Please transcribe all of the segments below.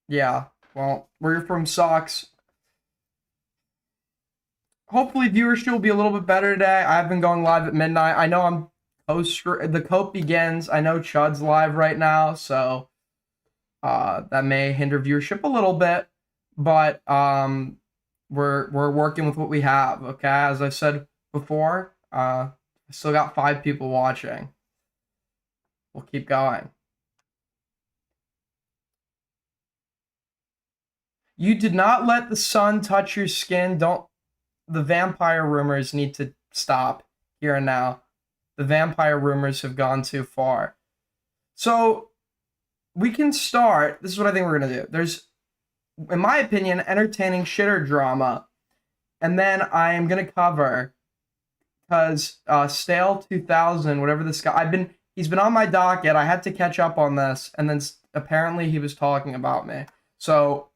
Yeah, well, where you're from sucks. Hopefully viewership will be a little bit better today. I've been going live at midnight. I know I'm post the cope begins. I know Chud's live right now, so that may hinder viewership a little bit, but we're working with what we have. Okay, as I said before, I still got 5 people watching. We'll keep going. You did not let the sun touch your skin. Don't. The vampire rumors need to stop here and now. The vampire rumors have gone too far. So we can start. This is what I think we're gonna do. There's, in my opinion, entertaining shitter drama, and then I am gonna cover because Stale 2000, whatever this guy, he's been on my docket. I had to catch up on this, and then apparently he was talking about me. So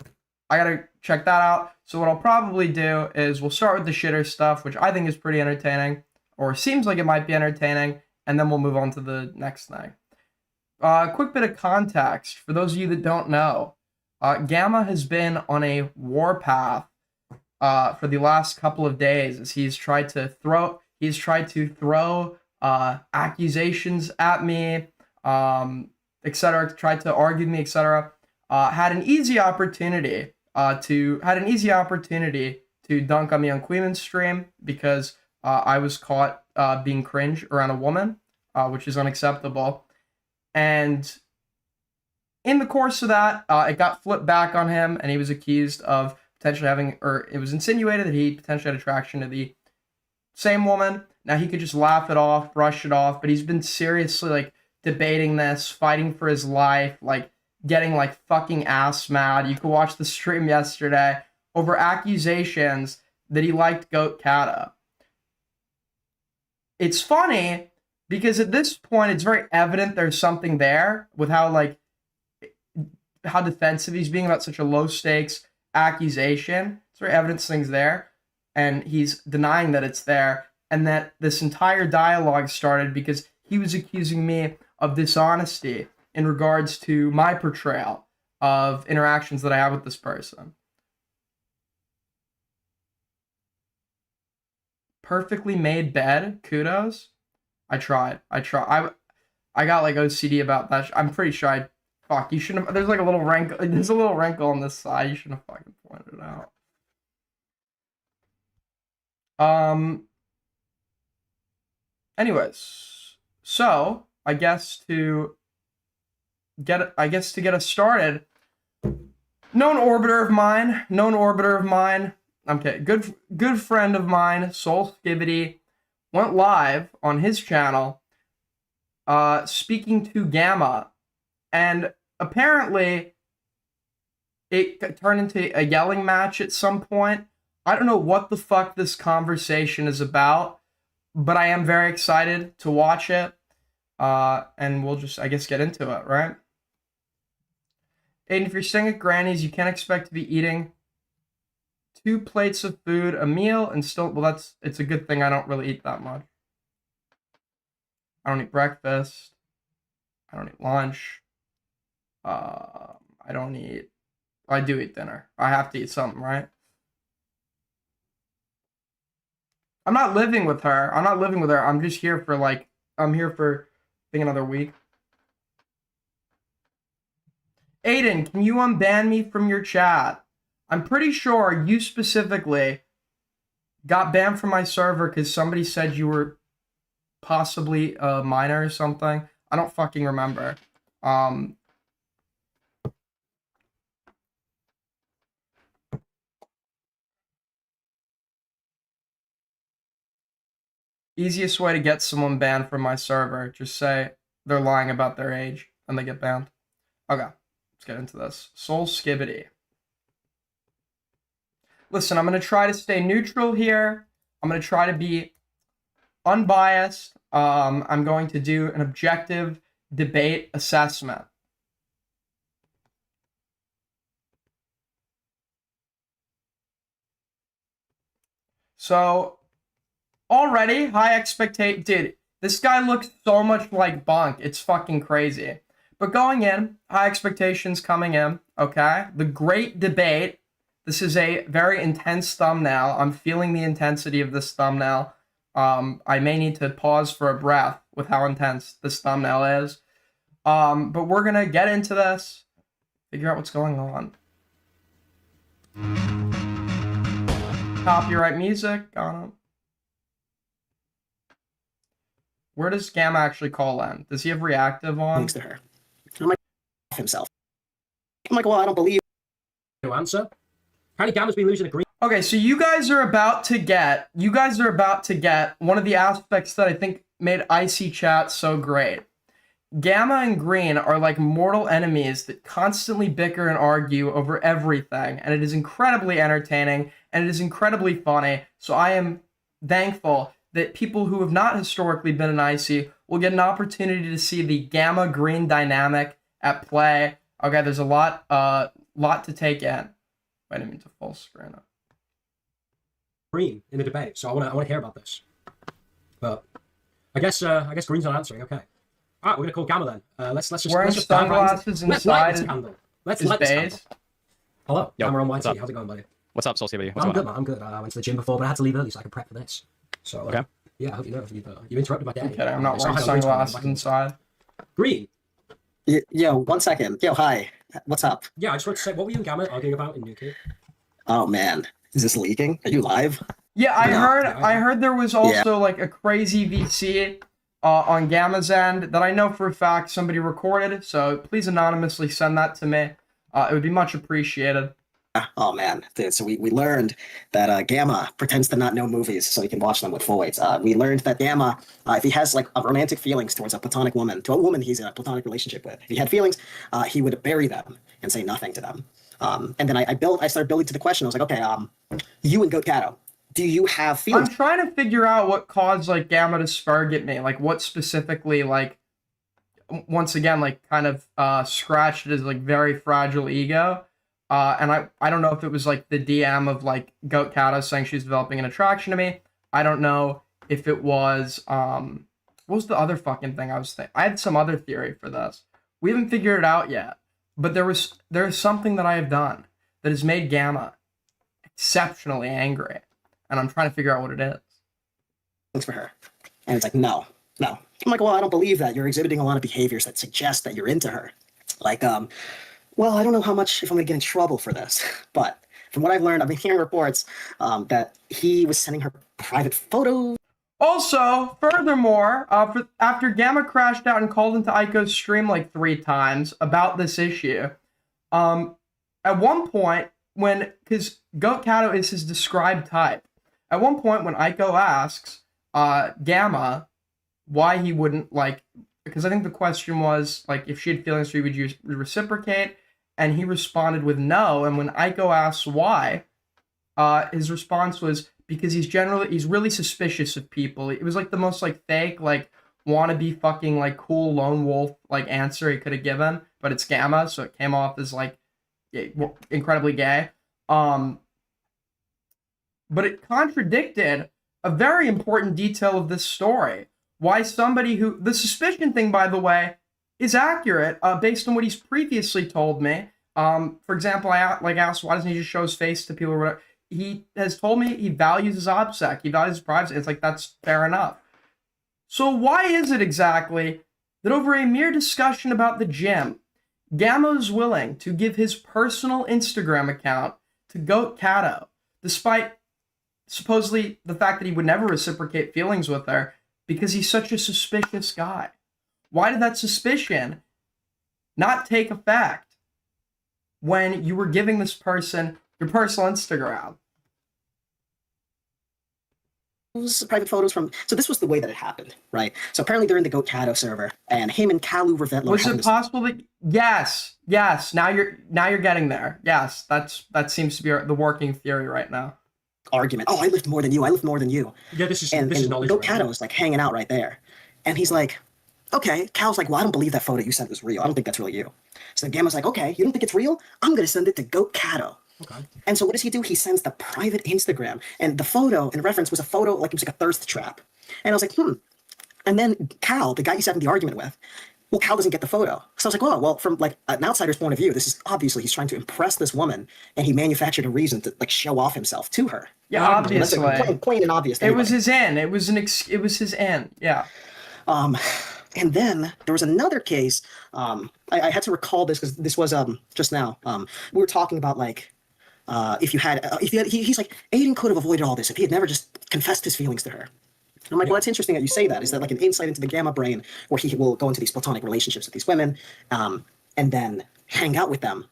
I gotta check that out. So what I'll probably do is we'll start with the shitter stuff, which I think is pretty entertaining, or seems like it might be entertaining, and then we'll move on to the next thing. Quick bit of context for those of you that don't know. Gama has been on a warpath for the last couple of days as he's tried to throw accusations at me, etc. Tried to argue with me, etc. Had an easy opportunity to dunk on me on Queeman's stream because I was caught being cringe around a woman, which is unacceptable. And in the course of that, it got flipped back on him, and he was accused of potentially having, or it was insinuated that he potentially had attraction to the same woman. Now he could just laugh it off, brush it off, but he's been seriously like debating this, fighting for his life, like getting like fucking ass mad. You could watch the stream yesterday over accusations that he liked Goat Kata. It's funny because at this point it's very evident there's something there with how defensive he's being about such a low stakes accusation. It's very evident things there, and he's denying that it's there, and that this entire dialogue started because he was accusing me of dishonesty in regards to my portrayal of interactions that I have with this person. Perfectly made bed, kudos. I tried. I got like OCD about that. I'm pretty sure you shouldn't have. There's like a little wrinkle. There's a little wrinkle on this side. You shouldn't have fucking pointed it out. Anyways, so I guess to get us started, known orbiter of mine. Okay, good friend of mine, Soul Skibbity, went live on his channel, speaking to Gama, and apparently it turned into a yelling match at some point. I don't know what the fuck this conversation is about, but I am very excited to watch it. And we'll just, I guess, get into it, right? And if you're staying at Granny's, you can't expect to be eating 2 plates of food a meal and still, well, it's a good thing I don't really eat that much. I don't eat breakfast. I don't eat lunch. I do eat dinner. I have to eat something, right? I'm not living with her. I'm just here for I'm here for I think another week. Aiden, can you unban me from your chat? I'm pretty sure you specifically got banned from my server because somebody said you were possibly a minor or something. I don't fucking remember. Easiest way to get someone banned from my server, just say they're lying about their age and they get banned. Okay, let's get into this. Soul Skibbity. Listen, I'm going to try to stay neutral here. I'm going to try to be unbiased. I'm going to do an objective debate assessment. So, already, high expectation. Dude, this guy looks so much like Bunk. It's fucking crazy. But going in, high expectations coming in, okay? The great debate. This is a very intense thumbnail. I'm feeling the intensity of this thumbnail. I may need to pause for a breath with how intense this thumbnail is. But we're going to get into this, figure out what's going on. Copyright music, Gama. Where does Gama actually call in? Does he have reactive on? Thanks to her. I'm like, himself. I'm like, well, I don't believe. No answer. Apparently Gama's been losing a green. Okay, so you guys are about to get one of the aspects that I think made Icy Chat so great. Gama and Green are like mortal enemies that constantly bicker and argue over everything, and it is incredibly entertaining, and it is incredibly funny, so I am thankful that people who have not historically been in Icy will get an opportunity to see the Gama-Green dynamic at play. Okay, there's a lot to take in. I didn't mean to full screen it. Green in the debate, so I want to hear about this. But I guess Green's not answering. Okay. All right, we're gonna call Gama then. Let's just wearing sunglasses inside. Let's light this candle. Hello, Yo, Gama on YT. what's up? How's it going, buddy? What's up, Saucy? I'm good, man. I'm good. I went to the gym before, but I had to leave early so I could prep for this. So okay. Yeah, I hope you know you've interrupted my day. Okay, I'm not wearing sunglasses inside. Green. Yo, 1 second. Yo, hi. What's up? Yeah, I just wanted to say, what were you and Gama arguing about in Nuki? Oh man, is this leaking? Are you live? Yeah, I heard there was also Yeah. like a crazy VC on Gama's end that I know for a fact somebody recorded. So please anonymously send that to me. It would be much appreciated. Oh man, dude, so we learned that Gama pretends to not know movies so he can watch them with full weights. We learned that Gama, if he has like romantic feelings towards a platonic woman, to a woman he's in a platonic relationship with, if he had feelings, he would bury them and say nothing to them. And then I started building to the question. I was like, okay, you and Goat Cato, do you have feelings? I'm trying to figure out what caused like Gama to spurg at me, like what specifically, like once again, like kind of scratched his like very fragile ego. And I don't know if it was like the DM of like Goat Cato saying she's developing an attraction to me. I don't know if it was what was the other fucking thing I was thinking? I had some other theory for this. We haven't figured it out yet. But there's something that I have done that has made Gama exceptionally angry. And I'm trying to figure out what it is. Feelings for her? And it's like, no. I'm like, well, I don't believe that. You're exhibiting a lot of behaviors that suggest that you're into her. Like, well, I don't know how much if I'm gonna get in trouble for this, but from what I've learned, I've been hearing reports that he was sending her private photos. Also, furthermore, after Gama crashed out and called into Aiko's stream like 3 times about this issue, at one point because Goat Cato is his described type, at one point when Aiko asks Gama why he wouldn't because I think the question was like if she had feelings for you, would you reciprocate? And he responded with no. And when Aiko asks why, his response was because he's really suspicious of people. It was like the most like fake, like wannabe fucking like cool lone wolf like answer he could have given, but it's Gama, so it came off as like incredibly gay. But it contradicted a very important detail of this story. Why somebody who the suspicion thing, by the way, is accurate based on what he's previously told me. For example, I asked why doesn't he just show his face to people or whatever. He has told me he values his OPSEC, he values his privacy. It's like that's fair enough. So why is it exactly that over a mere discussion about the gym, Gama is willing to give his personal Instagram account to Goat Cato, despite supposedly the fact that he would never reciprocate feelings with her because he's such a suspicious guy? Why did that suspicion not take effect when you were giving this person your personal Instagram? Private photos from. So this was the way that it happened, right? So apparently they're in the Goat Cato server, and him and Kalu Revetlo. Was it possible that yes? Now you're getting there. Yes, that seems to be the working theory right now. Argument. Oh, I lift more than you. Yeah, this is knowledge. Goat Cato was like hanging out right there, and he's like, okay. Cal's like, well, I don't believe that photo you sent was real. I don't think that's really you. So Gamma's like, okay, you don't think it's real? I'm gonna send it to Goat Cato. Okay. And so what does he do? He sends the private Instagram, and the photo in reference was a photo like it was like a thirst trap. And I was like, And then Cal, the guy you sat in the argument with, well, Cal doesn't get the photo. So I was like, oh, well, from like an outsider's point of view, this is obviously he's trying to impress this woman, and he manufactured a reason to like show off himself to her. Yeah, obviously. That's like plain and obvious. It was his end. It was it was his end. Yeah. And then there was another case. I had to recall this because this was just now. We were talking about like if you had he's like Aiden could have avoided all this if he had never just confessed his feelings to her. And I'm like, well, that's interesting that you say that. Is that like an insight into the Gamma brain where he will go into these platonic relationships with these women, and then hang out with them.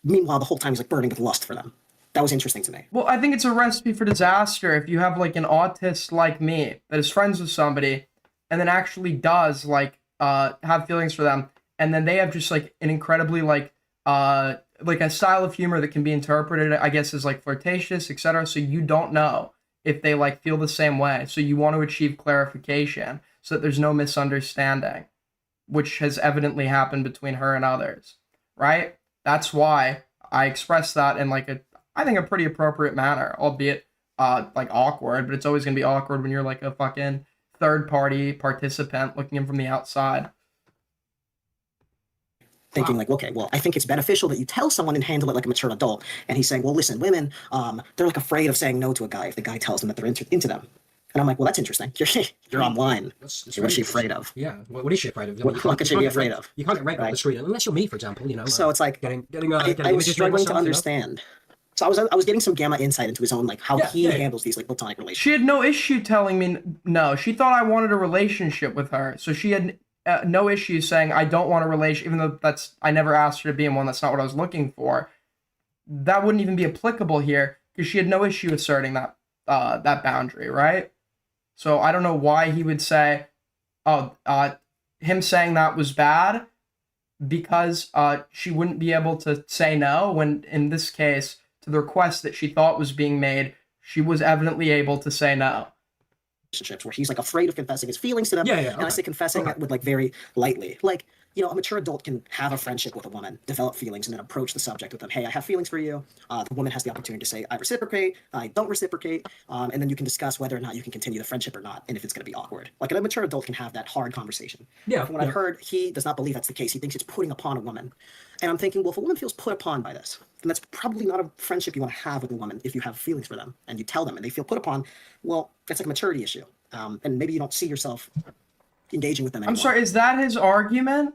Meanwhile, the whole time he's like burning with lust for them. That was interesting to me. Well, I think it's a recipe for disaster if you have like an autist like me that is friends with somebody and then actually does like have feelings for them, and then they have just like an incredibly like a style of humor that can be interpreted, I guess, as like flirtatious, etc. So you don't know if they like feel the same way. So you want to achieve clarification so that there's no misunderstanding, which has evidently happened between her and others, right? That's why I expressed that in like I think a pretty appropriate manner, albeit like awkward, but it's always gonna be awkward when you're like a fucking third party participant looking in from the outside. Thinking like, okay, well, I think it's beneficial that you tell someone and handle it like a mature adult. And he's saying, well, listen, women, they're like afraid of saying no to a guy if the guy tells them that they're into them. And I'm like, well, that's interesting. You're online. What's she afraid of? Yeah. What is she afraid of? What could she be afraid of? You can't get raped on the street unless you're me, for example. You know. So it's like getting I was struggling to understand. So I was getting some Gamma insight into his own like how he handles these like platonic relationships. She had no issue telling me no. She thought I wanted a relationship with her, so she had no issue saying I don't want a relationship, even though I never asked her to be in one. That's not what I was looking for. That wouldn't even be applicable here because she had no issue asserting that that boundary, right? So I don't know why he would say, him saying that was bad because she wouldn't be able to say no when, in this case, to the request that she thought was being made, she was evidently able to say no. Relationships where he's like afraid of confessing his feelings to them. And I say confessing with like very lightly. Like, you know, a mature adult can have a friendship with a woman, develop feelings, and then approach the subject with them. Hey, I have feelings for you. The woman has the opportunity to say, I reciprocate, I don't reciprocate, and then you can discuss whether or not you can continue the friendship or not, and if it's going to be awkward. Like, a mature adult can have that hard conversation. From what I've heard, he does not believe that's the case. He thinks it's putting upon a woman. And I'm thinking, well, if a woman feels put upon by this, then that's probably not a friendship you want to have with a woman if you have feelings for them, and you tell them, and they feel put upon, well, that's like a maturity issue. And maybe you don't see yourself engaging with them anymore. I'm sorry, is that his argument?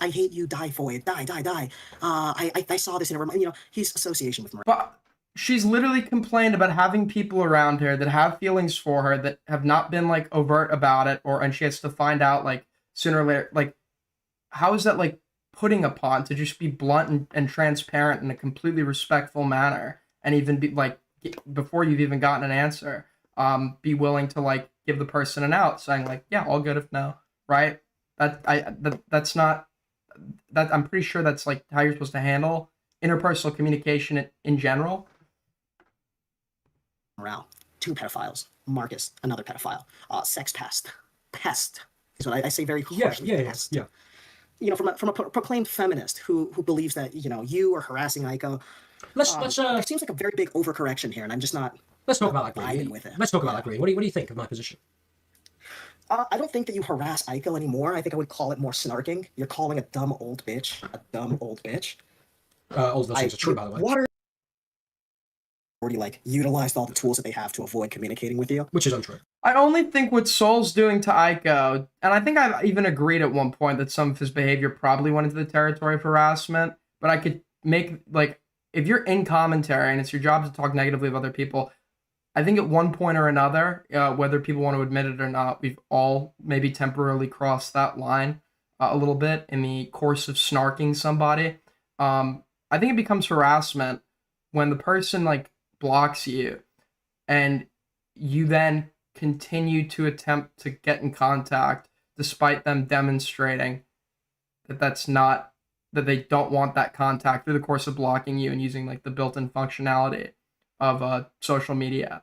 I hate you, die for it, die. I saw this in a, you know, his association with murder. But she's literally complained about having people around her that have feelings for her that have not been like overt about it, and she has to find out like sooner or later. Like, how is that like putting upon to just be blunt and transparent in a completely respectful manner, and even be like before you've even gotten an answer, be willing to like give the person an out, saying like, yeah, all good if no, right? That's not. That I'm pretty sure that's like how you're supposed to handle interpersonal communication in general. Morale. 2 pedophiles. Marcus, another pedophile. Sex pest is what I say very harshly. Pest. Yeah. You know, from a proclaimed feminist who believes that, you know, you are harassing Aiko. It seems like a very big overcorrection here, and I'm just not. Let's talk about that, Green. With it. Let's talk about that, Green. What do you think of my position? I don't think that you harass Aiko anymore. I think I would call it more snarking. You're calling a dumb old bitch a dumb old bitch. All of those things are true, by the way. What already like utilized all the tools that they have to avoid communicating with you, which is untrue. I only think what Soul's doing to Aiko, and I think I've even agreed at one point that some of his behavior probably went into the territory of harassment, but I could make, like, if you're in commentary and it's your job to talk negatively of other people, I think at one point or another, whether people want to admit it or not, we've all maybe temporarily crossed that line a little bit in the course of snarking somebody. I think it becomes harassment when the person like blocks you and you then continue to attempt to get in contact despite them demonstrating that that they don't want that contact through the course of blocking you and using like the built-in functionality of social media.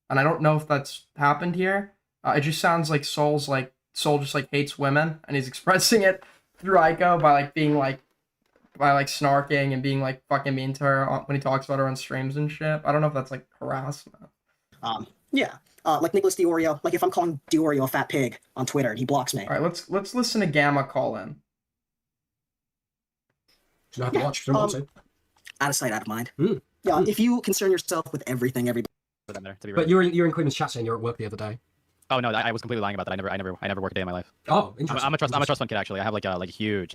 And I don't know if that's happened here. It just sounds like Soul just like hates women, and he's expressing it through Aiko by like being like snarking and being like fucking mean to her when he talks about her on streams and shit. I don't know if that's like harassment. Yeah. Like Nicholas Diorio. Like if I'm calling Diorio a fat pig on Twitter and he blocks me. All right, let's listen to Gamma call in. You don't have to watch. You don't want to. Out of sight, out of mind. Mm. Yeah. If you concern yourself with everything, everybody. Put them there, to be But right. you're in Queen's chat saying you're at work the other day. Oh no, I was completely lying about that. I never work a day in my life. Oh, interesting. I'm a trust fund kid actually. I have like a huge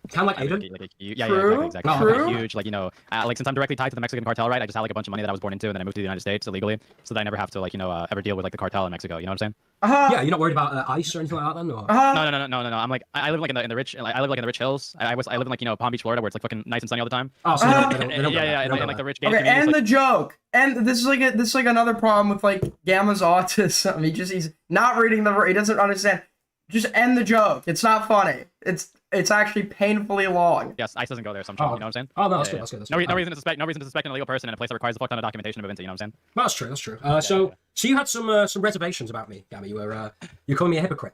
Kind of like Aiden. yeah, True, exactly. Oh, true. Like a huge, like, you know, like since I'm directly tied to the Mexican cartel, right? I just had like a bunch of money that I was born into, and then I moved to the United States illegally, so that I never have to like, you know, ever deal with like the cartel in Mexico. You know what I'm saying? Yeah, you're not worried about ICE or anything like that then? Or? No. I'm like, I live like in the rich, like, I live like in the rich hills. I live in like, you know, Palm Beach, Florida, where it's like fucking nice and sunny all the time. Oh, so Yeah, and like the rich. Okay, and the joke, and this is like another problem with like Gamma's autism. He's not reading he doesn't understand. Just end the joke. It's not funny. It's actually painfully long. Yes, ICE doesn't go there, so I'm trying, you know what I'm saying? Oh, no, that's Yeah, good. yeah. That's good. That's No good. reason to suspect an illegal person in a place that requires a fuck ton of documentation to move into. You know what I'm saying? That's true. That's true. So you had some reservations about me, Gama. You're calling me a hypocrite.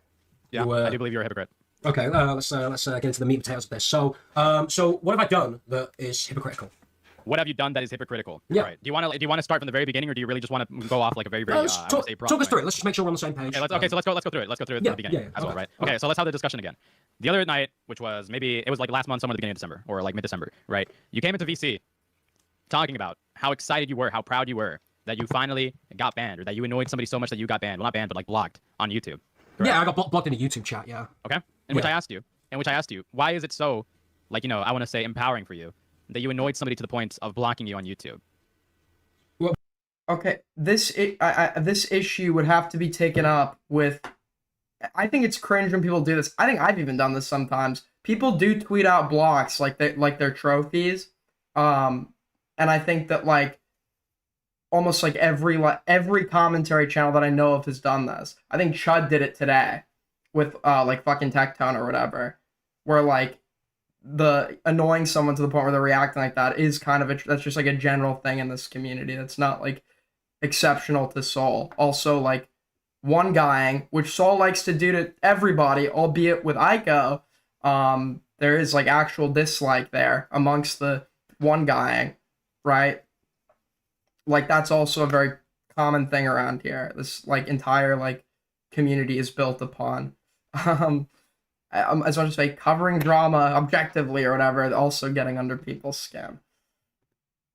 Yeah, I do believe you're a hypocrite. Okay, let's get into the meat and potatoes of this. So what have I done that is hypocritical? What have you done that is hypocritical? Yeah. Right. Do you want to start from the very beginning, or do you really just want to go off like a very Let's I would talk say broad, us right? through it. Let's just make sure we're on the same page. Okay, let's go through it. Let's go through it from the beginning as well, okay. right? Okay, so let's have the discussion again. The other night, which was maybe it was like last month, somewhere at the beginning of December or like mid-December, right? You came into VC talking about how excited you were, how proud you were that you finally got banned, or that you annoyed somebody so much that you got banned. Well, not banned, but like blocked on YouTube. Correct? Yeah, I got blocked in a YouTube chat. Yeah. Okay. In which I asked you, why is it so, like, you know, I want to say empowering for you that you annoyed somebody to the point of blocking you on YouTube? Okay, this issue would have to be taken up with. I think it's cringe when people do this. I think I've even done this sometimes. People do tweet out blocks like their trophies, and I think that like almost like every commentary channel that I know of has done this. I think Chud did it today with like fucking Tectone or whatever, where like the annoying someone to the point where they're reacting like that is kind of that's just like a general thing in this community. That's not like exceptional to Soul. Also, like one guying, which Soul likes to do to everybody, albeit with Aiko, there is like actual dislike there amongst the one guying, right? Like that's also a very common thing around here. This like entire like community is built upon as much as say covering drama objectively or whatever, also getting under people's skin.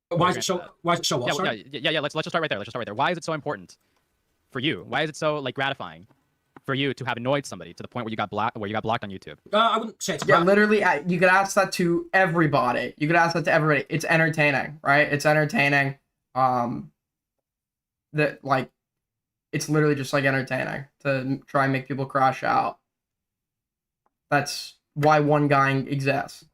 Why is it so? What? Yeah. Let's just start right there. Why is it so important for you? Why is it so like gratifying for you to have annoyed somebody to the point where you got blocked on YouTube? I wouldn't say it's. Yeah, literally, you could ask that to everybody. It's entertaining, right? It's entertaining. That like, it's literally just like entertaining to try and make people crash out. That's why one guy exists.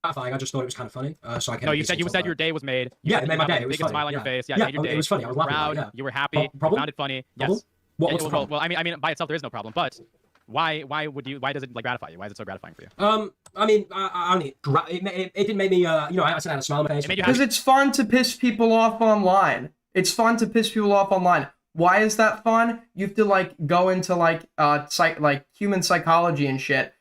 I just thought it was kind of funny. So I No, you said your day was made. Yeah, it made my day. It was big funny. smile on your face. Yeah, Yeah, it made your day. it was funny. I was laughing proud. about it, yeah. You were happy. You Problem? found it funny. Problem? Yes. What's the problem? Well, I mean, by itself there is no problem. But why does it like gratify you? Why is it so gratifying for you? I mean, it didn't make me. I said I had a smile on my face. It made you Because it's fun to piss people off online. Why is that fun? You have to like go into like human psychology and shit.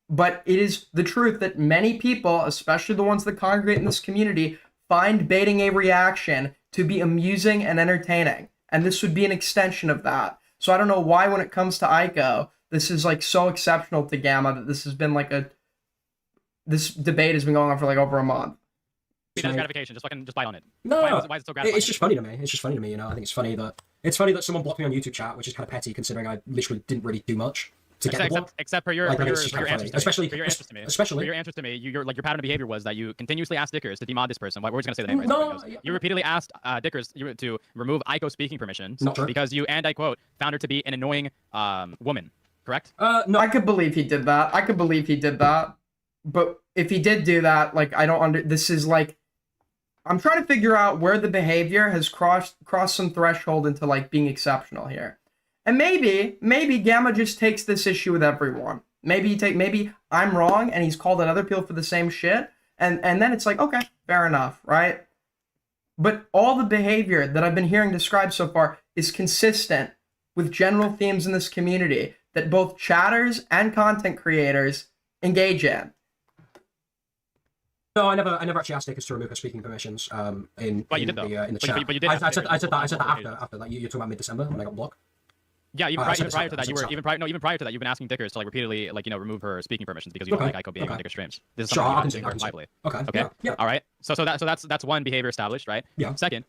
But it is the truth that many people, especially the ones that congregate in this community, find baiting a reaction to be amusing and entertaining. And this would be an extension of that. So I don't know why when it comes to Aiko, this is like so exceptional to Gamma that this has been like this debate has been going on for like over a month. That's gratification. Just bite on it. No, why is it so gratifying? It's just funny to me. You know, I think it's funny that someone blocked me on YouTube chat, which is kind of petty considering I literally didn't really do much. Except for your answers to me. Especially for your answers to me, your pattern of behavior was that you continuously asked Dickers to demod this person. We're just gonna say the name right. No, you repeatedly asked Dickers to remove Aiko speaking permissions because you, and I quote, found her to be an annoying woman. Correct? No, I could believe he did that. But if he did do that, like this is like I'm trying to figure out where the behavior has crossed some threshold into like being exceptional here. And maybe Gamma just takes this issue with everyone. Maybe I'm wrong and he's called out other people for the same shit. And then it's like, okay, fair enough, right? But all the behavior that I've been hearing described so far is consistent with general themes in this community that both chatters and content creators engage in. No, I never actually asked Dickers to remove her speaking permissions. But you did, though. In the But you- chat. but you did I ask said Dickers that multiple after. Like you're talking about mid-December when I got blocked. Yeah, even, I even said prior so. to that, you I were said even prior to that, you've been asking Dickers to like repeatedly like remove her speaking permissions because you don't Okay. like Ico being on Okay. Dickers streams. This is Sure, something I can you've see. been I doing can see. lively. Okay. Okay. Yeah. All right. So that's one behavior established, right? Yeah. Second,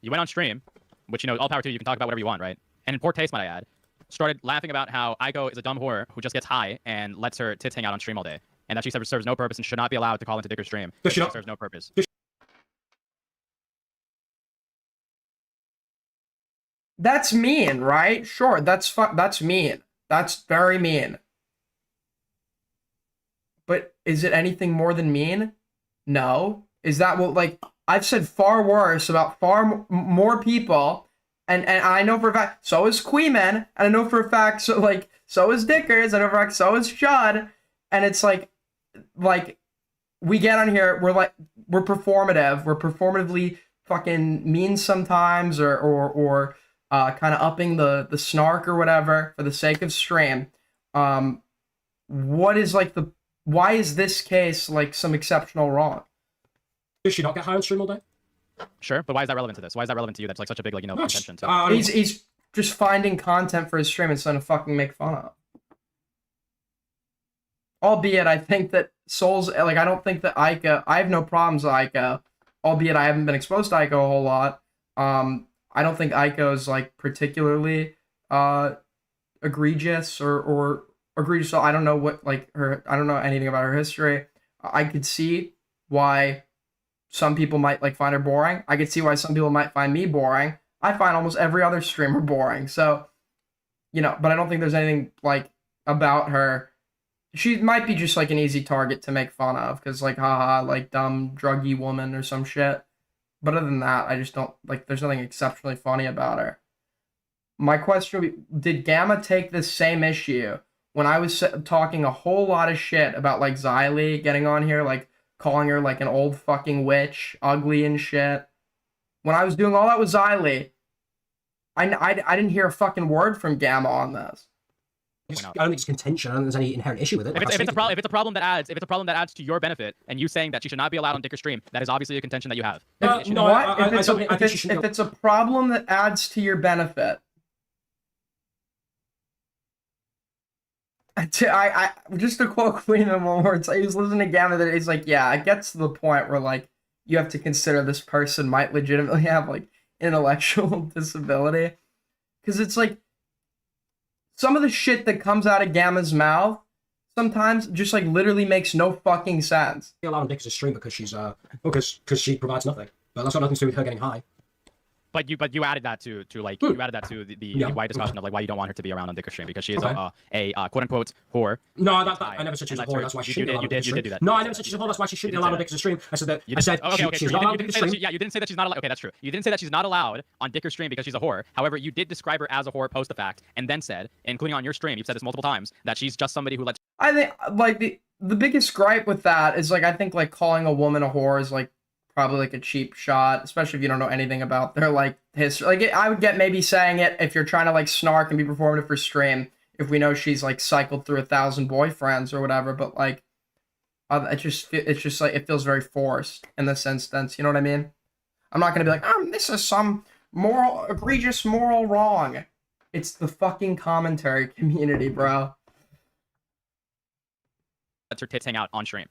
you went on stream, which all power to you. You can talk about whatever you want, right? And in poor taste, might I add, started laughing about how Ico is a dumb whore who just gets high and lets her tits hang out on stream all day, and that she serves no purpose and should not be allowed to call into Dickers stream. Does she not? Serves no purpose. That's mean, right? Sure, that's mean. That's very mean. But is it anything more than mean? No. Is that what, like, I've said far worse about far more people, and I know for a fact, so is Queeman, and I know for a fact, so is Dickers, I know for a fact, so is Shud, and it's like, we get on here, we're performative, we're performatively fucking mean sometimes, or kind of upping the snark or whatever for the sake of stream. What is like why is this case like some exceptional wrong? Does she not get high on stream all day? Sure, but why is that relevant to this? Why is that relevant to you? That's like such a big contention. He's just finding content for his stream instead of fucking make fun of. Albeit, I think that Souls, like, I don't think that Ica, I have no problems with Ica, albeit I haven't been exposed to Ica a whole lot. I don't think Ico is like particularly egregious or egregious. So I don't know what I don't know anything about her history. I could see why some people might like find her boring. I could see why some people might find me boring. I find almost every other streamer boring. So, but I don't think there's anything like about her. She might be just like an easy target to make fun of because like haha, like dumb druggy woman or some shit. But other than that, I just don't like. There's nothing exceptionally funny about her. My question would be, did Gama take this same issue when I was talking a whole lot of shit about like Xylee getting on here, like calling her like an old fucking witch, ugly and shit? When I was doing all that with Xylee, I didn't hear a fucking word from Gama on this. I don't think it's contention. I don't think there's any inherent issue with it. If it's a problem that adds to your benefit, and you saying that she should not be allowed on Dicker stream, that is obviously a contention that you have. If it's a problem that adds to your benefit, I just to quote Queen in one word, he was listening to Gama that he's like, yeah, it gets to the point where like you have to consider this person might legitimately have like intellectual disability, because it's like. Some of the shit that comes out of Gama's mouth sometimes just like literally makes no fucking sense. Allowed on Dickers to stream because she's because she provides nothing. But that's got nothing to do with her getting high. But you added that to the wide discussion of like why you don't want her to be around on Dicker stream because she is a quote unquote whore. No, I never said she's a whore. That's why she shouldn't be allowed on Dicker stream. You did do that. No, I never said she's a whore. That's why she shouldn't be allowed on Dicker stream. I said that. I said she's not allowed on Dicker stream. Yeah, you didn't say that she's not allowed. Okay, that's true. You didn't say that she's not allowed on Dicker stream because she's a whore. However, you did describe her as a whore post the fact, and then said, including on your stream, you've said this multiple times, that she's just somebody who lets. I think like the biggest gripe with that is like I think like calling a woman a whore is like probably like a cheap shot, especially if you don't know anything about their like history. Like I would get maybe saying it if you're trying to like snark and be performative for stream. If we know she's like cycled through 1,000 boyfriends or whatever, but like it's just like it feels very forced in this instance. You know what I mean? I'm not gonna be like, this is some egregious moral wrong. It's the fucking commentary community, bro. Lets her tits hang out on stream.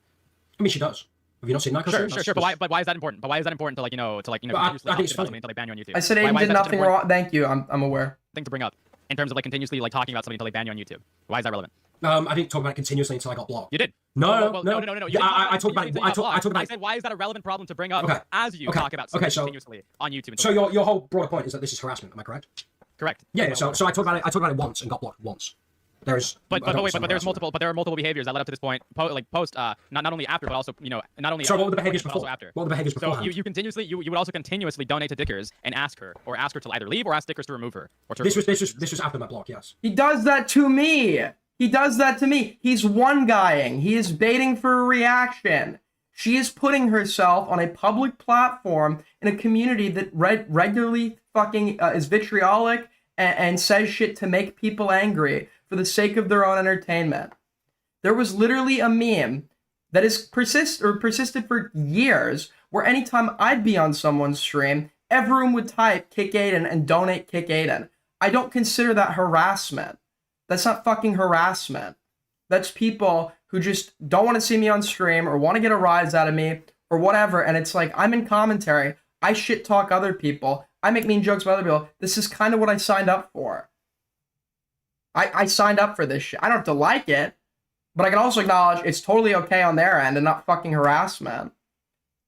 I mean, she does. Have you not seen that? Sure. But why is that important? But why is that important to continuously I think it's funny. until they ban you on YouTube? I said Aiden did nothing wrong. Thank you. I'm aware. Thing to bring up in terms of like continuously like talking about something until they ban you on YouTube. Why is that relevant? I didn't talk about it continuously until I got blocked. You did. No. Yeah, I talked about it. I talked about I said, why is that a relevant problem to bring up as you talk about something continuously on YouTube? So your whole broader point is that this is harassment. Am I correct? Correct. Yeah. So I talked about it. I talked about it once and got blocked once. There's but there are multiple behaviors that led up to this point. Not only after, but also not only. So what were the behaviors before? Also after. What were the behaviors before? So you would also continuously donate to Dickers and ask her to either leave or ask Dickers to remove her. This was after my block. Yes. He does that to me. He's one guying. He is baiting for a reaction. She is putting herself on a public platform in a community that regularly fucking is vitriolic and says shit to make people angry for the sake of their own entertainment. There was literally a meme that is persisted for years, where anytime I'd be on someone's stream, everyone would type Kick Aiden and donate Kick Aiden. I don't consider that harassment. That's not fucking harassment. That's people who just don't want to see me on stream or want to get a rise out of me or whatever. And it's like, I'm in commentary. I shit talk other people. I make mean jokes about other people. This is kind of what I signed up for. I signed up for this shit. I don't have to like it, but I can also acknowledge it's totally okay on their end and not fucking harassment.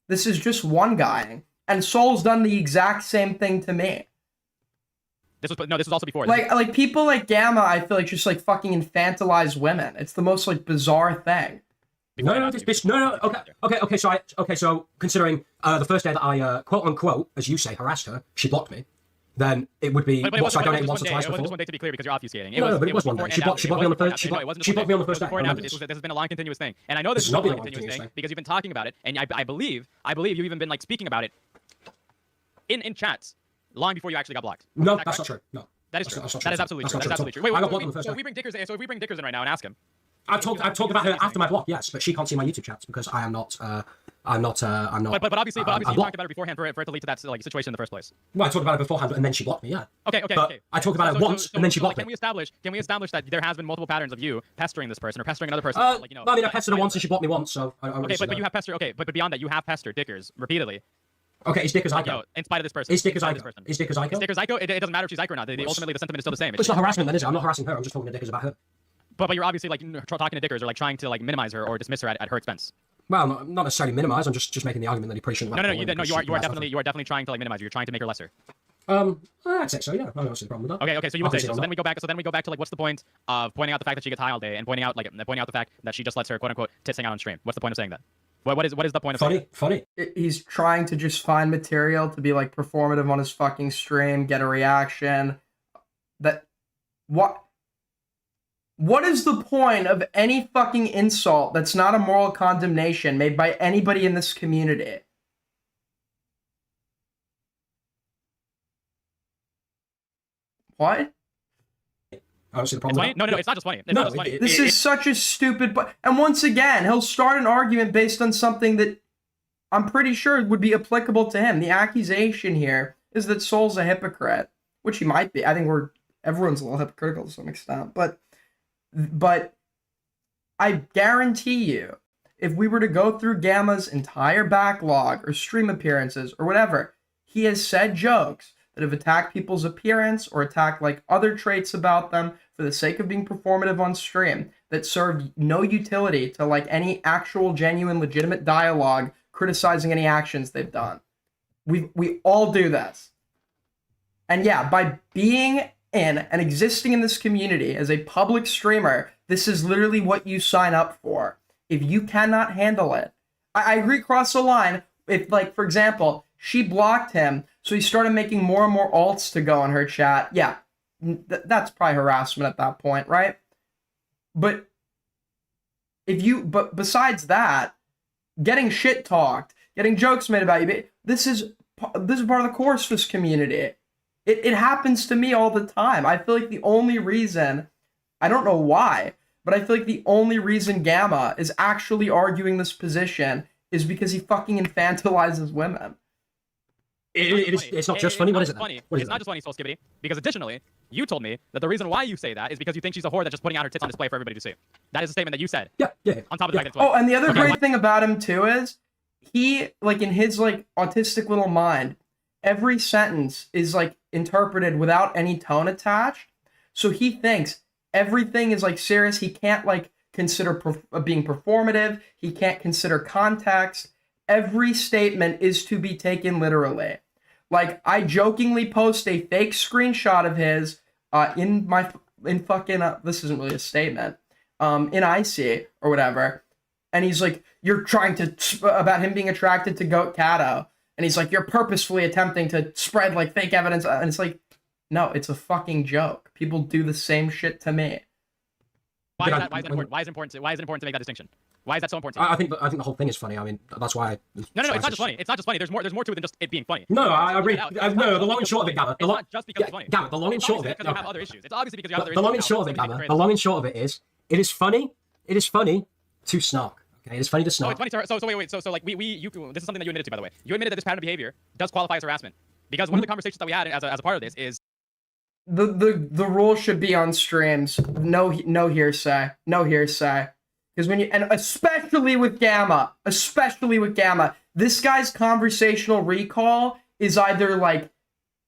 This is just one guy. And Soul's done the exact same thing to me. This was also before. Like people like Gama, I feel like just like fucking infantilize women. It's the most like bizarre thing. No. Okay. So considering the first day that I quote unquote, as you say, harassed her, she blocked me. Then it would be what I donated once or twice before. It wasn't just one day, to be clear, because you're obfuscating. But it was one day. She blocked me on the first. She blocked me on the first day. This has been a long, continuous thing, and I know this is not a long, continuous thing because you've been talking about it, and I believe you've even been like speaking about it in chats long before you actually got blocked. No, that's not true. No, that is true. That is absolutely true. That is absolutely true. Wait, I got blocked on the first so day. if we bring Dickers in right now and ask him. I've talked about her after my block, yes, but she can't see my YouTube chats because I'm not. But obviously you talked about it beforehand for it to lead to that like situation in the first place. Well, I talked about it beforehand, and then she blocked me. Yeah. Okay. I talked about it once, and then she blocked me. Can we establish that there has been multiple patterns of you pestering this person or pestering another person? I mean, I pestered her once, and she blocked me once. So. Okay, but you have pestered. Okay, but beyond that, you have pestered Dickers repeatedly. Okay, it's Dickers Ico. In spite of this person. It's Dickers Ico. It's Dickers Ico. It's Dickers Ico. It doesn't matter if she's Ico or not. Ultimately, the sentiment is still the same. It's not harassment, then, is it? I'm not harassing her. I'm just talking to Dickers about her. But you're obviously like talking to Dickers or like trying to like minimize her or dismiss her at her expense. Well, not necessarily minimize. I'm just making the argument that he pretty shouldn't. You are definitely trying to like minimize her. You're trying to make her lesser. I'd say so. Yeah, I don't see the problem with that. Okay. So you would say so. Then we go back to like, what's the point of pointing out the fact that she gets high all day and pointing out the fact that she just lets her quote unquote tits hang out on stream? What's the point of saying that? What is the point of saying that? Funny. He's trying to just find material to be like performative on his fucking stream, get a reaction. What is the point of any fucking insult that's not a moral condemnation made by anybody in this community? What? I don't see the problem. It's funny? No, it's not just funny. It's not just funny. This is such a stupid... And once again, he'll start an argument based on something that I'm pretty sure would be applicable to him. The accusation here is that Soul's a hypocrite, which he might be. I think everyone's a little hypocritical to some extent. But I guarantee you, if we were to go through Gama's entire backlog or stream appearances or whatever, he has said jokes that have attacked people's appearance or attacked like other traits about them for the sake of being performative on stream that serve no utility to like any actual genuine legitimate dialogue criticizing any actions they've done. We all do this. And yeah, by being in and existing in this community as a public streamer, this is literally what you sign up for. If you cannot handle it, I agree, cross the line. If, like, for example, she blocked him, so he started making more and more alts to go in her chat. Yeah, that's probably harassment at that point, right? But besides that, getting shit talked, getting jokes made about you, this is part of the course for this community. It happens to me all the time. I feel like the only reason, I don't know why, but I feel like the only reason Gama is actually arguing this position is because he fucking infantilizes women. It's not just funny. What is it? It's not just funny, Soul Skibbity, because additionally, you told me that the reason why you say that is because you think she's a whore that's just putting out her tits on display for everybody to see. That is a statement that you said. Yeah. On top of the fact that it's funny. Oh, and the other great thing about him too is he, like, in his like autistic little mind, every sentence is like interpreted without any tone attached. So he thinks everything is like serious. He can't like consider being performative. He can't consider context. Every statement is to be taken literally. Like, I jokingly post a fake screenshot of his in fucking this isn't really a statement, in IC or whatever, and he's like, you're trying to about him being attracted to Goat Kato, and he's like, you're purposefully attempting to spread like fake evidence, and it's like, no, it's a fucking joke. People do the same shit to me. Why is it important to make that distinction? Why is that so important? I think the whole thing is funny. I mean, that's why. No, it's not just funny. It's not just funny. There's more to it than just it being funny. No, I agree. No, the long and short of it, Gama. It's not just because it's funny. Gama, the long and short of it. Because you have other issues. It's obviously because you have other issues. The long and short of it, Gama. The long and short of it is, it is funny to snark. Okay, it's funny to Oh, snort. it's funny. So wait. So like you. This is something that you admitted to, by the way. You admitted that this pattern of behavior does qualify as harassment because one of the conversations that we had as a part of this is The rule should be on streams. No hearsay. No hearsay. Because when you, and especially with Gama, this guy's conversational recall is either like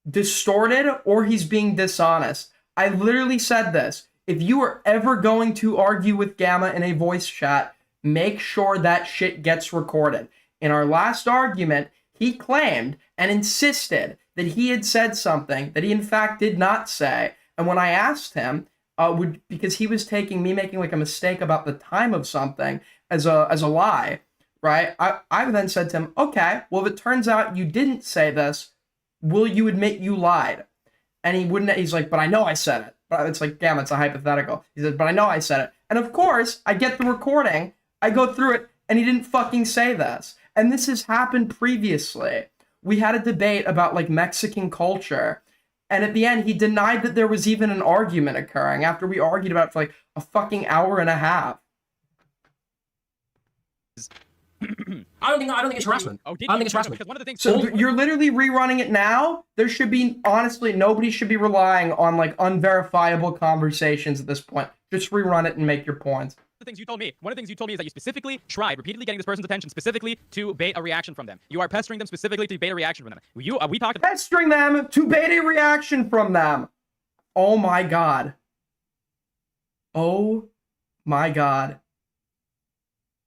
distorted or he's being dishonest. I literally said this. If you are ever going to argue with Gama in a voice chat, make sure that shit gets recorded. In our last argument, he claimed and insisted that he had said something that he in fact did not say. And when I asked him, because he was taking me making like a mistake about the time of something as a lie, right? I then said to him, okay, well, if it turns out you didn't say this, will you admit you lied? And he wouldn't. He's like, but I know I said it. But it's like, damn, it's a hypothetical. He says, but I know I said it. And of course, I get the recording, I go through it, and he didn't fucking say this. And this has happened previously. We had a debate about like Mexican culture, and at the end, he denied that there was even an argument occurring after we argued about it for like a fucking hour and a half. I don't think it's harassment. Oh, I don't think it's harassment. Because one of the things. So you're literally rerunning it now? There should be, honestly, nobody should be relying on like unverifiable conversations at this point. Just rerun it and make your points. One of the things you told me is that you specifically tried repeatedly getting this person's attention specifically to bait a reaction from them. You are pestering them specifically to bait a reaction from them. We talked about Pestering them to bait a reaction from them. Oh my god. Oh my god.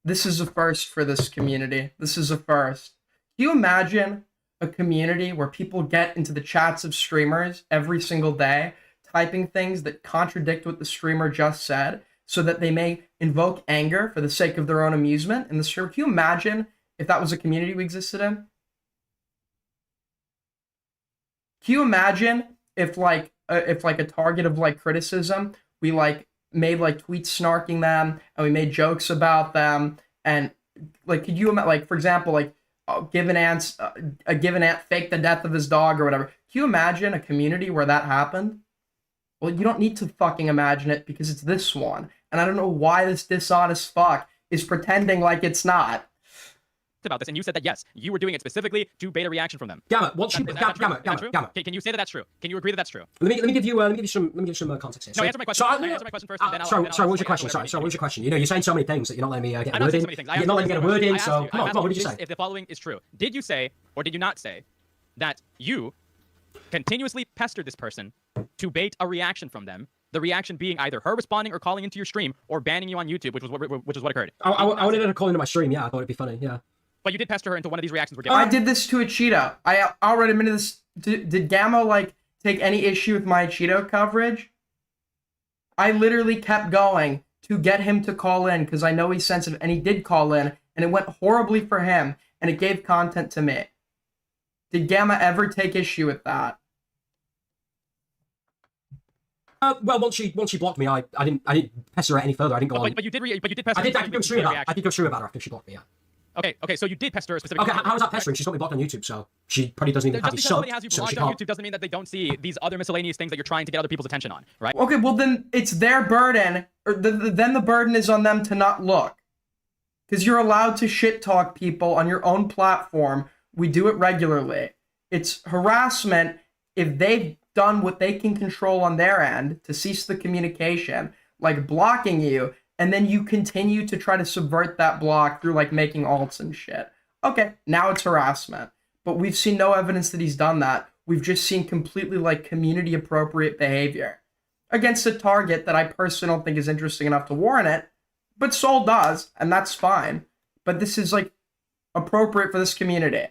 This is a first for this community. This is a first. Can you imagine a community where people get into the chats of streamers every single day, typing things that contradict what the streamer just said, so that they may invoke anger for the sake of their own amusement in the stream? Can you imagine if that was a community we existed in? Can you imagine if like a target of like criticism, we like made like tweets snarking them and we made jokes about them, and like, could you imagine, like, for example, like give an ant fake the death of his dog or whatever? Can you imagine a community where that happened? Well, you don't need to fucking imagine it because it's this one. And I don't know why this dishonest fuck is pretending like it's not. about this, and you said that yes, you were doing it specifically to bait a reaction from them. Gamma, what's Is that true? Is that true? Gamma. Can you say that that's true? Can you agree that that's true? Let me give you some context here. No, answer my question. Answer my question first. And then Sorry, what was your explain question? Sorry, what was your question? You know, you're saying so many things that you're not letting me get a I'm not word saying in. so many things. You're not letting me get a word in. So come on, what did you say? If the following is true, did you say or did you not say that you continuously pestered this person to bait a reaction from them? The reaction being either her responding or calling into your stream or banning you on YouTube, which is what occurred. I wanted her to call into my stream. Yeah, I thought it'd be funny. Yeah. But you did pester her until one of these reactions were given. I did this to a Cheeto. I already admitted this. Did Gama like take any issue with my Cheeto coverage? I literally kept going to get him to call in because I know he's sensitive, and he did call in, and it went horribly for him, and it gave content to me. Did Gama ever take issue with that? Well, once she blocked me, I didn't pester her any further. I didn't go on. But you did pester her. I did go stream about. I did go stream about her after she blocked me. Yeah. Okay, so you did pester her specifically. Okay, how is that pestering? She's got me blocked on YouTube, so she probably doesn't even have me Just because somebody subbed. has you So she blocked on can't. YouTube doesn't mean that they don't see these other miscellaneous things that you're trying to get other people's attention on, right? Okay, well then it's their burden, or then the burden is on them to not look. Because you're allowed to shit talk people on your own platform. We do it regularly. It's harassment if they've done what they can control on their end to cease the communication, like blocking you, and then you continue to try to subvert that block through like making alts and shit. Okay, now it's harassment. But we've seen no evidence that he's done that. We've just seen completely like community appropriate behavior against a target that I personally don't think is interesting enough to warrant it, but Soul does, and that's fine. But this is like appropriate for this community.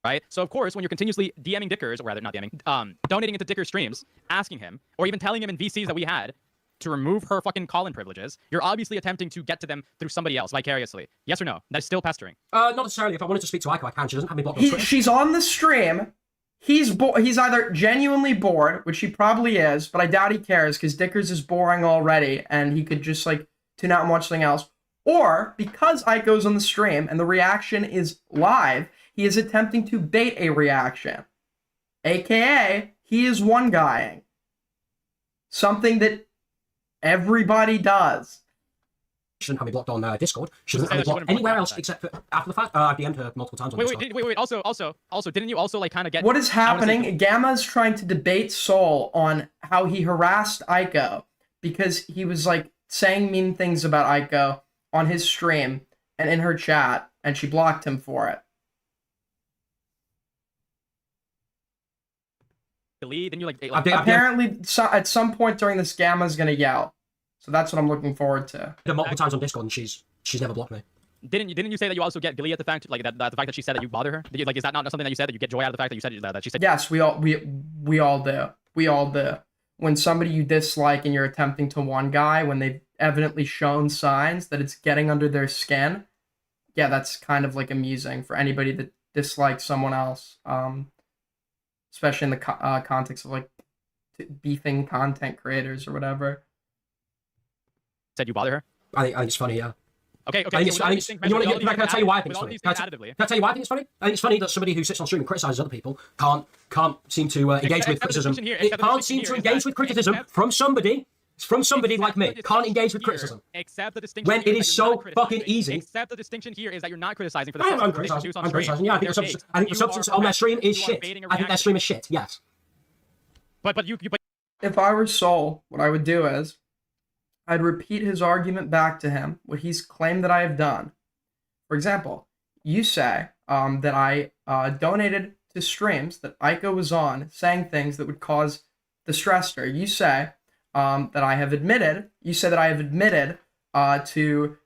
Right? So of course, when you're continuously DMing Dickers, or rather not DMing, donating into Dickers streams, asking him, or even telling him in VCs that we had to remove her fucking call-in privileges, you're obviously attempting to get to them through somebody else vicariously. Yes or no? That is still pestering. Not necessarily. If I wanted to speak to Aiko, I can. She doesn't have me blocked on Twitter. She's on the stream. He's either genuinely bored, which he probably is, but I doubt he cares because Dickers is boring already, and he could just like tune out and watch something else. Or because Aiko's on the stream and the reaction is live, he is attempting to bait a reaction. AKA, he is one-guying. Something that everybody does. shouldn't have me blocked on Discord. She Doesn't doesn't have say me that she blocked wouldn't block anywhere you else after except for after the fact. I've DM'd her multiple times on Wait, Discord. wait. Also, didn't you also like kind of get What is happening? Gamma's trying to debate Soul on how he harassed Aiko because he was like saying mean things about Aiko on his stream and in her chat, and she blocked him for it. delete? Didn't you like Apparently, at some point during this, Gamma's gonna yell. So that's what I'm looking forward to. Her multiple times on Discord, and she's never blocked me. Didn't you say that you also get glee at the fact like that the fact that she said that you bother her? Did you, like, is that not something that you said, that you get joy out of the fact that you said that she said? Yes, we all do. We all do. When somebody you dislike and you're attempting to one guy when they've evidently shown signs that it's getting under their skin, yeah, that's kind of like amusing for anybody that dislikes someone else, especially in the context of like beefing content creators or whatever. Said you bother her? I think it's funny, yeah. Okay. Can I tell you why I think it's funny? Can I tell you why I think it's funny? I think it's funny that somebody who sits on stream and criticizes other people can't seem to engage with criticism. It can't seem to engage with criticism from somebody like me. Can't engage with criticism. Except the distinction when it is so fucking easy. Except the distinction here is that you're not criticizing for the I'm criticizing. I'm criticizing. Yeah, I think the substance on their stream is shit. I think their stream is shit. Yes. But If I were Soul, what I would do is I'd repeat his argument back to him, what he's claimed that I have done. For example, you say that I donated to streams that Aiko was on, saying things that would cause distress to her. You say that I have admitted. You say that I have admitted to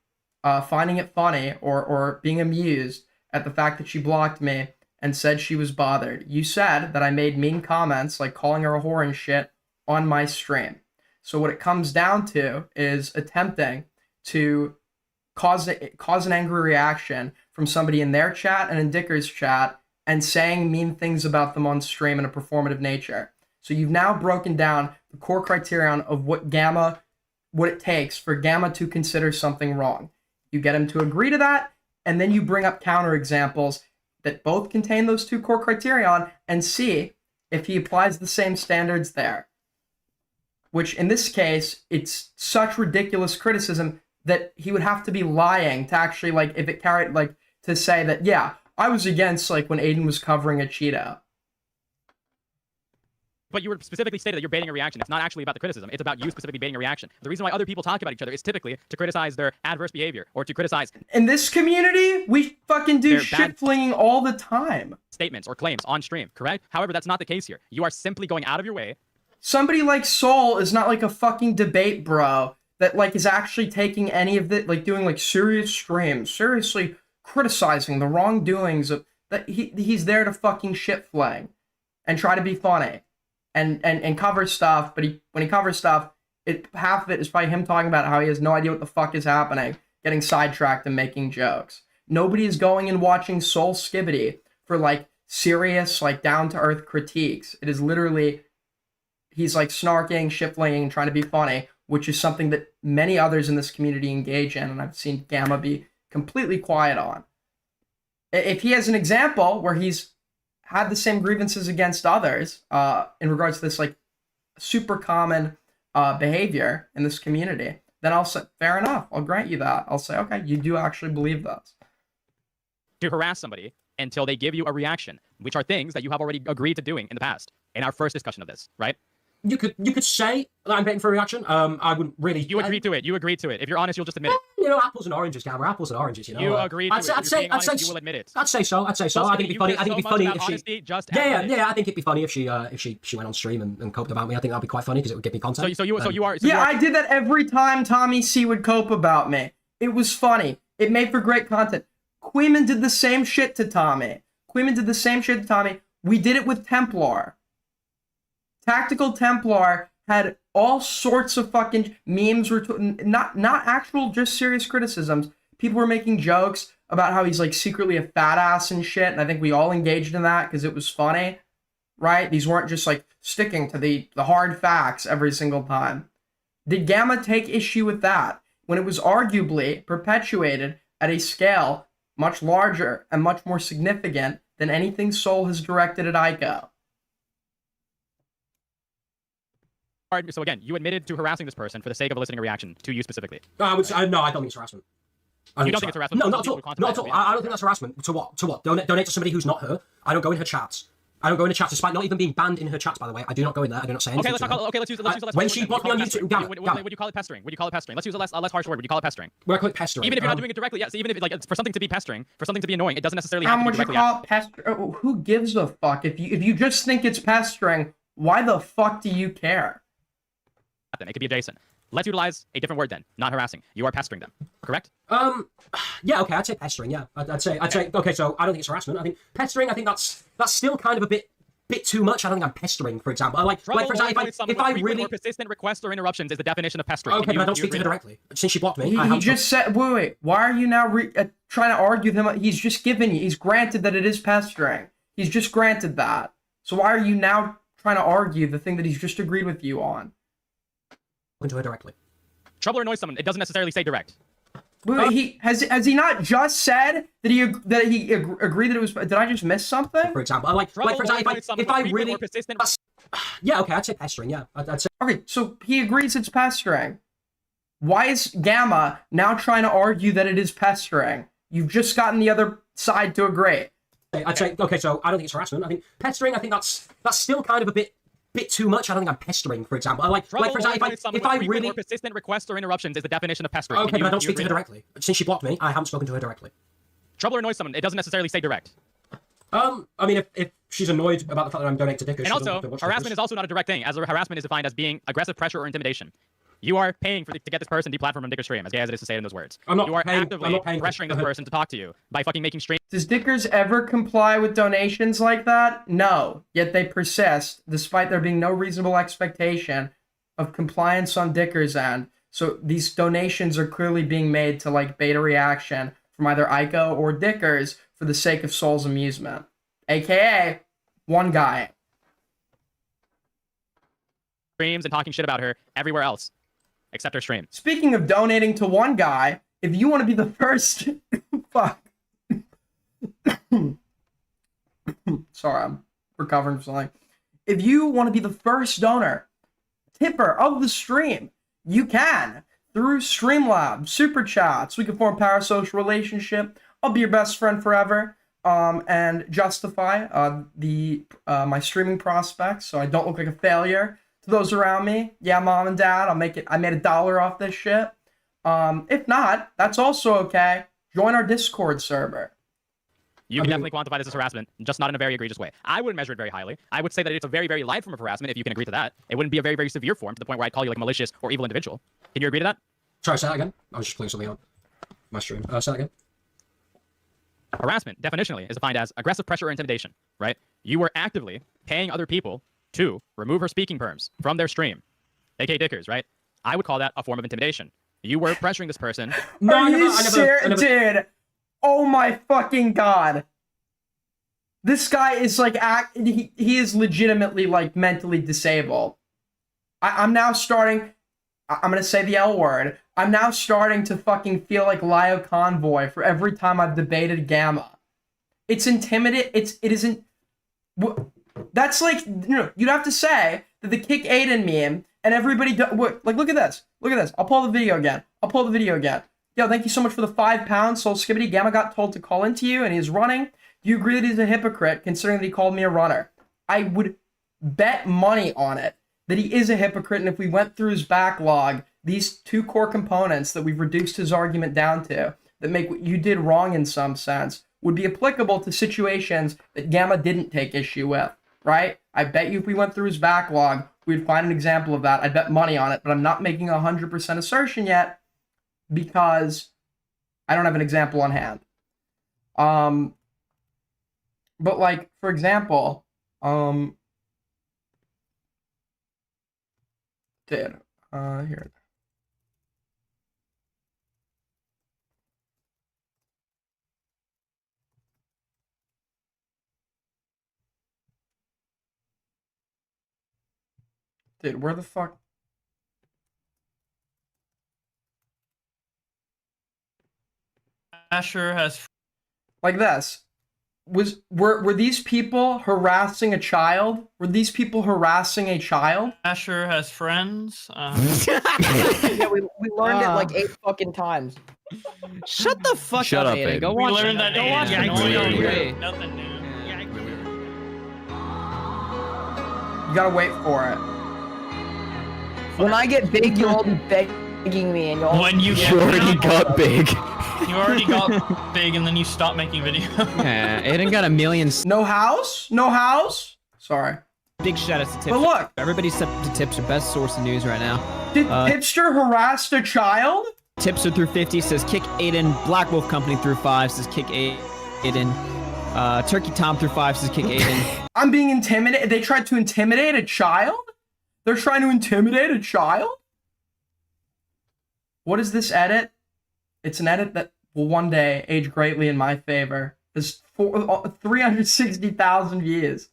finding it funny or being amused at the fact that she blocked me and said she was bothered. You said that I made mean comments like calling her a whore and shit on my stream. So what it comes down to is attempting to cause an angry reaction from somebody in their chat and in Dicker's chat and saying mean things about them on stream in a performative nature. So you've now broken down the core criterion of what it takes for Gama to consider something wrong. You get him to agree to that, and then you bring up counterexamples that both contain those two core criterion and see if he applies the same standards there. Which in this case, it's such ridiculous criticism that he would have to be lying to actually, like, if it carried, like, to say that, yeah, I was against, like, when Aiden was covering a Cheeto. But you were specifically stated that you're baiting a reaction. It's not actually about the criticism. It's about you specifically baiting a reaction. The reason why other people talk about each other is typically to criticize their adverse behavior or to criticize... In this community, we fucking do shit-flinging all the time. ...statements or claims on stream, correct? However, that's not the case here. You are simply going out of your way... Somebody like Soul is not like a fucking debate bro that like is actually taking any of the, like doing like serious streams, seriously criticizing the wrongdoings of that. He's there to fucking shit flang and try to be funny and cover stuff. But when he covers stuff, half of it is probably him talking about how he has no idea what the fuck is happening, getting sidetracked and making jokes. Nobody is going and watching Soul Skibbity for like serious, like down to earth critiques. It is literally. He's like snarking, shifling, trying to be funny, which is something that many others in this community engage in, and I've seen Gama be completely quiet on. If he has an example where he's had the same grievances against others in regards to this like super common behavior in this community, then I'll say, fair enough, I'll grant you that. I'll say, okay, you do actually believe this. To harass somebody until they give you a reaction, which are things that you have already agreed to doing in the past, in our first discussion of this, right? You could say that I'm waiting for a reaction. I wouldn't really. You agreed to it. You agreed to it. If you're honest, you'll just admit it. You know, apples and oranges, Gama. Apples and oranges. You know. You agreed to it. I'd say you will admit it. I'd say so. I think it'd be funny. I think it'd be funny if she. Yeah. I think it'd be funny if she went on stream and coped about me. I think that'd be quite funny because it would give me content. So you are. Yeah, I did that every time Tommy C would cope about me. It was funny. It made for great content. Queeman did the same shit to Tommy. We did it with Templar. Tactical Templar had all sorts of fucking memes, not actual, just serious criticisms. People were making jokes about how he's like secretly a fat ass and shit, and I think we all engaged in that because it was funny, right? These weren't just like sticking to the hard facts every single time. Did Gama take issue with that when it was arguably perpetuated at a scale much larger and much more significant than anything Soul has directed at Aiko? So again, you admitted to harassing this person for the sake of eliciting a reaction to you specifically. No, I don't think it's harassment. You don't think it's harassment? No, not at all. Not at all. I don't think that's harassment. To what? To what? Donate to somebody who's not her. I don't go in her chats. I don't go in her chats, despite not even being banned in her chats, by the way. I do not go in there. I do not say anything. Let's use a less when she blocked me on YouTube, Gama, would you call it pestering? Would you call it pestering? Let's use a less harsh word. Would you call it pestering? Would I call it pestering? Even if you're not doing it directly, yes. Even if it's for something to be pestering, for something to be annoying, it doesn't necessarily have to be Would you directly. call it pestering? Who gives a fuck? If you just think it's pestering, why the fuck do you care? Then it could be adjacent. Let's utilize a different word then. Not harassing. You are pestering them. Correct? Yeah. Okay. I'd say pestering. Yeah. I'd say. Okay. So I don't think it's harassment. I think pestering. I think that's still kind of a bit too much. I don't think I'm pestering, for example. Like for example, if I really persistent requests or interruptions is the definition of pestering. Okay, but I don't speak to her directly. Since she blocked me, he just said, wait. Why are you now trying to argue with him? He's just given you. He's granted that it is pestering. He's just granted that. So why are you now trying to argue the thing that he's just agreed with you on? To her directly. Trouble or annoy someone. It doesn't necessarily say direct. Wait, he has he not just said that he agreed that it was? Did I just miss something? For example, for example, if I really persistent. Yeah. Okay. I'd say pestering. Yeah. I'd say. Okay, so he agrees it's pestering. Why is Gama now trying to argue that it is pestering? You've just gotten the other side to agree. I'd say. Okay. So I don't think it's harassment. I think pestering. I think that's still kind of a bit too much. I don't think I'm pestering, for example. For example, if I really persistent requests or interruptions is the definition of pestering. Okay, but I don't speak to her directly. Since she blocked me, I haven't spoken to her directly. Trouble or annoy someone. It doesn't necessarily say direct. I mean, if she's annoyed about the fact that I'm donating to Dickers, and also harassment is also not a direct thing, as harassment is defined as being aggressive pressure or intimidation. You are paying to get this person deplatformed from Dicker's stream, as gay as it is to say it in those words. You are actively pressuring this person to talk to you by fucking making streams. Does Dickers ever comply with donations like that? No. Yet they persist, despite there being no reasonable expectation of compliance on Dickers' end. So these donations are clearly being made to like bait a reaction from either Ico or Dickers for the sake of Soul's amusement. AKA, one guy. Streams and talking shit about her everywhere else. Except her stream. Speaking of donating to one guy, if you want to be the first... Fuck. Sorry, I'm recovering from something. If you want to be the first donor, tipper of the stream, you can. Through Streamlabs, Super Chats, we can form a parasocial relationship. I'll be your best friend forever. And justify my streaming prospects so I don't look like a failure to those around me. Yeah, mom and dad, I made $1 off this shit. If not, that's also okay. Join our Discord server. You can definitely quantify this as harassment, just not in a very egregious way. I wouldn't measure it very highly. I would say that it's a very, very light form of harassment, if you can agree to that. It wouldn't be a very, very severe form to the point where I'd call you like a malicious or evil individual. Can you agree to that? Sorry, say that again. I was just playing something on my stream. Say that again. Harassment, definitionally, is defined as aggressive pressure or intimidation, right? You were actively paying other people to remove her speaking perms from their stream, aka Dickers, right? I would call that a form of intimidation. You were pressuring this person. No, I never. Dude, oh my fucking god. This guy is like, he is legitimately like mentally disabled. I'm now starting, I'm gonna say the L word. I'm now starting to fucking feel like Lio Convoy for every time I've debated Gama. It's intimidating. It isn't. That's like, you know, you'd have to say that the Kick Aiden meme and everybody like, look at this. Look at this. I'll pull the video again. Yo, thank you so much for the £5. Soul Skibbity. Gama got told to call into you and he's running. Do you agree that he's a hypocrite considering that he called me a runner? I would bet money on it that he is a hypocrite, and if we went through his backlog, these two core components that we've reduced his argument down to, that make what you did wrong in some sense, would be applicable to situations that Gama didn't take issue with, right? I bet you if we went through his backlog, we'd find an example of that. I'd bet money on it, but I'm not making a 100% assertion yet because I don't have an example on hand. But like, for example, here. Dude, where the fuck? Asher has Like this. were these people harassing a child? Were these people harassing a child? Asher has friends. Yeah, we learned it like 8 fucking times. Shut the fuck Shut up, Aiden. Go Aiden. We watch learned that. Go watch Yeah, the I video. know. Hey. Nothing new. Yeah, You gotta wait for it. When I get big, you'll all be begging me, and you'll all when you You already got big. you already got big, and then you stop making videos. Yeah, Aiden got a million. No house? No house? Sorry. Big shout out to Tips. But look, Everybody except to Tips are best source of news right now. did Hipster harassed a child? Tips are through 50 says kick Aiden. Black Wolf Company through 5 says kick Aiden. Turkey Tom through 5 says kick Aiden. I'm being intimidated. They tried to intimidate a child? They're trying to intimidate a child? What is this edit? It's an edit that will one day age greatly in my favor. There's 360,000 views.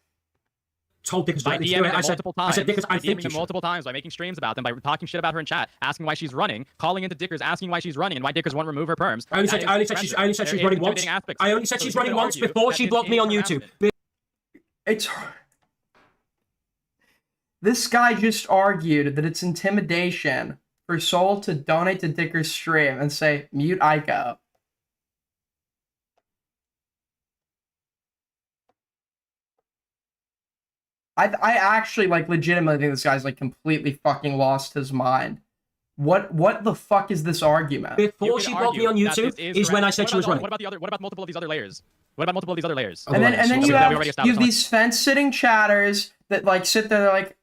Told Dickers By directly to do DMing it. them I said, multiple times. Dickers, I By think DMing you them multiple times, by making streams about them, by talking shit about her in chat, asking why she's running, calling into Dickers, asking why she's running, and why Dickers won't remove her perms. I only said she's running once. I only said she's running once before she blocked me on YouTube. It's... This guy just argued that it's intimidation for Soul to donate to Dicker's stream and say, mute Ico. I actually, like, legitimately think this guy's, like, completely fucking lost his mind. What the fuck is this argument? Before she blocked me on YouTube is when I said she was running. What about multiple of these other layers? What about multiple of these other layers? And then you have these fence-sitting chatters that, like, sit there, they're like,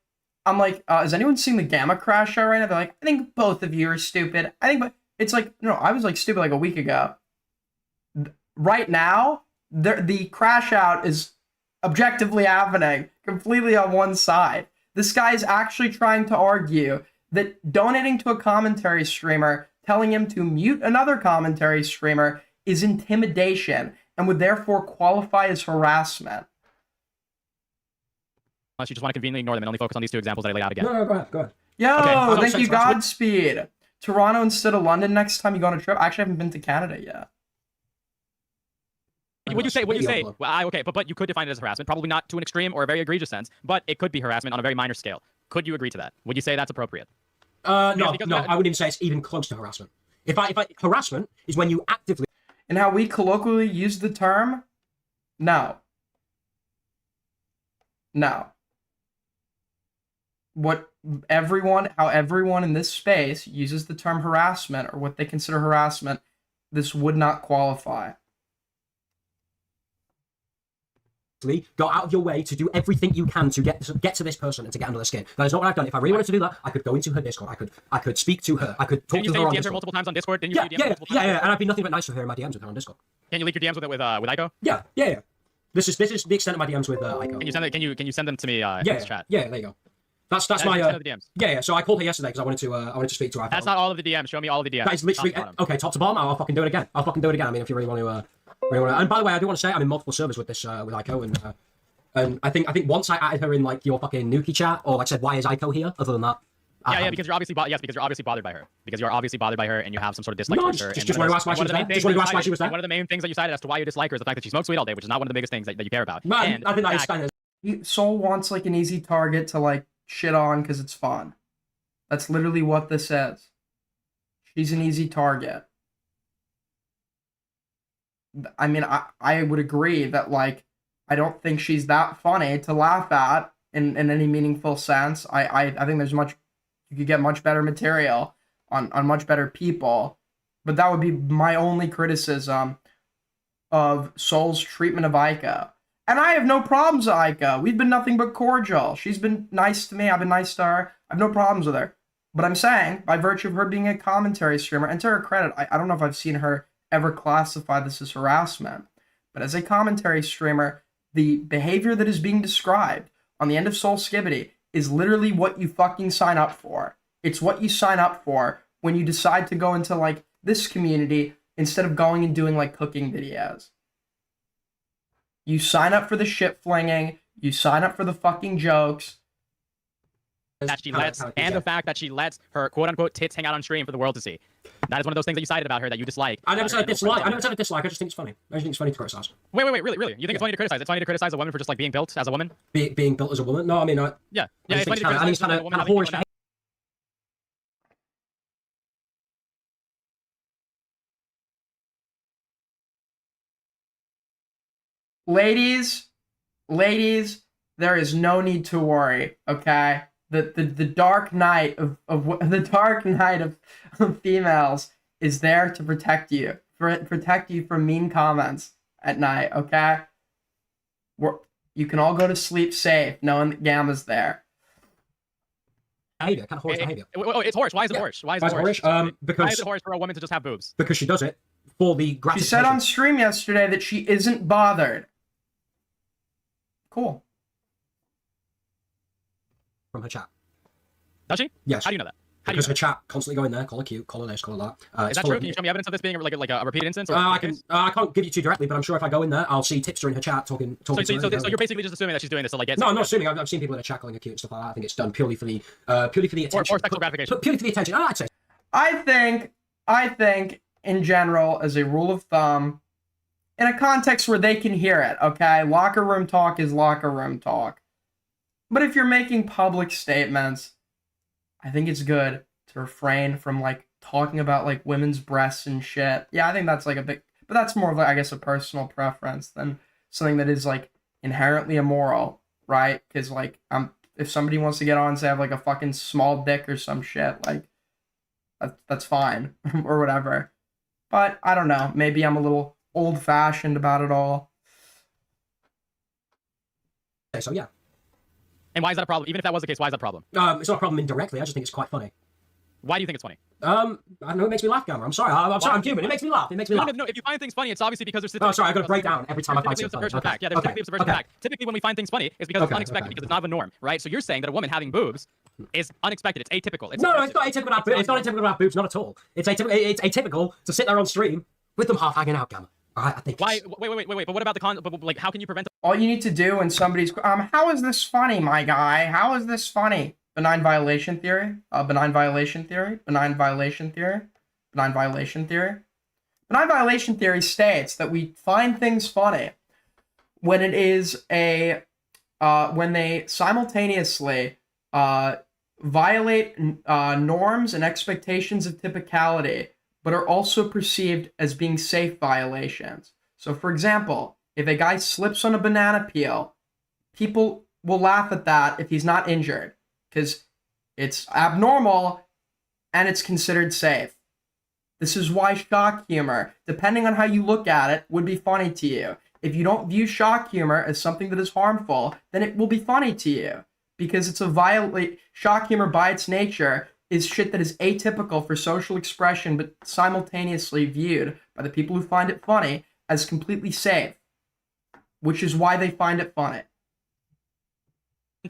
I'm like, has anyone seen the Gama Crashout right now? They're like, I think both of you are stupid. I think, but it's like, no, I was, like, stupid, like, a week ago. Right now, the Crashout is objectively happening completely on one side. This guy is actually trying to argue that donating to a commentary streamer, telling him to mute another commentary streamer, is intimidation and would therefore qualify as harassment. Unless you just want to conveniently ignore them and only focus on these two examples that I laid out again. No, go ahead. Yo, Okay. thank you, Godspeed. Toronto instead of London next time you go on a trip. I actually haven't been to Canada yet. Would you say? Well, okay, but you could define it as harassment, probably not to an extreme or a very egregious sense, but it could be harassment on a very minor scale. Could you agree to that? Would you say that's appropriate? No, I wouldn't even say it's even close to harassment. If I harassment is when you actively. And how we colloquially use the term? No. How everyone in this space uses the term harassment or what they consider harassment, this would not qualify. Go out of your way to do everything you can to get to this person and to get under their skin. That is not what I've done. If I really wanted to do that, I could go into her Discord. I could speak to her. I could talk to her on DM'd her Discord. multiple times on Discord? Didn't you Yeah, DM her multiple times? and I've been nothing but nice to her in my DMs with her on Discord. Can you leak your DMs with Ico? Yeah. This is the extent of my DMs with Ico. Can you send it? Can you send them to me in this chat? Yeah, there you go. That's That's my the DMs. Yeah. So I called her yesterday because I wanted to speak to her. That's not all of the DMs. Show me all of the DMs. That is literally okay. Top to bottom, I'll fucking do it again. I mean, if you really want to, And by the way, I do want to say I'm in multiple servers with this with Ico, and I think once I added her in like your fucking Nuki chat, or like said, why is Ico here? Other than that, Because you're obviously bothered by her. Because you're obviously bothered by her, and you have some sort of dislike No, towards her. just wanted to ask why she was there. Just wanted to ask why she was there. One of the main things that you cited as to why you dislike her is the fact that she smokes weed all day, which is not one of the biggest things that you care about. Man, I think that is Soul wants like an easy target to like shit on because it's fun. That's literally what this is. She's an easy target. I mean, I would agree that like I don't think she's that funny to laugh at in any meaningful sense. I think there's you could get much better material on much better people, but that would be my only criticism of Soul's treatment of Ico. And I have no problems with Ico. We've been nothing but cordial. She's been nice to me. I've been nice to her. I have no problems with her. But I'm saying, by virtue of her being a commentary streamer, and to her credit, I don't know if I've seen her ever classify this as harassment. But as a commentary streamer, the behavior that is being described on the end of Soul Skibbity is literally what you fucking sign up for. It's what you sign up for when you decide to go into, like, this community instead of going and doing, like, cooking videos. You sign up for the shit flinging. You sign up for the fucking jokes. That she lets, and the fact that she lets her quote-unquote tits hang out on stream for the world to see. That is one of those things that you cited about her that you dislike. I never said I dislike. I never said I dislike. I just think it's funny. I just think it's funny to criticize. Wait, really? You think it's funny to criticize? It's funny to criticize a woman for just like being built as a woman? Being built as a woman? No, I mean, yeah, it's funny to criticize a woman having whorish behavior. Ladies, there is no need to worry, okay? The dark night of the dark night of females is there to protect you, protect you from mean comments at night, okay? You can all go to sleep safe knowing that Gama's there. Behavior, kind of whorish behavior. It's whorish. Why is it whorish? Why is it whorish? Because why is it whorish for a woman to just have boobs? Because she does it for the gratification. She said on stream yesterday that she isn't bothered. Cool. From her chat. Does she? Yes. How do you know that? Because her chat constantly go in there, call her cute, call her this, call her that. Is that true? Can you show me evidence of this being like a repeated instance? Or I can't give you too directly, but I'm sure if I go in there, I'll see tipster in her chat talking. So you're basically just assuming that she's doing this to like get. No, I'm not assuming. I've seen people in her chat calling her cute and stuff like that. I think it's done purely for the attention. Or sexual gratification. Purely for the attention. I'd say. I think in general, as a rule of thumb, in a context where they can hear it, okay? Locker room talk is locker room talk. But if you're making public statements, I think it's good to refrain from like talking about like women's breasts and shit. Yeah, I think that's like a big, but that's more of like, I guess, a personal preference than something that is like inherently immoral, right? Because like if somebody wants to get on and say I have like a fucking small dick or some shit, like that's fine or whatever. But I don't know, maybe I'm a little old-fashioned about it all. So yeah. And why is that a problem? Even if that was the case, why is that a problem? It's not a problem indirectly. I just think it's quite funny. Why do you think it's funny? I don't know. It makes me laugh, Gama. I'm sorry. I'm sorry. I'm human. It makes me laugh. It makes me laugh. No. If you find things funny, it's obviously because there's. Oh, sorry. I got to break down every time I find something funny. Okay. Yeah, there's typically a subversion of fact. Typically, when we find things funny, it's because it's unexpected, because it's not the norm, right? So you're saying that a woman having boobs is unexpected. It's atypical. No, it's not atypical about boobs. It's not atypical about boobs. Not at all. It's atypical to sit there on stream with them half hanging out, Gama. All right, I think. Why? Wait. But what about But like, how can you prevent? All you need to do when somebody's how is this funny, my guy? How is this funny? Benign violation theory. Benign violation theory. Benign violation theory. Benign violation theory. Benign violation theory states that we find things funny when it is when they simultaneously violate norms and expectations of typicality, but are also perceived as being safe violations. So, for example, if a guy slips on a banana peel, people will laugh at that if he's not injured, because it's abnormal and it's considered safe. This is why shock humor, depending on how you look at it, would be funny to you. If you don't view shock humor as something that is harmful, then it will be funny to you, because it's shock humor by its nature is shit that is atypical for social expression, but simultaneously viewed by the people who find it funny as completely safe, which is why they find it funny.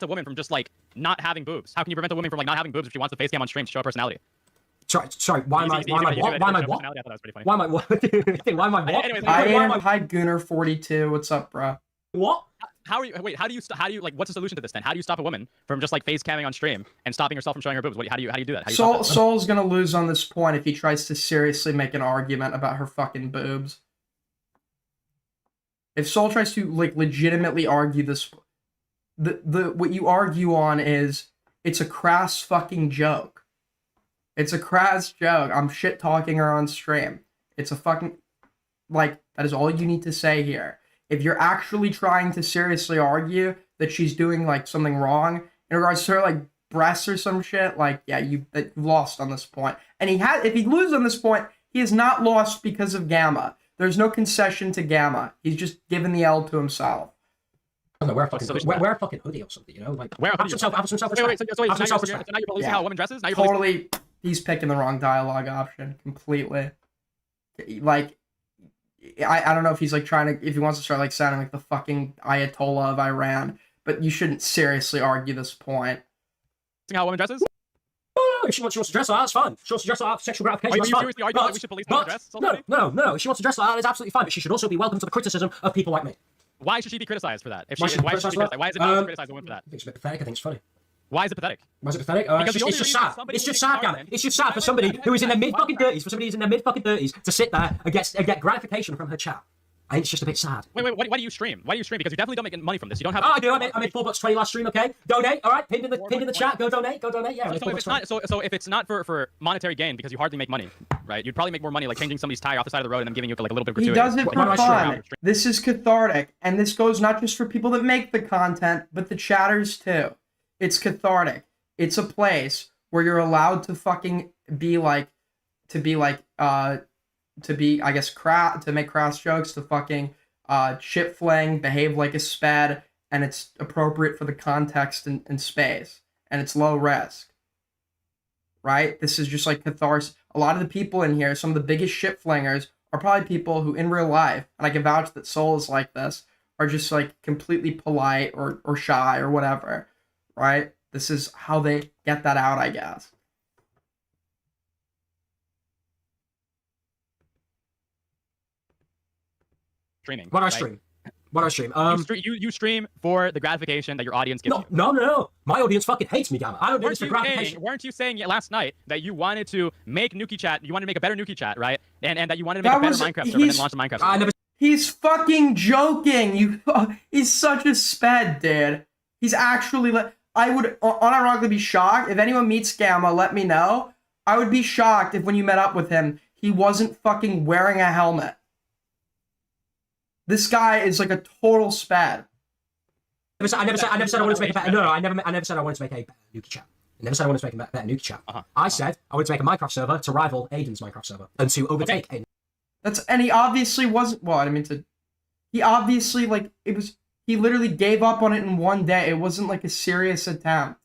A woman from just like not having boobs. How can you prevent a woman from like not having boobs if she wants to face cam on stream to show her personality? Sorry. Why am I what? I thought that was pretty funny. Why am I what? Why am I what? Anyways, Hi Gooner42. What's up, bro? What? How are you? Wait. How do you like? What's the solution to this then? How do you stop a woman from just like face camming on stream and stopping herself from showing her boobs? How do you do that? How do you stop that? Soul's gonna lose on this point if he tries to seriously make an argument about her fucking boobs. If Soul tries to like legitimately argue this, what you argue on is it's a crass fucking joke. It's a crass joke. I'm shit talking her on stream. It's a fucking that is all you need to say here. If you're actually trying to seriously argue that she's doing like something wrong in regards to her like breasts or some shit, you've lost on this point. And if he loses on this point, he is not lost because of Gama. There's no concession to Gama. He's just given the L to himself. Wear a fucking hoodie or something, you know? Like, wear a hoodie. Have some self-respect. Wait, so now you're policing how a woman dresses? Now you're totally, he's picking the wrong dialogue option completely. Like, I don't know if he's like if he wants to start like sounding like the fucking Ayatollah of Iran, but you shouldn't seriously argue this point. How a woman dresses? No, if she wants to dress like that, that's fine. If she wants to dress like that for sexual gratification, that's fine. Are you seriously arguing that we should police women's dress? No. If she wants to dress like that, it's absolutely fine. But she should also be welcome to the criticism of people like me. Why should she be criticized for that? Why is it not to criticize a woman for that? I think it's a bit pathetic. I think it's funny. Why is it pathetic? Was it pathetic? Because It's just sad. It's just sad, Gama. It's just sad for somebody who is in their mid-fucking 30s, to sit there and get gratification from her chat. I think it's just a bit sad. Wait, why do you stream? Why do you stream? Because you definitely don't make money from this. You don't have. Oh, I do. I made $4.20 last stream. Okay, donate. All right, pinned in the chat. Go donate. Yeah. So if it's not for monetary gain, because you hardly make money, right? You'd probably make more money like changing somebody's tire off the side of the road and then giving you like a little bit of gratuity. He does it Why for do I fun. This is cathartic, and this goes not just for people that make the content, but the chatters too. It's cathartic. It's a place where you're allowed to fucking be like, to make crass jokes, to fucking shit fling, behave like a sped, and it's appropriate for the context and space, and it's low risk. Right? This is just like catharsis. A lot of the people in here, some of the biggest shit flingers, are probably people who in real life, and I can vouch that Soul is like this, are just like completely polite or shy or whatever. Right? This is how they get that out, I guess. Streaming. What do I right? stream? What do I stream? You stream for the gratification that your audience gives you. No. My audience fucking hates me, Gama. I don't do this for gratification. Weren't you saying last night that you wanted to make Nuki Chat, you wanted to make a better Nuki Chat, right? And that you wanted to make a better Minecraft server and then launch the Minecraft server? He's fucking joking. He's such a sped, dude. He's actually I would unironically be shocked if anyone meets Gama. Let me know. I would be shocked if when you met up with him, he wasn't fucking wearing a helmet. This guy is like a total sped. I never said I wanted to make a better. No, I never said I wanted to make a better Nuki Chat. I never said I wanted to make a better Nuki Chat. I said I wanted to make a Minecraft server to rival Aiden's Minecraft server and to overtake Aiden. And he obviously wasn't. Well, I didn't mean to. He obviously he literally gave up on it in one day. It wasn't like a serious attempt.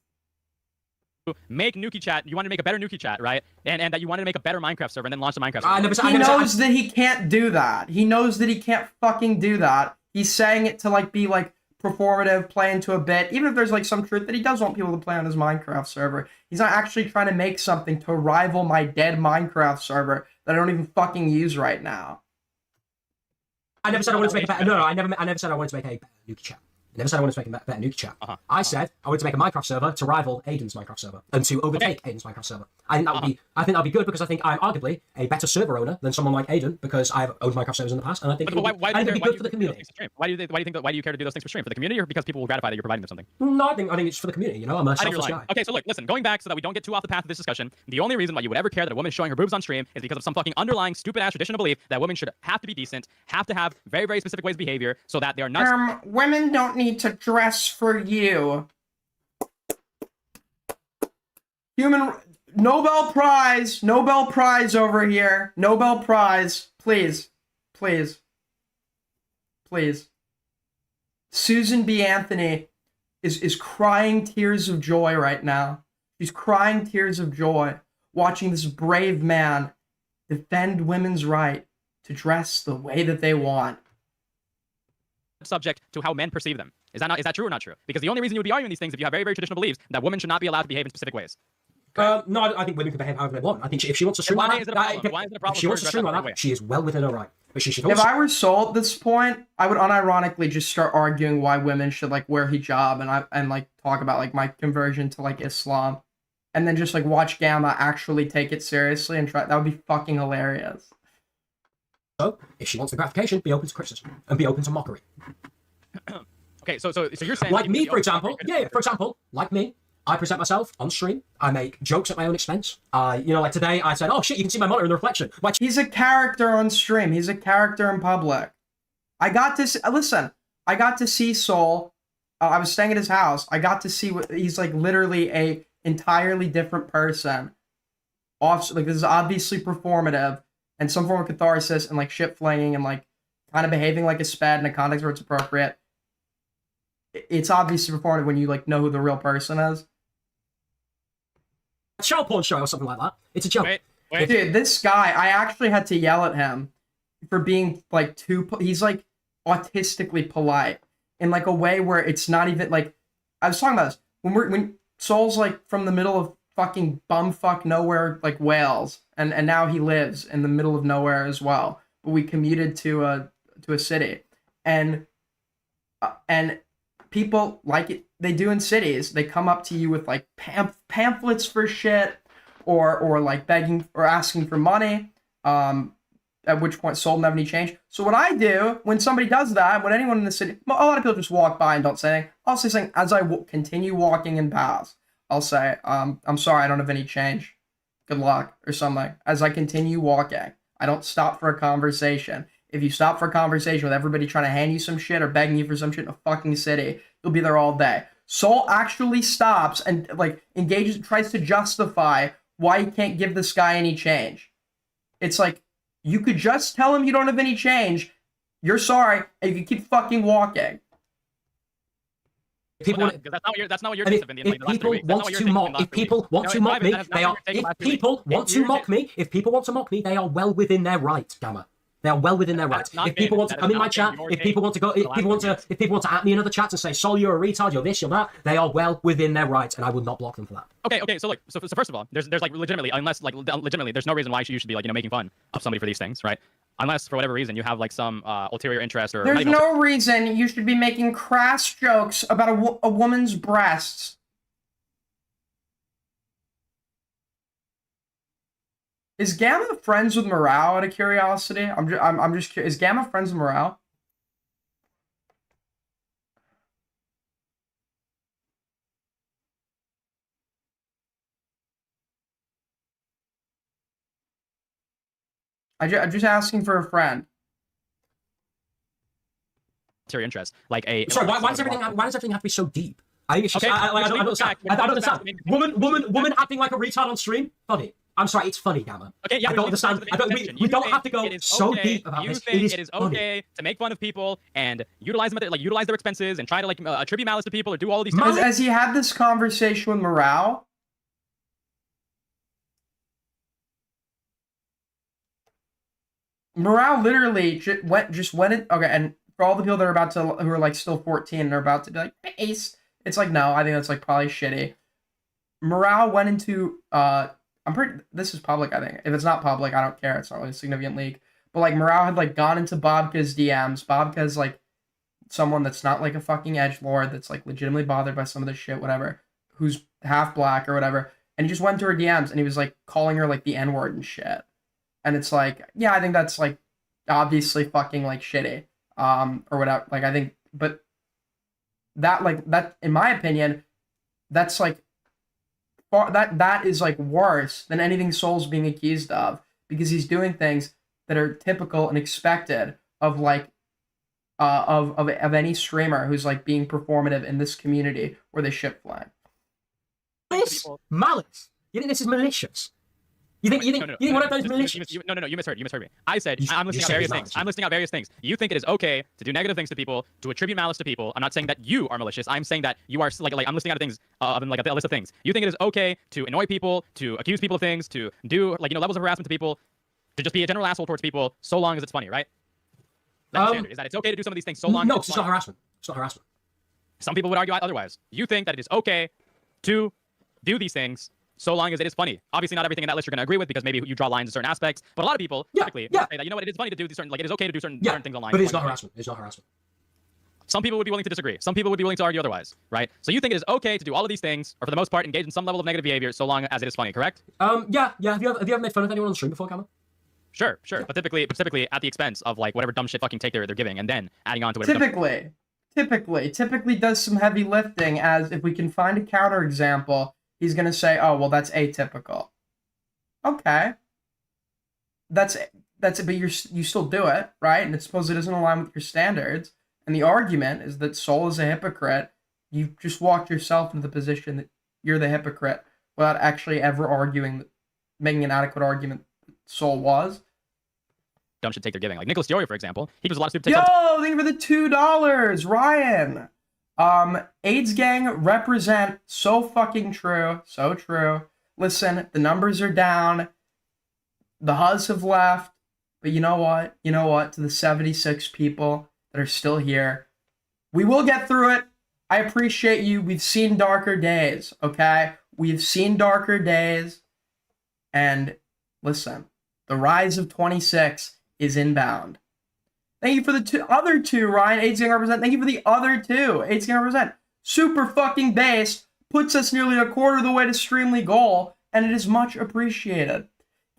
Make Nuki Chat. You wanted to make a better Nuki Chat, right? And that you wanted to make a better Minecraft server and then launch the Minecraft server. He knows that he can't do that. He knows that he can't fucking do that. He's saying it to be performative, play into a bit. Even if there's some truth that he does want people to play on his Minecraft server, he's not actually trying to make something to rival my dead Minecraft server that I don't even fucking use right now. I never said I wanted to make a better. No, I never said I wanted to make a better Nuki Chat. I never said I wanted to make a better Nuki Chat. I said I wanted to make a Minecraft server to rival Aiden's Minecraft server and to overtake Aiden's Minecraft server. I think that'd be good because I think I'm arguably a better server owner than someone like Aiden because I've owned Minecraft servers in the past, and I think it'd be good for the community. Why do you care to do those things for stream? For the community or because people will gratify that you're providing them something? No, I think it's for the community. I'm a selfless guy. Okay, so look, listen. Going back so that we don't get too off the path of this discussion, the only reason why you would ever care that a woman is showing her boobs on stream is because of some fucking underlying stupid ass traditional belief that women should have to be decent, have to have very very specific ways of behavior, so that they are not. Women don't need to dress for you. Nobel Prize over here. Nobel Prize, please. Susan B. Anthony is crying tears of joy right now. She's crying tears of joy watching this brave man defend women's right to dress the way that they want. Subject to how men perceive them. Is that true or not true? Because the only reason you would be arguing these things if you have very, very traditional beliefs that women should not be allowed to behave in specific ways. No, I think women can behave however they want. I think if she wants to stream like that, if she wants to stream like that, she is well within her right. But she should also... If I were Soul at this point, I would unironically just start arguing why women should wear hijab and talk about my conversion to Islam, and then just watch Gama actually take it seriously and try. That would be fucking hilarious. So, if she wants the gratification, be open to criticism and be open to mockery. Okay, so you're saying like me, for example. Yeah, for example, like me. I present myself on stream. I make jokes at my own expense. Like today, I said, "Oh shit, you can see my monitor in the reflection." He's a character on stream. He's a character in public. I got to see Soul. I was staying at his house. I got to see what he's literally a entirely different person. This is obviously performative and some form of catharsis and shit flinging and kind of behaving like a sped in a context where it's appropriate. It's obviously performative when you know who the real person is. Child porn show or something like that. It's a joke. Wait. Dude, this guy, I actually had to yell at him for being he's autistically polite in a way where it's not even I was talking about this when Soul's from the middle of fucking bumfuck nowhere Wales, and now he lives in the middle of nowhere as well. But we commuted to a city, and people like it, they do in cities. They come up to you with like pamphlets for shit, or like begging or asking for money. At which point Soul never any change. So what I do when somebody does that, when anyone in the city, a lot of people just walk by and don't say anything. I'll say something as I continue walking and pass. I'll say, I'm sorry, I don't have any change. Good luck, or something. As I continue walking, I don't stop for a conversation. If you stop for a conversation with everybody trying to hand you some shit or begging you for some shit in a fucking city, you'll be there all day. Soul actually stops and like engages, tries to justify why he can't give this guy any change. It's like, you could just tell him you don't have any change. You're sorry, and you keep fucking walking. People, that's not what your takes have been. If people want to mock, if people want to mock me, they are. If people want to mock me, if people want to mock me, they are well within their right, Gama. They are well within their right. If people want to come in my chat, if people want to go, if people want to at me in other chats and say, "Sol, you're a retard, you're this, you're that," they are well within their right, and I would not block them for that. Okay. So first of all, there's like legitimately, there's no reason why you should be like making fun of somebody for these things, right? Unless for whatever reason you have like some ulterior interest or. There's no reason you should be making crass jokes about a woman's breasts. Is Gama friends with Morale out of curiosity? I'm just curious. Is Gama friends with Morale? I'm just asking for a friend. Ulterior interest, like a. Sorry, why does everything have to be so deep? I think it's just, I don't understand. I don't understand. Woman acting like a retard on stream? Funny. I'm sorry, it's funny, Gama. Okay, yeah, I don't understand. We don't have to go so deep about this. It is okay to make fun of people and utilize them, like utilize their expenses and try to like attribute malice to people or do all of these things. Has he had this conversation with Morale? Morale literally just went in. Okay, and for all the people that are about to, who are like still 14 and are about to be like, Ace, it's like, no, I think that's like probably shitty. Morale went into, this is public, I think. If it's not public, I don't care. It's not really a significant leak. But like Morale had like gone into Bobka's DMs. Bobka's like someone that's not like a fucking edgelord, that's like legitimately bothered by some of this shit, whatever, who's half black or whatever. And he just went to her DMs and he was like calling her like the N-word and shit. And it's like, yeah, I think that's like obviously fucking like shitty. Or whatever. Like I think, but that in my opinion, that's like that is like worse than anything Soul's being accused of, because he's doing things that are typical and expected of like of any streamer who's like being performative in this community where they ship flag. Malice. You think this is malicious? You think what I've done is malicious? No, you misheard me. I said I'm listing out various things. I'm listing out various things. You think it is okay to do negative things to people, to attribute malice to people. I'm not saying that you are malicious. I'm saying that you are like I'm listing out things like a list of things. You think it is okay to annoy people, to accuse people of things, to do like levels of harassment to people, to just be a general asshole towards people, so long as it's funny, right? That's the standard. Is that it's okay to do some of these things so long? No, as it's not harassment. It's not harassment. Some people would argue otherwise. You think that it is okay to do these things so long as it is funny. Obviously, not everything in that list you're going to agree with, because maybe you draw lines in certain aspects. But a lot of people typically say that, it is funny to do these certain, like it is okay to do certain things online. But it's not harassment. It's not harassment. Some people would be willing to disagree. Some people would be willing to argue otherwise, right? So you think it is okay to do all of these things, or for the most part, engage in some level of negative behavior, so long as it is funny, correct? Yeah. Have you ever made fun of anyone on the stream before, Gama? Sure. Yeah. But typically at the expense of like whatever dumb shit fucking take they're giving, and then adding on to whatever. Typically does some heavy lifting. As if we can find a counterexample, he's gonna say, "Oh, well, that's atypical." Okay, that's it. But you still do it, right? And it's supposed it doesn't align with your standards. And the argument is that Soul is a hypocrite. You've just walked yourself into the position that you're the hypocrite without actually ever making an adequate argument that Soul was. Dumb shit take they're giving. Like Nicholas Diorio, for example, he does a lot of stupid Yo, TikToks. thank you for the $2, Ryan. AIDS gang represent. So fucking true. So true. Listen, the numbers are down. The Huz have left. But you know what? To the 76 people that are still here, we will get through it. I appreciate you. We've seen darker days, okay? We've seen darker days. And listen, the rise of 26 is inbound. Thank you for the other two, Ryan. 8% Thank you for the other two. 8% Super fucking based. Puts us nearly a quarter of the way to Streamly goal, and it is much appreciated.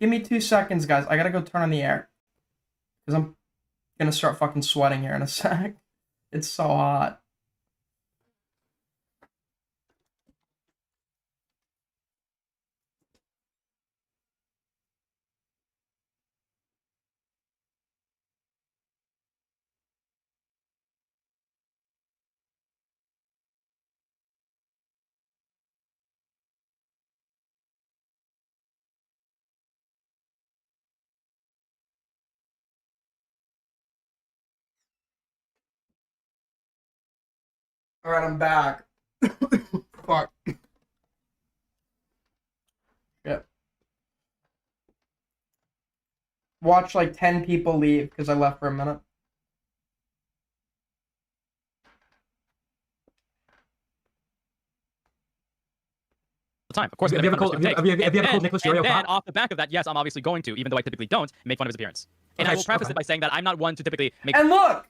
Give me 2 seconds, guys. I gotta go turn on the air. Because I'm gonna start fucking sweating here in a sec. It's so hot. Alright, I'm back. Fuck. Shit. Watch like 10 people leave because I left for a minute. Time. Of course, Have you ever called Nicholas Fury? And then off the back of that, yes, I'm obviously going to, even though I typically don't, make fun of his appearance. And I will preface it by saying that I'm not one to typically make. And look,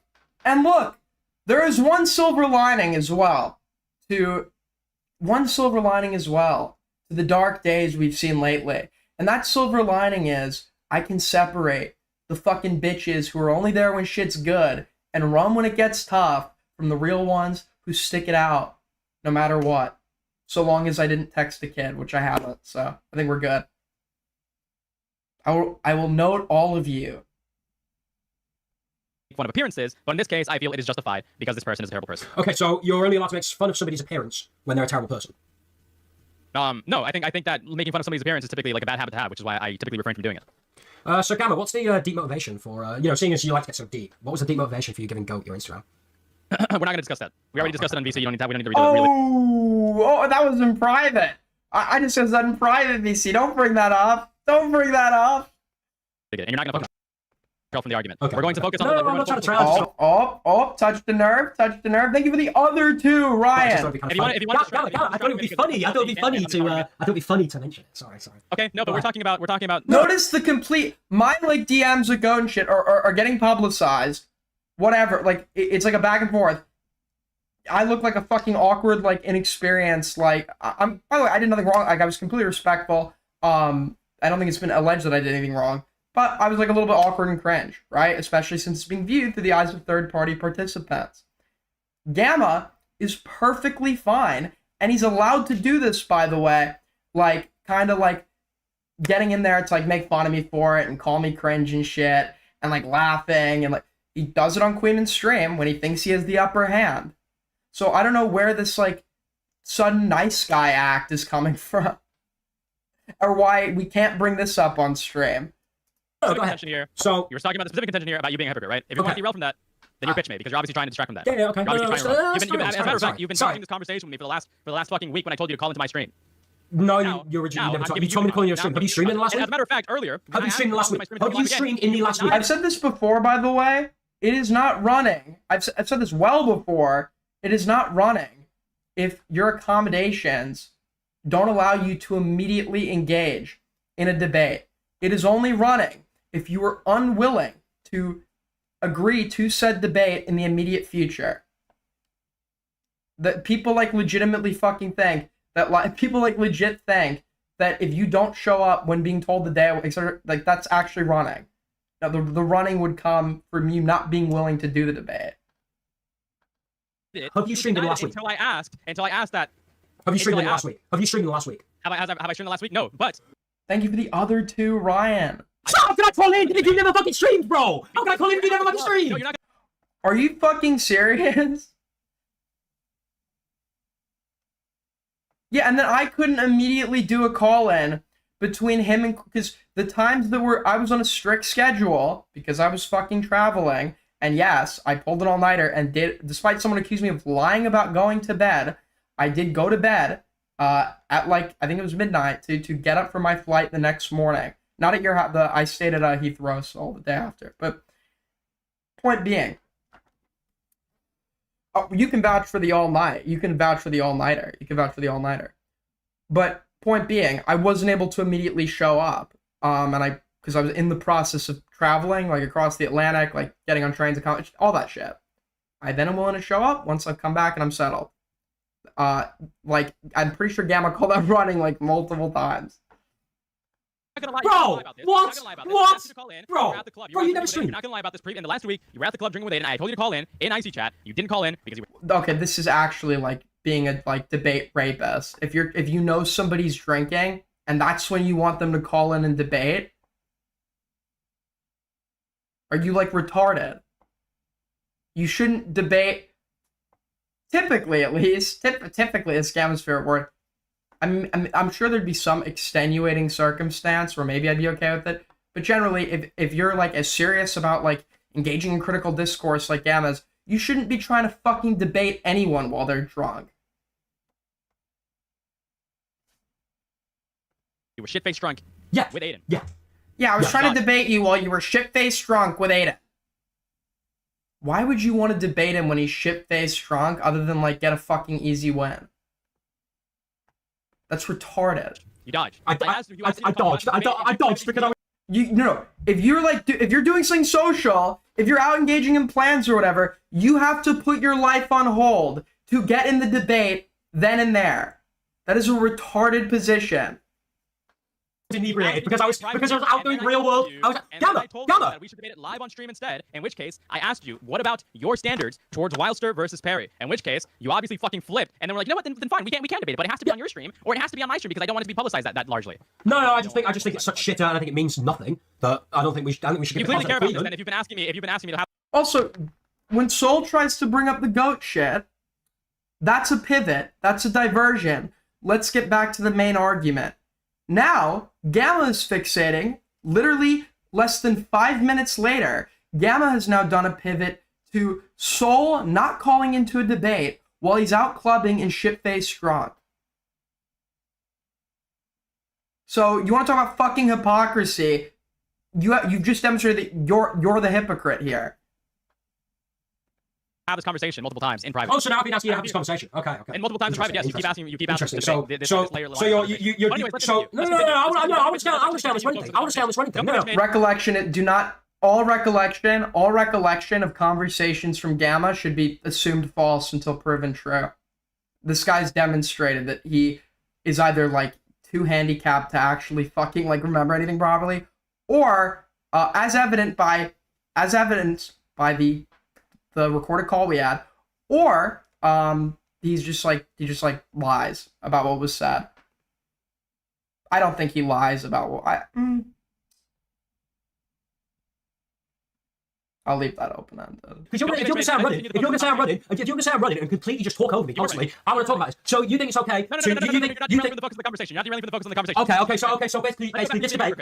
there is one silver lining as well to the dark days we've seen lately. And that silver lining is I can separate the fucking bitches who are only there when shit's good and run when it gets tough from the real ones who stick it out no matter what. So long as I didn't text a kid, which I haven't, so I think we're good. I will note all of you. Fun of appearances, but in this case, I feel it is justified because this person is a terrible person. Okay, so you're only allowed to make fun of somebody's appearance when they're a terrible person. No, I think that making fun of somebody's appearance is typically like a bad habit to have, which is why I typically refrain from doing it. So Gama, what's the deep motivation for seeing as you like to get so deep? What was the deep motivation for you giving Goat your Instagram? We're not going to discuss that. We already discussed it on VC. We don't need to read it. Really. Oh, that was in private. I discussed that in private, VC. Don't bring that up. And you're not going to fucking trail from the argument. Okay, we're going to focus on. No, I'm not trying to trail. Touch the nerve. Thank you for the other two, Ryan. If you want, I thought it would be funny. I thought it would be funny to mention it. Sorry. Okay, no, but we're talking about. Notice the complete. My like DMs with Goat and shit are getting publicized. Whatever, like it's like a back and forth. I look like a fucking awkward, like inexperienced, like I'm. By the way, I did nothing wrong. Like I was completely respectful. I don't think it's been alleged that I did anything wrong, but I was like a little bit awkward and cringe, right? Especially since it's being viewed through the eyes of third-party participants. Gama is perfectly fine, and he's allowed to do this, by the way. Like kind of like getting in there to like make fun of me for it and call me cringe and shit, and like laughing and like. He does it on Queen and Stream when he thinks he has the upper hand. So I don't know where this like sudden nice guy act is coming from, or why we can't bring this up on stream. Oh, go ahead. Here. So you were talking about the specific contention here about you being a hypocrite, right? If you can't derail from that, then you pitch me because you're obviously trying to distract from that. Yeah, okay. As a matter of fact, you've been talking this conversation with me for the last fucking week when I told you to call into my stream. No, you never told me to call in your stream. Have you streamed in the last week? As a matter of fact, earlier. Have you streamed in the last week? Have you streamed in the last week? I've said this before, by the way. It is not running. I've said this well before. It is not running if your accommodations don't allow you to immediately engage in a debate. It is only running if you are unwilling to agree to said debate in the immediate future. That people like legitimately fucking think that people like legit think that if you don't show up when being told the day, etc., like that's actually running. Now, the running would come from you not being willing to do the debate. Have you streamed in the last week? Until I asked that. Have you streamed in the last week? Have you streamed in the last week? Have I streamed in the last week? No, but. Thank you for the other two, Ryan. How can I call in if you never fucking streamed, bro? How can I call in if you never fucking streamed? No, you're not Are you fucking serious? Yeah, and then I couldn't immediately do a call-in between him and, because the times that I was on a strict schedule because I was fucking traveling, and yes, I pulled an all-nighter and despite someone accusing me of lying about going to bed, I did go to bed at like, I think it was midnight to get up for my flight the next morning. Not at your house, I stayed at Heathrow so the day after, but point being, you can vouch for the all-night, you can vouch for the all-nighter, but point being, I wasn't able to immediately show up, because I was in the process of traveling, like across the Atlantic, like getting on trains to college, all that shit. I then am willing to show up once I've come back and I'm settled. Like, I'm pretty sure Gama called that running like multiple times. Bro, what? Bro, bro, you never You're streamed. not gonna lie about this. In the last week, you were at the club drinking with Aiden. I told you to call in IC chat. You didn't call in because you were. Okay, this is actually like being a like debate rapist. If you know somebody's drinking and that's when you want them to call in and debate, are you like retarded? You shouldn't debate. Typically, at least, typically, a Gama's favorite word. I'm sure there'd be some extenuating circumstance where maybe I'd be okay with it. But generally, if you're like as serious about like engaging in critical discourse like Gama's, you shouldn't be trying to fucking debate anyone while they're drunk. You were shit-faced drunk. Yeah. With Aiden. Yeah. Yeah, I was Yeah, trying done. to debate you while you were shit-faced drunk with Aiden. Why would you want to debate him when he's shit-faced drunk other than like get a fucking easy win? That's retarded. You dodged. I asked you to dodged. call in. I dodged because I was. No, if you're like, if you're doing something social, if you're out engaging in plans or whatever, you have to put your life on hold to get in the debate then and there. That is a retarded position. Inebriated because I was out doing real world. I was Gama. We should debate it live on stream instead. In which case, I asked you, what about your standards towards Wildster versus Perry? In which case, you obviously fucking flipped, and then we're like, you know what? Then fine, we can debate it, but it has to be on your stream or it has to be on my stream because I don't want it to be publicized that largely. No, I just think it's such shit, and I think it means nothing. That I don't think we should. You clearly care about this. Then if you've been asking me to have. Also, when Soul tries to bring up the goat shit, that's a pivot. That's a diversion. Let's get back to the main argument. Now, Gama is fixating, literally less than 5 minutes later, Gama has now done a pivot to Soul not calling into a debate while he's out clubbing and shit-faced drunk. So, you want to talk about fucking hypocrisy? You've just demonstrated that you're the hypocrite here. Have this conversation multiple times in private. Oh, so now I've been asking you to have this conversation. Okay. And multiple times in private, yes. You keep asking. Interesting. So you're I want to stay on this running thing. I want to stay on this running thing. No. Recollection, all recollection of conversations from Gama should be assumed false until proven true. This guy's demonstrated that he is either like too handicapped to actually fucking like remember anything properly, or as evidenced by the recorded call we had, or he just lies about what was said. I don't think he lies about what I'll leave that open-ended. Because if you're going to say I'm running, and completely just talk over me constantly, I want to talk about this. So you think it's okay? No, you're not dealing with the focus of the conversation. You're not dealing with the focus of the conversation. Okay. So basically this debate.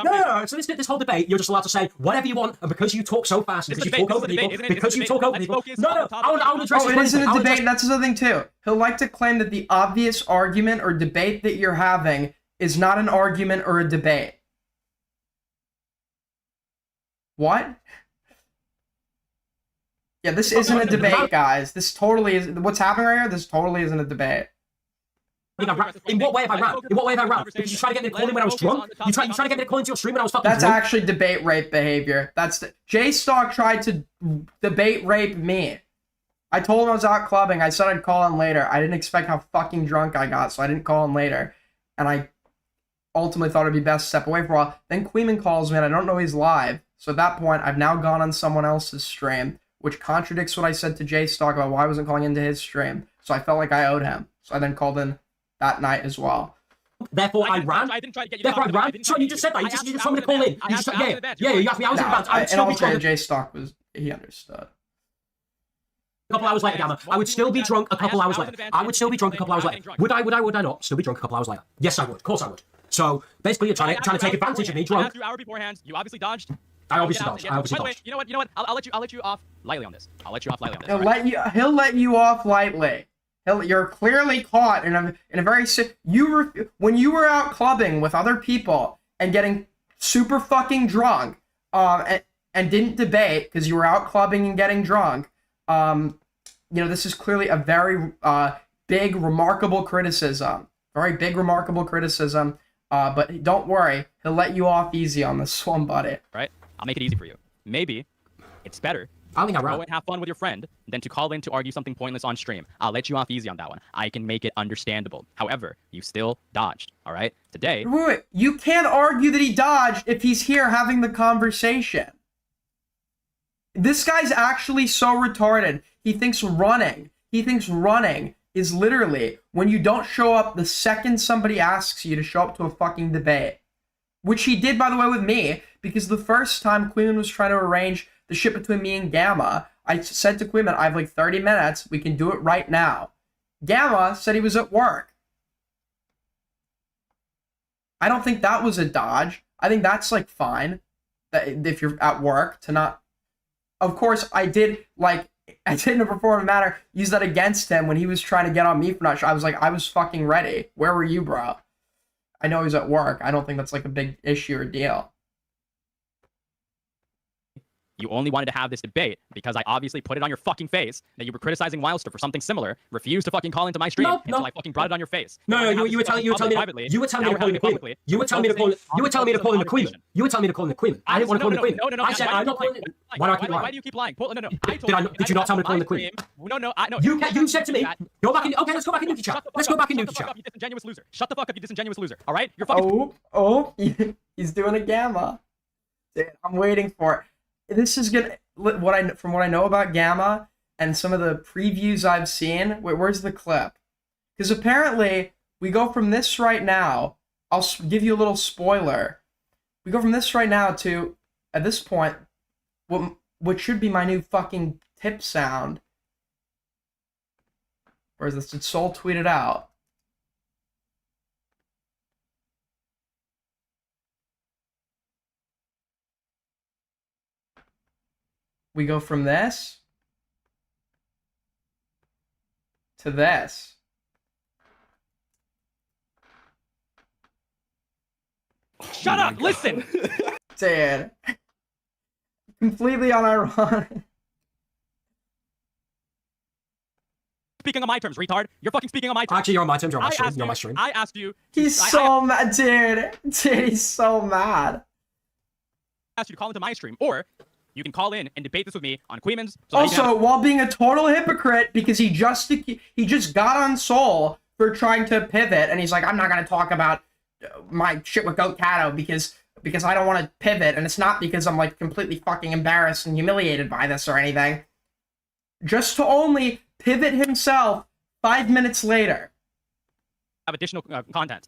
No. So this whole debate, you're just allowed to say whatever you want, and because you talk so fast, and because you talk over people, No. I want to address. Oh, it isn't a debate. That's the other thing too. He'll like to claim that the obvious argument or debate that you're having is not an argument or a debate. What? Yeah, this isn't a debate, guys. This totally is. What's happening right here? This totally isn't a debate. In what way have I ran? Because you tried to get me to call in when I was drunk? You tried to get me to call into your stream when I was fucking That's drunk? actually debate rape behavior. J-Stock tried to debate rape me. I told him I was out clubbing. I said I'd call in later. I didn't expect how fucking drunk I got, so I didn't call in later. And I ultimately thought it'd be best to step away for a while. Then Queeman calls me, and I don't know he's live. So at that point, I've now gone on someone else's stream, which contradicts what I said to J-Stock about why I wasn't calling into his stream. So I felt like I owed him. So I then called in that night as well. Therefore, I ran. I didn't try to get you. Therefore, I ran. So you just said that. You just told me to call in. You asked me. I was in advance. I would still be drunk. J-Stock he understood. A couple hours later, Gama. I would still be drunk a couple hours later. Would I not still be drunk a couple hours later? Yes, I would. Of course, I would. So basically, you're trying to take advantage of me drunk. I asked you hour beforehand. You obviously dodged. I obviously dodged. By the way, you know what? I'll let you off lightly on this. He'll let you off lightly. You're clearly caught in a very when you were out clubbing with other people and getting super fucking drunk, and didn't debate because you were out clubbing and getting drunk. This is clearly a very big, remarkable criticism. Very big, remarkable criticism. But don't worry, he'll let you off easy on this one, buddy. Right. I'll make it easy for you. Maybe it's better I think I'm go right. and have fun with your friend than to call in to argue something pointless on stream. I'll let you off easy on that one. I can make it understandable. However, you still dodged, all right? Today... Wait, you can't argue that he dodged if he's here having the conversation. This guy's actually so retarded. He thinks running is literally when you don't show up the second somebody asks you to show up to a fucking debate. Which he did, by the way, with me, because the first time Queen was trying to arrange the shit between me and Gama, I said to Queen, I have like 30 minutes, we can do it right now. Gama said he was at work. I don't think that was a dodge. I think that's like fine, that if you're at work to not... Of course, I did, like, I didn't perform a matter, use that against him when he was trying to get on me for not sure. I was like, I was fucking ready. Where were you, bro? I know he's at work. I don't think that's like a big issue or deal. You only wanted to have this debate because I obviously put it on your fucking face that you were criticizing Wilster for something similar, refused to fucking call into my stream until I fucking brought it on your face. No, you were telling me to call in the Queen. You were telling me to call in the Queen. You were telling me to call in the Queen. I didn't want to call in the Queen. No. I said I'm not calling. Why do I keep lying? Why do you keep lying? No. Did you not tell me to call in the Queen? No. You said to me, go back in. Okay, let's go back in Nuki chat. Let's go back in Nuki chat. You disingenuous loser. Shut the fuck up, you disingenuous loser. All right? You're fucking. Oh, he's doing a Gama. Dude, I'm waiting for it. This is gonna... From what I know about Gama and some of the previews I've seen, where's the clip? Because apparently we go from this right now. I'll give you a little spoiler. We go from this right now to, at this point, what should be my new fucking tip sound. Where is this? Did Soul tweet it out? We go from this to this. Shut up! Listen! Dude. Completely unironic. Speaking on my terms, retard. You're fucking speaking on my terms. Actually, you're on my terms. You're on my stream. I asked you. He's so mad, dude. Dude, he's so mad. I asked you to call into my stream, or you can call in and debate this with me on Queemans. Also, while being a total hypocrite, because he just got on Soul for trying to pivot, and he's like, I'm not gonna talk about my shit with Goat Kato because I don't want to pivot, and it's not because I'm like completely fucking embarrassed and humiliated by this or anything. Just to only pivot himself 5 minutes later. Have additional content.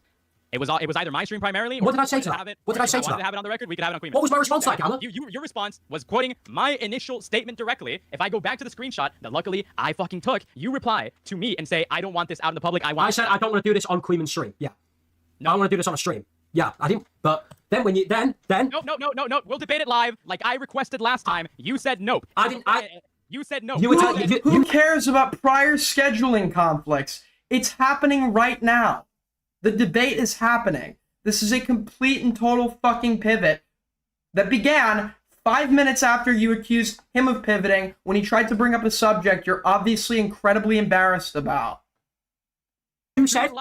It was either my stream primarily. Or What did I say to that? What did I say to that? To have it on the record, we could have it on Queen. What was my response like, Gama? Your response was quoting my initial statement directly. If I go back to the screenshot that luckily I fucking took, you reply to me and say, I don't want this out in the public. I said I don't want to do this on Queen's stream. Yeah. No, I want to do this on a stream. Yeah, I didn't. But then when you then. No. We'll debate it live like I requested last time. You said nope. You said no. Who cares about prior scheduling conflicts? It's happening right now. The debate is happening. This is a complete and total fucking pivot that began 5 minutes after you accused him of pivoting when he tried to bring up a subject you're obviously incredibly embarrassed about. You said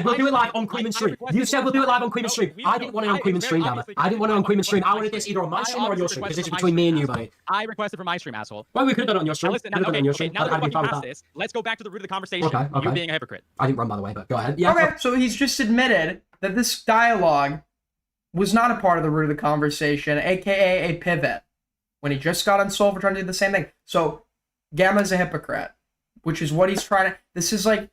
we'll do it live on Queen's stream. You said we'll do it live on Queen's stream. I didn't want it on Queen's stream, damn it. I didn't want it on Queen's stream. I wanted this either on my stream or on your stream, because this is between me and you, buddy. I requested for my stream, asshole. Well, we could have done it on your stream. Now that we're past this, let's go back to the root of the conversation. Okay. You being a hypocrite. I didn't run, by the way, but go ahead. Yeah. Okay, so he's just admitted that this dialogue was not a part of the root of the conversation, aka a pivot, when he just got on Soul for trying to do the same thing. So Gama's a hypocrite, which is what he's trying to... This is like...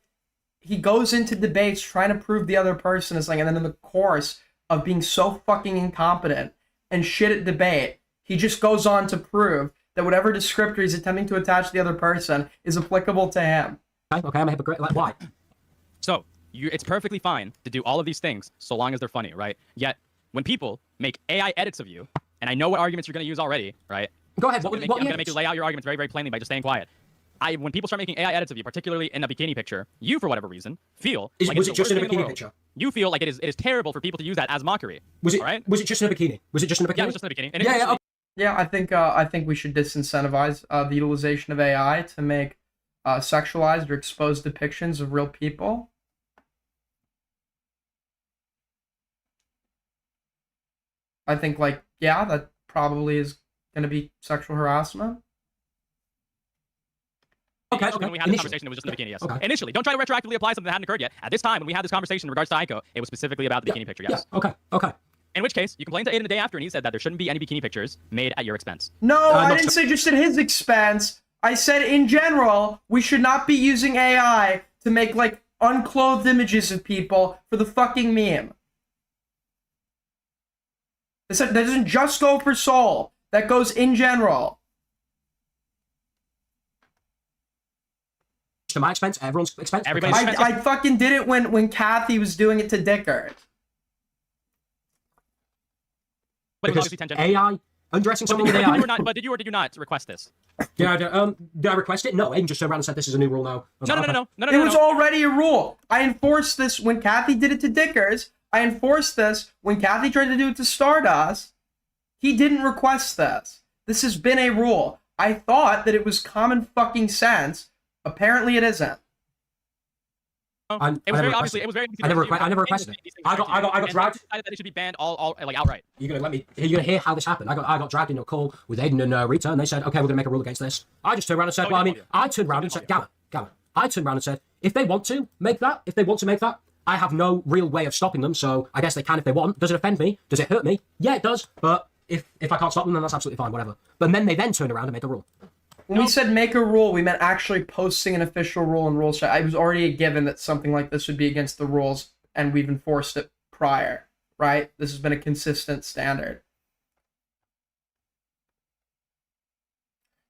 He goes into debates trying to prove the other person is like, and then in the course of being so fucking incompetent and shit at debate, he just goes on to prove that whatever descriptor he's attempting to attach to the other person is applicable to him. Okay, I'm a hypocrite. Like, why? So, it's perfectly fine to do all of these things so long as they're funny, right? Yet, when people make AI edits of you, and I know what arguments you're going to use already, right? Go ahead. I'm going to make you lay out your arguments very, very plainly by just staying quiet. When people start making AI edits of you, particularly in a bikini picture, you, for whatever reason, feel like was it just in a bikini picture? You feel like it is terrible for people to use that as mockery. Was it? Right? Was it just in a bikini? Was it just in a bikini? Yeah, it was just in a bikini. And Yeah. Yeah, I think we should disincentivize the utilization of AI to make sexualized or exposed depictions of real people. I think, like, yeah, that probably is going to be sexual harassment. Okay, When we had this conversation, it was just in the bikini, yes. Okay. Initially, don't try to retroactively apply something that hadn't occurred yet. At this time, when we had this conversation in regards to Aiko, it was specifically about the bikini picture, yes. Yeah, okay. In which case, you complained to Aiden the day after, and he said that there shouldn't be any bikini pictures made at your expense. No, I not didn't say just at his expense. I said in general, we should not be using AI to make, like, unclothed images of people for the fucking meme. That doesn't just go for Soul. That goes in general. To my expense, everyone's expense. Everybody's because- expense. I fucking did it when Kathy was doing it to Dickard. But it was because obviously tangential. AI, undressing someone with But AI. did you or did you not request this? Did I request it? No, Aiden just turned around and said this is a new rule now. No. It was already a rule. I enforced this when Kathy did it to Dickers. I enforced this when Kathy tried to do it to Stardust. He didn't request this. This has been a rule. I thought that it was common fucking sense. Apparently it isn't. It was very obviously. I never requested it. I got dragged. Decided that it should be banned all like outright. You're gonna hear how this happened. I got dragged into a call with Aiden and Rita, and they said, okay, we're gonna make a rule against this. I just turned around and said, I turned around and said, Gama. I turned around and said, if they want to make that, I have no real way of stopping them, so I guess they can if they want. Does it offend me? Does it hurt me? Yeah, it does. But if I can't stop them, then that's absolutely fine, whatever. But then they turned around and made a rule. When we said make a rule, we meant actually posting an official rule in rules chat. I was already a given that something like this would be against the rules, and we've enforced it prior, right? This has been a consistent standard.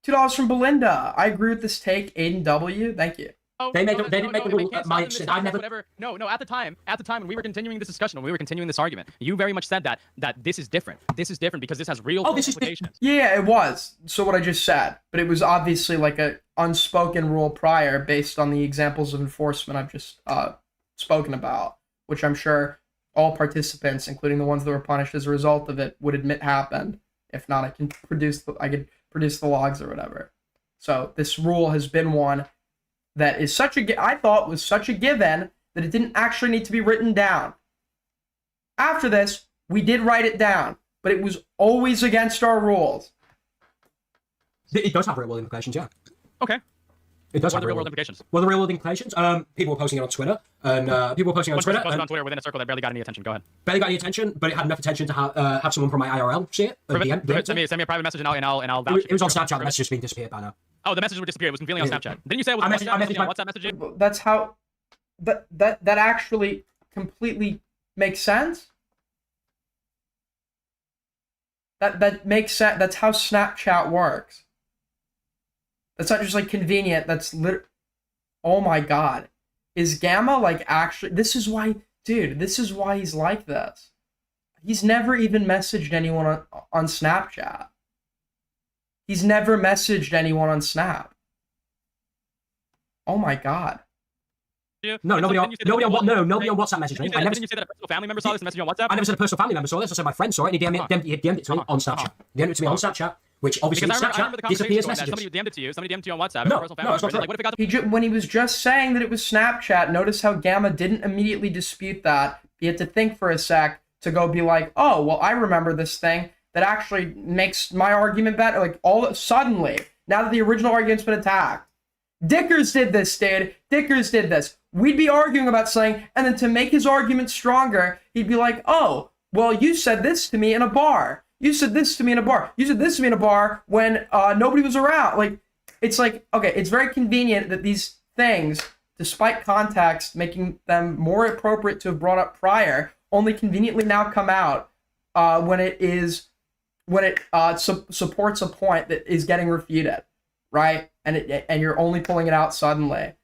$2 from Belinda. I agree with this take. Aiden W. Thank you. They didn't make a rule at my extent. I never. Whatever. No. At the time when we were continuing this discussion, when we were continuing this argument, you very much said that this is different. This is different because this has real implications. Yeah, it was. So what I just said, but it was obviously like a unspoken rule prior, based on the examples of enforcement I've just spoken about, which I'm sure all participants, including the ones that were punished as a result of it, would admit happened. If not, I could produce the logs or whatever. So this rule has been one that is I thought was such a given that it didn't actually need to be written down. After this, we did write it down, but it was always against our rules. It does have real world implications, yeah. Okay. It does What have are the real world implications? Well, the real world implications. People were posting it on Twitter, and people were posting it on One Twitter. person posted on Twitter within a circle that barely got any attention. Go ahead. Barely got any attention, but it had enough attention to have someone from my IRL see it. Send me a private message and I'll vouch. It was on Snapchat. The message has been disappeared by now. Oh, the message would disappear. It was conveniently on Snapchat. Didn't you say it was I messaged WhatsApp messaging? That's how that actually completely makes sense. That makes sense. That's how Snapchat works. That's not just like convenient. That's oh my god. Is Gama like actually this is why he's like this. He's never even messaged anyone on Snapchat. He's never messaged anyone on Snap. Oh my god. No, nobody on WhatsApp messaged me. Didn't you say that a personal family member saw this message on WhatsApp? I never said a personal family member saw this. I said my friend saw it, and he DM'd it to me on Snapchat. He DM'd it to me on Snapchat, which obviously Because I remember the Snapchat disappears conversation messages. somebody DM'd it to you on WhatsApp. No, a personal family no, it's not member. true. Like, what if it got to When he was just saying that it was Snapchat, notice how Gamma didn't immediately dispute that. He had to think for a sec to go be like, oh, well, I remember this thing that actually makes my argument better. Like, suddenly, now that the original argument's been attacked. Dickers did this, dude. Dickers did this. We'd be arguing about something, and then to make his argument stronger, he'd be like, oh, well, you said this to me in a bar. You said this to me in a bar. You said this to me in a bar when nobody was around. Like, it's like, okay, it's very convenient that these things, despite context, making them more appropriate to have brought up prior, only conveniently now come out when it supports a point that is getting refuted, right? And you're only pulling it out suddenly,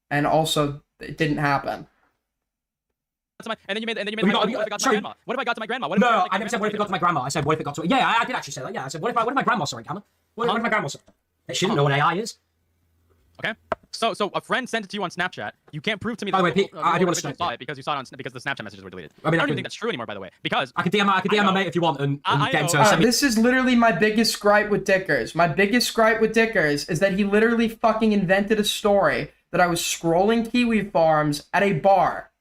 and also it didn't happen. and then you made what if it got to my grandma? What if I got to my grandma? No, I never said what if it got to my grandma. I said what if it got to... Yeah, I did actually say that. Yeah, I said what if my grandma saw it, Gamma? What if my grandma saw it? She didn't know what AI is. Okay. So a friend sent it to you on Snapchat. You can't prove to me that By the way, Pete, I do want to saw say it because you saw it because the Snapchat messages were deleted. I mean, I don't even think that's true anymore, by the way, because I could DM my mate if you want and get him to know. send me... This is literally my biggest gripe with Dickers. My biggest gripe with Dickers is that he literally fucking invented a story that I was scrolling Kiwi Farms at a bar.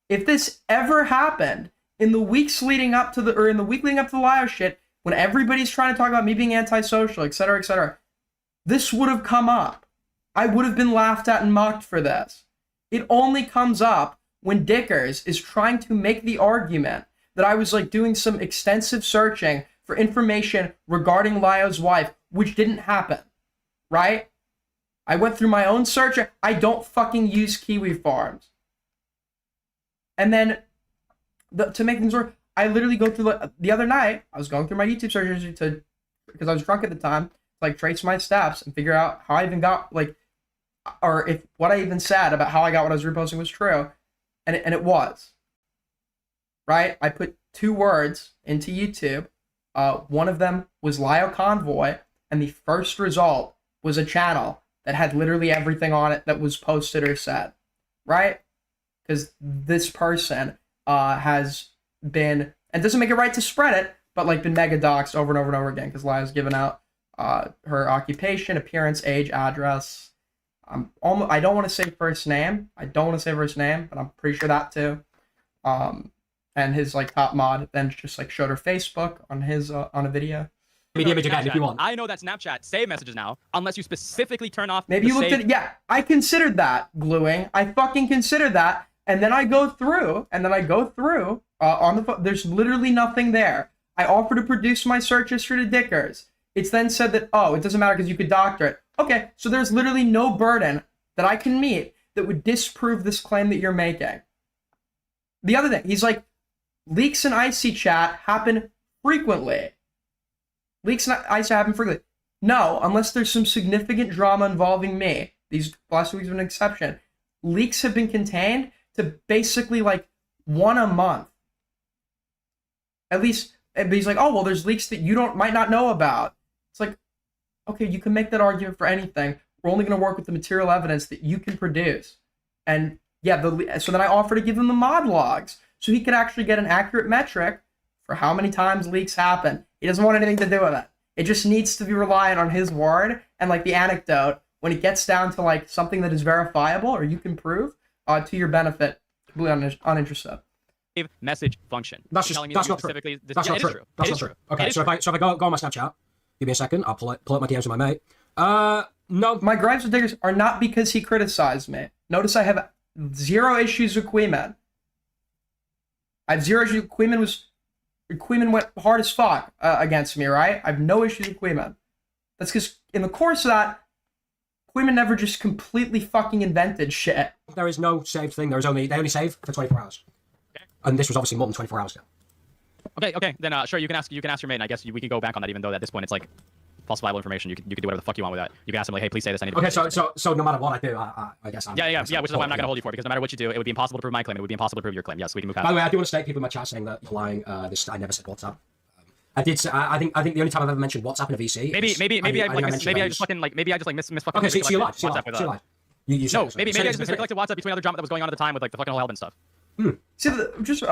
If this ever happened in the weeks leading up to the Lio shit, when everybody's trying to talk about me being antisocial, etc., this would have come up. I would have been laughed at and mocked for this. It only comes up when Dickers is trying to make the argument that I was like doing some extensive searching for information regarding Lyo's wife, which didn't happen, right? I went through my own search. I don't fucking use Kiwi Farms. And then to make things work, I literally go through the other night, I was going through my YouTube search history because I was drunk at the time, to like trace my steps and figure out how I even got like, or if what I even said about how I got what I was reposting was true. And it was, right? I put 2 words into YouTube. One of them was Lyo Convoy, and the first result was a channel that had literally everything on it that was posted or said, right? Because this person has been, and doesn't make it right to spread it, but like been mega doxxed over and over and over again, because Lyo's given out her occupation, appearance, age, address. I don't want to say first name. But I'm pretty sure that too. And his like top mod then just like showed her Facebook on his on a video. The image again if you want. I know that Snapchat save messages now, unless you specifically turn off. Maybe you looked at it. Yeah, I considered that gluing. I fucking considered that, and then I go through on the phone. There's literally nothing there. I offer to produce my search history to Dickers. It's then said that, oh, it doesn't matter because you could doctor it. Okay, so there's literally no burden that I can meet that would disprove this claim that you're making. The other thing, he's like, leaks in Icy chat happen frequently. No, unless there's some significant drama involving me. These last weeks have been an exception. Leaks have been contained to basically like 1 a month. At least, but he's like, oh, well, there's leaks that you might not know about. It's like, okay, you can make that argument for anything. We're only going to work with the material evidence that you can produce. And yeah, so then I offer to give him the mod logs so he could actually get an accurate metric for how many times leaks happen. He doesn't want anything to do with it. It just needs to be reliant on his word and like the anecdote when it gets down to like something that is verifiable or you can prove to your benefit. Completely uninterested. Message function. That's not true. That's not true. That's not true. Okay, so if I go on my Snapchat, give me a second. I'll pull up my DMs with my mate. No. My gripes with Diggers are not because he criticized me. Notice I have 0 issues with Queeman. I have 0 issues with Queeman went hard as fuck against me, right? I have no issues with Queeman. That's because in the course of that, Queeman never just completely fucking invented shit. There is no saved thing. They only save for 24 hours. Okay. And this was obviously more than 24 hours ago. Okay. Then sure, you can ask your mate, and I guess we can go back on that, even though at this point it's like falsifiable information. You can do whatever the fuck you want with that. You can ask them like, hey, please say this. I need to so no matter what I do, I guess I'm... Yeah, which is why I'm not going to hold you for it, because no matter what you do, it would be impossible to prove my claim. It would be impossible to prove your claim. Yes, we can move past. By the way, I do want to state people in my chat saying that you're lying. I never said WhatsApp. I did say, I think the only time I've ever mentioned WhatsApp in a VC. Maybe I just misfucking. Okay, so you lied. You lied. You said maybe I just misrecollected WhatsApp between other drama that was going on at the time with like the fucking whole Helbin stuff. See,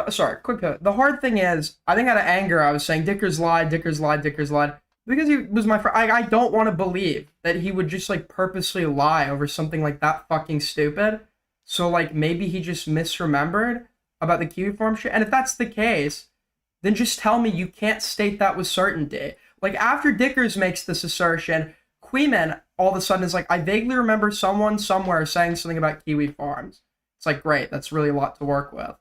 sorry, quick note. The hard thing is, I think out of anger, I was saying Dickers lied, because he was my friend. I don't want to believe that he would just like purposely lie over something like that fucking stupid. So like maybe he just misremembered about the Kiwi Farm shit. And if that's the case, then just tell me you can't state that with certainty. Like after Dickers makes this assertion, Queeman all of a sudden is like, I vaguely remember someone somewhere saying something about Kiwi Farms. It's like, great, that's really a lot to work with.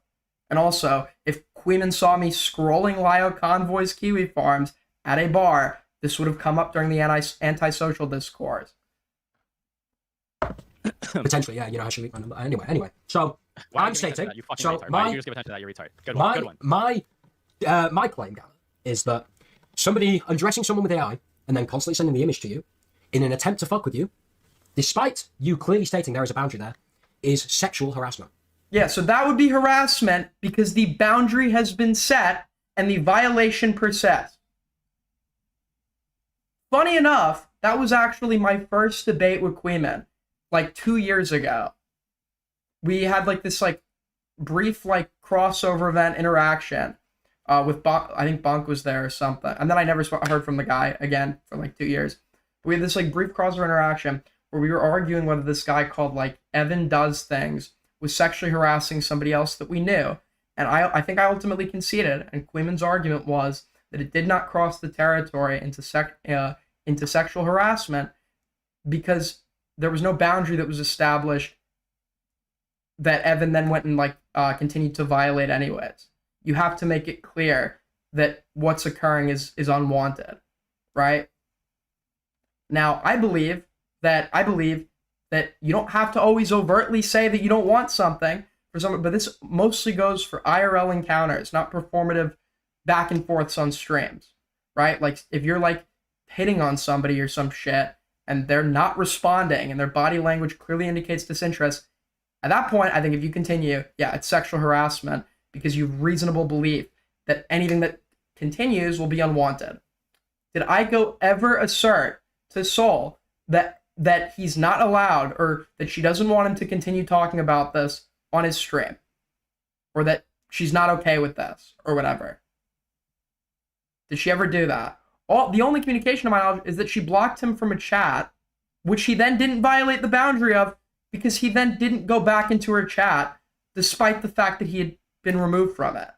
And also, if Queeman saw me scrolling Lyo Convoy's Kiwi Farms at a bar, this would have come up during the antisocial discourse. Potentially, yeah, you know how she leaked my number. Anyway, so I'm stating. You fucking so retard. my, Why you just give attention to that? You're retarded. Good one. My claim, Gama, is that somebody undressing someone with AI and then constantly sending the image to you in an attempt to fuck with you, despite you clearly stating there is a boundary there, is sexual harassment. Yeah, so that would be harassment because the boundary has been set and the violation persists. Funny enough, that was actually my first debate with Queeman, like 2 years ago. We had like this like brief like crossover event interaction with I think Bunk was there or something, and then I never heard from the guy again for like 2 years. We had this like brief crossover interaction where we were arguing whether this guy called like Evan Does Things was sexually harassing somebody else that we knew, and I think I ultimately conceded, and Queeman's argument was that it did not cross the territory into sexual harassment because there was no boundary that was established that Evan then went and continued to violate anyways. You have to make it clear that what's occurring is unwanted, right? Now, I believe that you don't have to always overtly say that you don't want something for someone, but this mostly goes for IRL encounters, not performative back and forths on streams, right? Like if you're like hitting on somebody or some shit and they're not responding and their body language clearly indicates disinterest, at that point, I think if you continue, yeah, it's sexual harassment because you have reasonable belief that anything that continues will be unwanted. Did I ever assert to Soul that he's not allowed or that she doesn't want him to continue talking about this on his stream? Or that she's not okay with this or whatever? Did she ever do that? The only communication to my knowledge is that she blocked him from a chat, which he then didn't violate the boundary of because he then didn't go back into her chat despite the fact that he had been removed from it.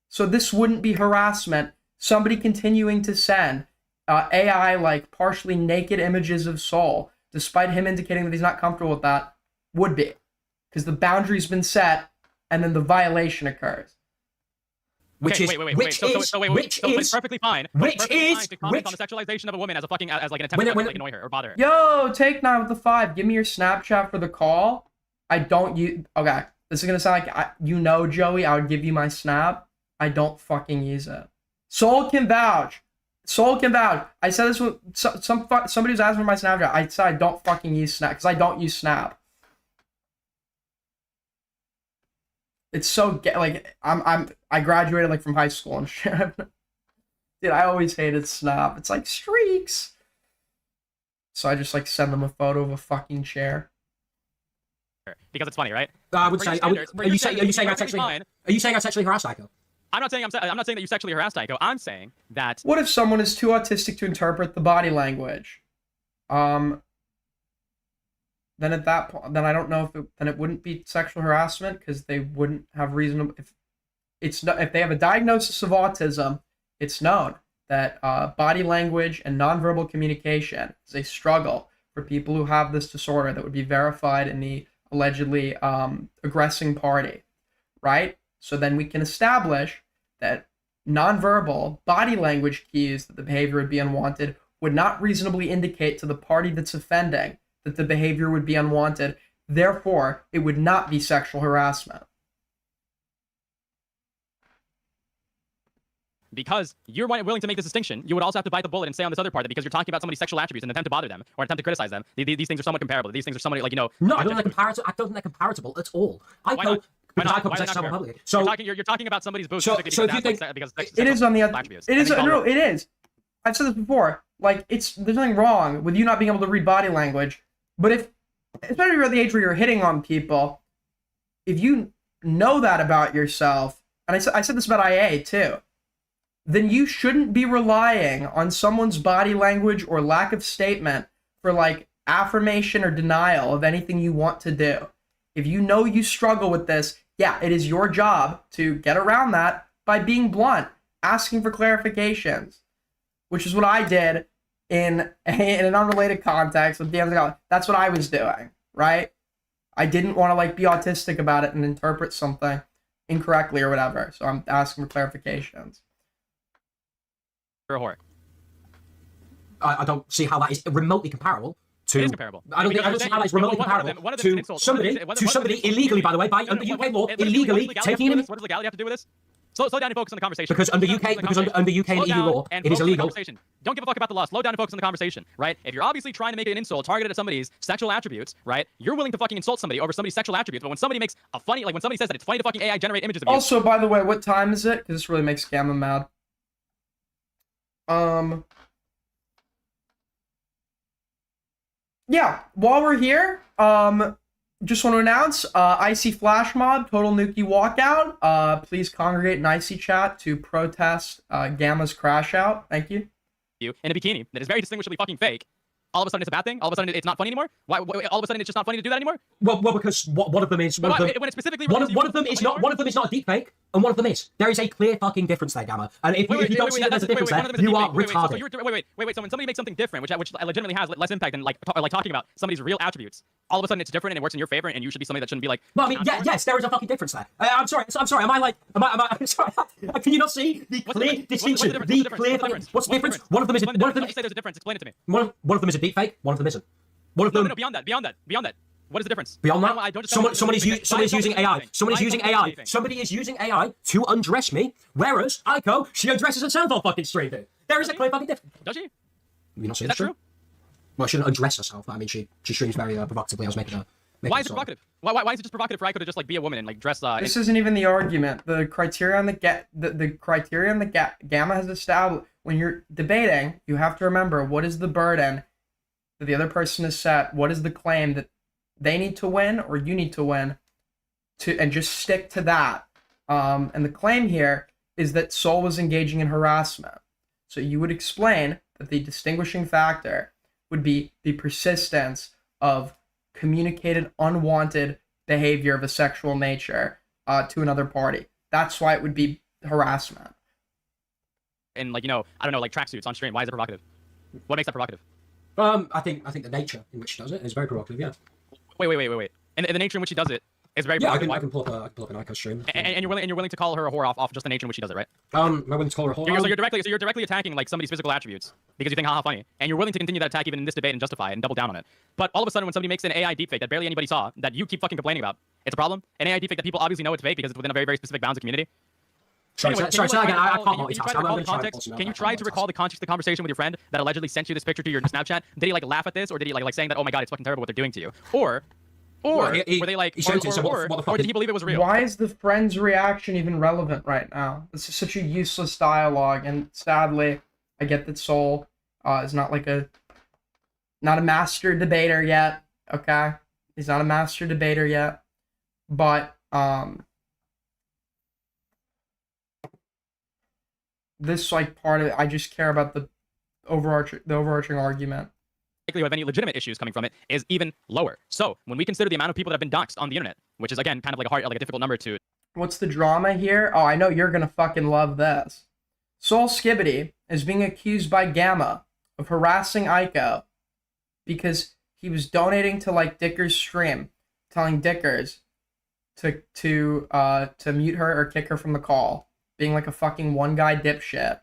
So this wouldn't be harassment. Somebody continuing to send AI like partially naked images of Soul, despite him indicating that he's not comfortable with that, would be. Because the boundary's been set and then the violation occurs. Which okay, is, wait. which So it's perfectly fine. Which Perfectly fine is, to comment on the sexualization of a woman as an attempt to like, annoy her or bother her. Yo, Take 9 with the 5. Give me your Snapchat for the call. I don't use. Okay, this is gonna sound like Joey. I would give you my Snap. I don't fucking use it. Soul can vouch. Soul can vouch. I said this with somebody was asking for my Snapchat. I said I don't fucking use Snap because I don't use Snap. It's so like I graduated like from high school and shit. Dude, I always hated Snap. It's like streaks. So I just like send them a photo of a fucking chair. Because it's funny, right? I would say. Are you saying I sexually harassed Psycho? I'm not saying that you sexually harassed Tycho. I'm saying that. What if someone is too autistic to interpret the body language? Then at that point, then I don't know if it wouldn't be sexual harassment because they wouldn't have reasonable. If they have a diagnosis of autism, it's known that body language and nonverbal communication is a struggle for people who have this disorder that would be verified in the allegedly aggressing party, right? So then we can establish that nonverbal body language cues that the behavior would be unwanted would not reasonably indicate to the party that's offending that the behavior would be unwanted. Therefore, it would not be sexual harassment. Because you're willing to make this distinction, you would also have to bite the bullet and say on this other part that because you're talking about somebody's sexual attributes and attempt to bother them or attempt to criticize them, these things are somewhat comparable. These things are somewhat like, No, I don't think they're comparable at all. Why not? So you're talking about somebody's boobs so because if you think it is on the other, attributes. it is no, it is. I've said this before. Like there's nothing wrong with you not being able to read body language, but especially if you're at the age where you're hitting on people, if you know that about yourself, and I said this about IA too, then you shouldn't be relying on someone's body language or lack of statement for like affirmation or denial of anything you want to do. If you know you struggle with this, yeah, it is your job to get around that by being blunt, asking for clarifications, which is what I did in an unrelated context with DMs. That's what I was doing, right? I didn't want to like be autistic about it and interpret something incorrectly or whatever, so I'm asking for clarifications. You're a whore. I don't see how that is remotely comparable. It is comparable. I don't see how that's remotely comparable to somebody illegally, by the way, by under UK law, illegally taking him. What does legality have to do with this? Slow down and focus on the conversation. Because under UK and EU law, it is illegal. Don't give a fuck about the law. Slow down and focus on the conversation, right? If you're obviously trying to make it an insult targeted at somebody's sexual attributes, right? You're willing to fucking insult somebody over somebody's sexual attributes, but when somebody makes a funny, like when somebody says that it's funny to fucking AI generate images of you. Also, by the way, what time is it? Because this really makes Gama mad. Yeah, while we're here, just want to announce, Icy Flash Mob, Total Nuki Walkout. Please congregate in Icy Chat to protest Gama's Crashout. Thank you. You in a bikini that is very distinguishably fucking fake, all of a sudden it's a bad thing? All of a sudden it's not funny anymore? Why all of a sudden it's just not funny to do that anymore? Well, because one of them is When it specifically one of them is not a deep fake, and one of them is. There is a clear fucking difference there, Gamma. And if you don't see that there's a difference there, you are retarded. So when somebody makes something different, which legitimately has less impact than like talking about somebody's real attributes, all of a sudden it's different and it works in your favor, and you should be somebody that shouldn't be like. Well, I mean, yes, there is a fucking difference there. I'm sorry. Am I sorry? Can you not see the clear distinction? The clear. What's the difference? One of them is. One of them. Say there's a difference. Explain it to me. One of them is a deep fake. One of them isn't. One of them. No, beyond that. What is the difference? Beyond that, somebody's using AI. Somebody is using AI to undress me, whereas Aiko, she undresses herself on fucking stream, dude. There is a clear fucking difference. Does she? You not see Is that true? Well, she doesn't undress herself. I mean, she streams very provocatively. I was making a. Why is it provocative? Why is it just provocative for Aiko to just like be a woman and like dress? This isn't even the argument. The criterion the criterion that Gamma has established when you're debating, you have to remember what is the burden that the other person has set. What is the claim that they need to win or you need to win, and just stick to that. And the claim here is that Soul was engaging in harassment. So you would explain that the distinguishing factor would be the persistence of communicated unwanted behavior of a sexual nature to another party. That's why it would be harassment. And like, I don't know, like tracksuits on stream. Why is it provocative? What makes that provocative? I think the nature in which she does it is very provocative. Yeah. Wait. And the nature in which she does it is very provocative. provocative. I can pull up an Aiko stream. And you're willing to call her a whore off just the nature in which she does it, right? Am I willing to call her a whore? So you're directly attacking like somebody's physical attributes because you think haha funny, and you're willing to continue that attack even in this debate and justify it and double down on it. But all of a sudden, when somebody makes an AI deepfake that barely anybody saw, that you keep fucking complaining about, it's a problem. An AI deepfake that people obviously know it's fake because it's within a very, very specific bounds of community. Sorry, again, I can't multitask. Can you try to recall the context of the conversation with your friend that allegedly sent you this picture to your Snapchat? Did he like laugh at this, or did he like saying that, oh my god, it's fucking terrible what they're doing to you? Or were they like, or did he believe it was real? Why is the friend's reaction even relevant right now? This is such a useless dialogue, and sadly, I get that Soul is not a master debater yet. Okay, he's not a master debater yet, but this like part of it, I just care about the overarching argument. Likelihood of any legitimate issues coming from it is even lower. So when we consider the amount of people that have been doxxed on the internet, which is again kind of like a difficult number to. What's the drama here? Oh, I know you're gonna fucking love this. Soul Skibbity is being accused by Gama of harassing Aiko because he was donating to like Dicker's stream, telling Dickers to mute her or kick her from the call, being like a fucking one guy dipshit,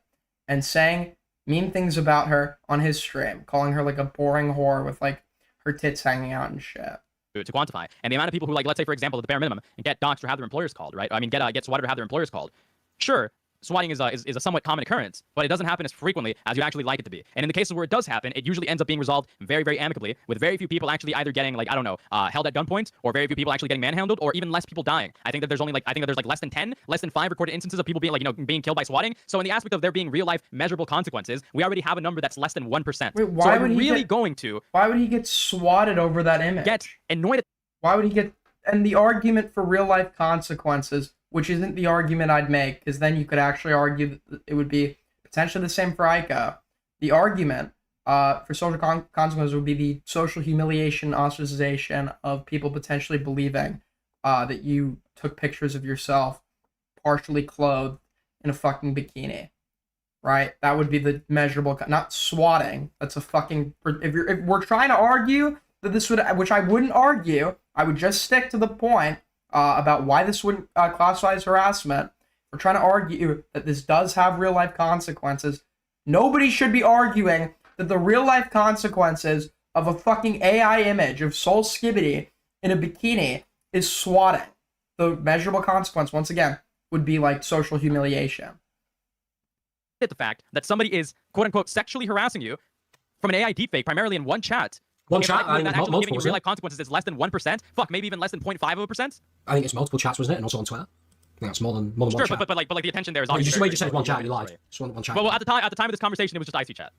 and saying mean things about her on his stream, calling her like a boring whore with like her tits hanging out and shit. To quantify, and the amount of people who, like, let's say for example, at the bare minimum, get doxxed or have their employers called, right? I mean, get swatted or have their employers called. Sure, swatting is a somewhat common occurrence, but it doesn't happen as frequently as you actually like it to be. And in the cases where it does happen, it usually ends up being resolved very, very amicably, with very few people actually either getting like, I don't know, held at gunpoint, or very few people actually getting manhandled, or even less people dying. I think that there's less than 5 recorded instances of people being being killed by swatting. So in the aspect of there being real life measurable consequences, we already have a number that's less than 1%. Wait, why so would he really get, going to? Why would he get swatted over that image? Get annoyed. Why would he get? And the argument for real life consequences, which isn't the argument I'd make, because then you could actually argue that it would be potentially the same for Aiko. The argument for social consequences would be the social humiliation, ostracization of people potentially believing that you took pictures of yourself partially clothed in a fucking bikini, right? That would be the measurable, not swatting. That's a fucking. If we're trying to argue that this would, which I wouldn't argue, I would just stick to the point about why this wouldn't classify as harassment. We're trying to argue that this does have real life consequences. Nobody should be arguing that the real life consequences of a fucking AI image of Soul Skibbity in a bikini is swatting. The measurable consequence, once again, would be like social humiliation. The fact that somebody is quote unquote sexually harassing you from an AI deepfake, primarily in one chat. One chat, I think actually giving you real life it? consequences is less than 1%. Fuck, maybe even less than 0.5%. I think it's multiple chats, wasn't it? And also on Twitter. I think that's more than one Sure, chat. but like the attention there is You obviously. just said one chat. You lied. Just one chat. Well, at the time of this conversation, it was just IC chat.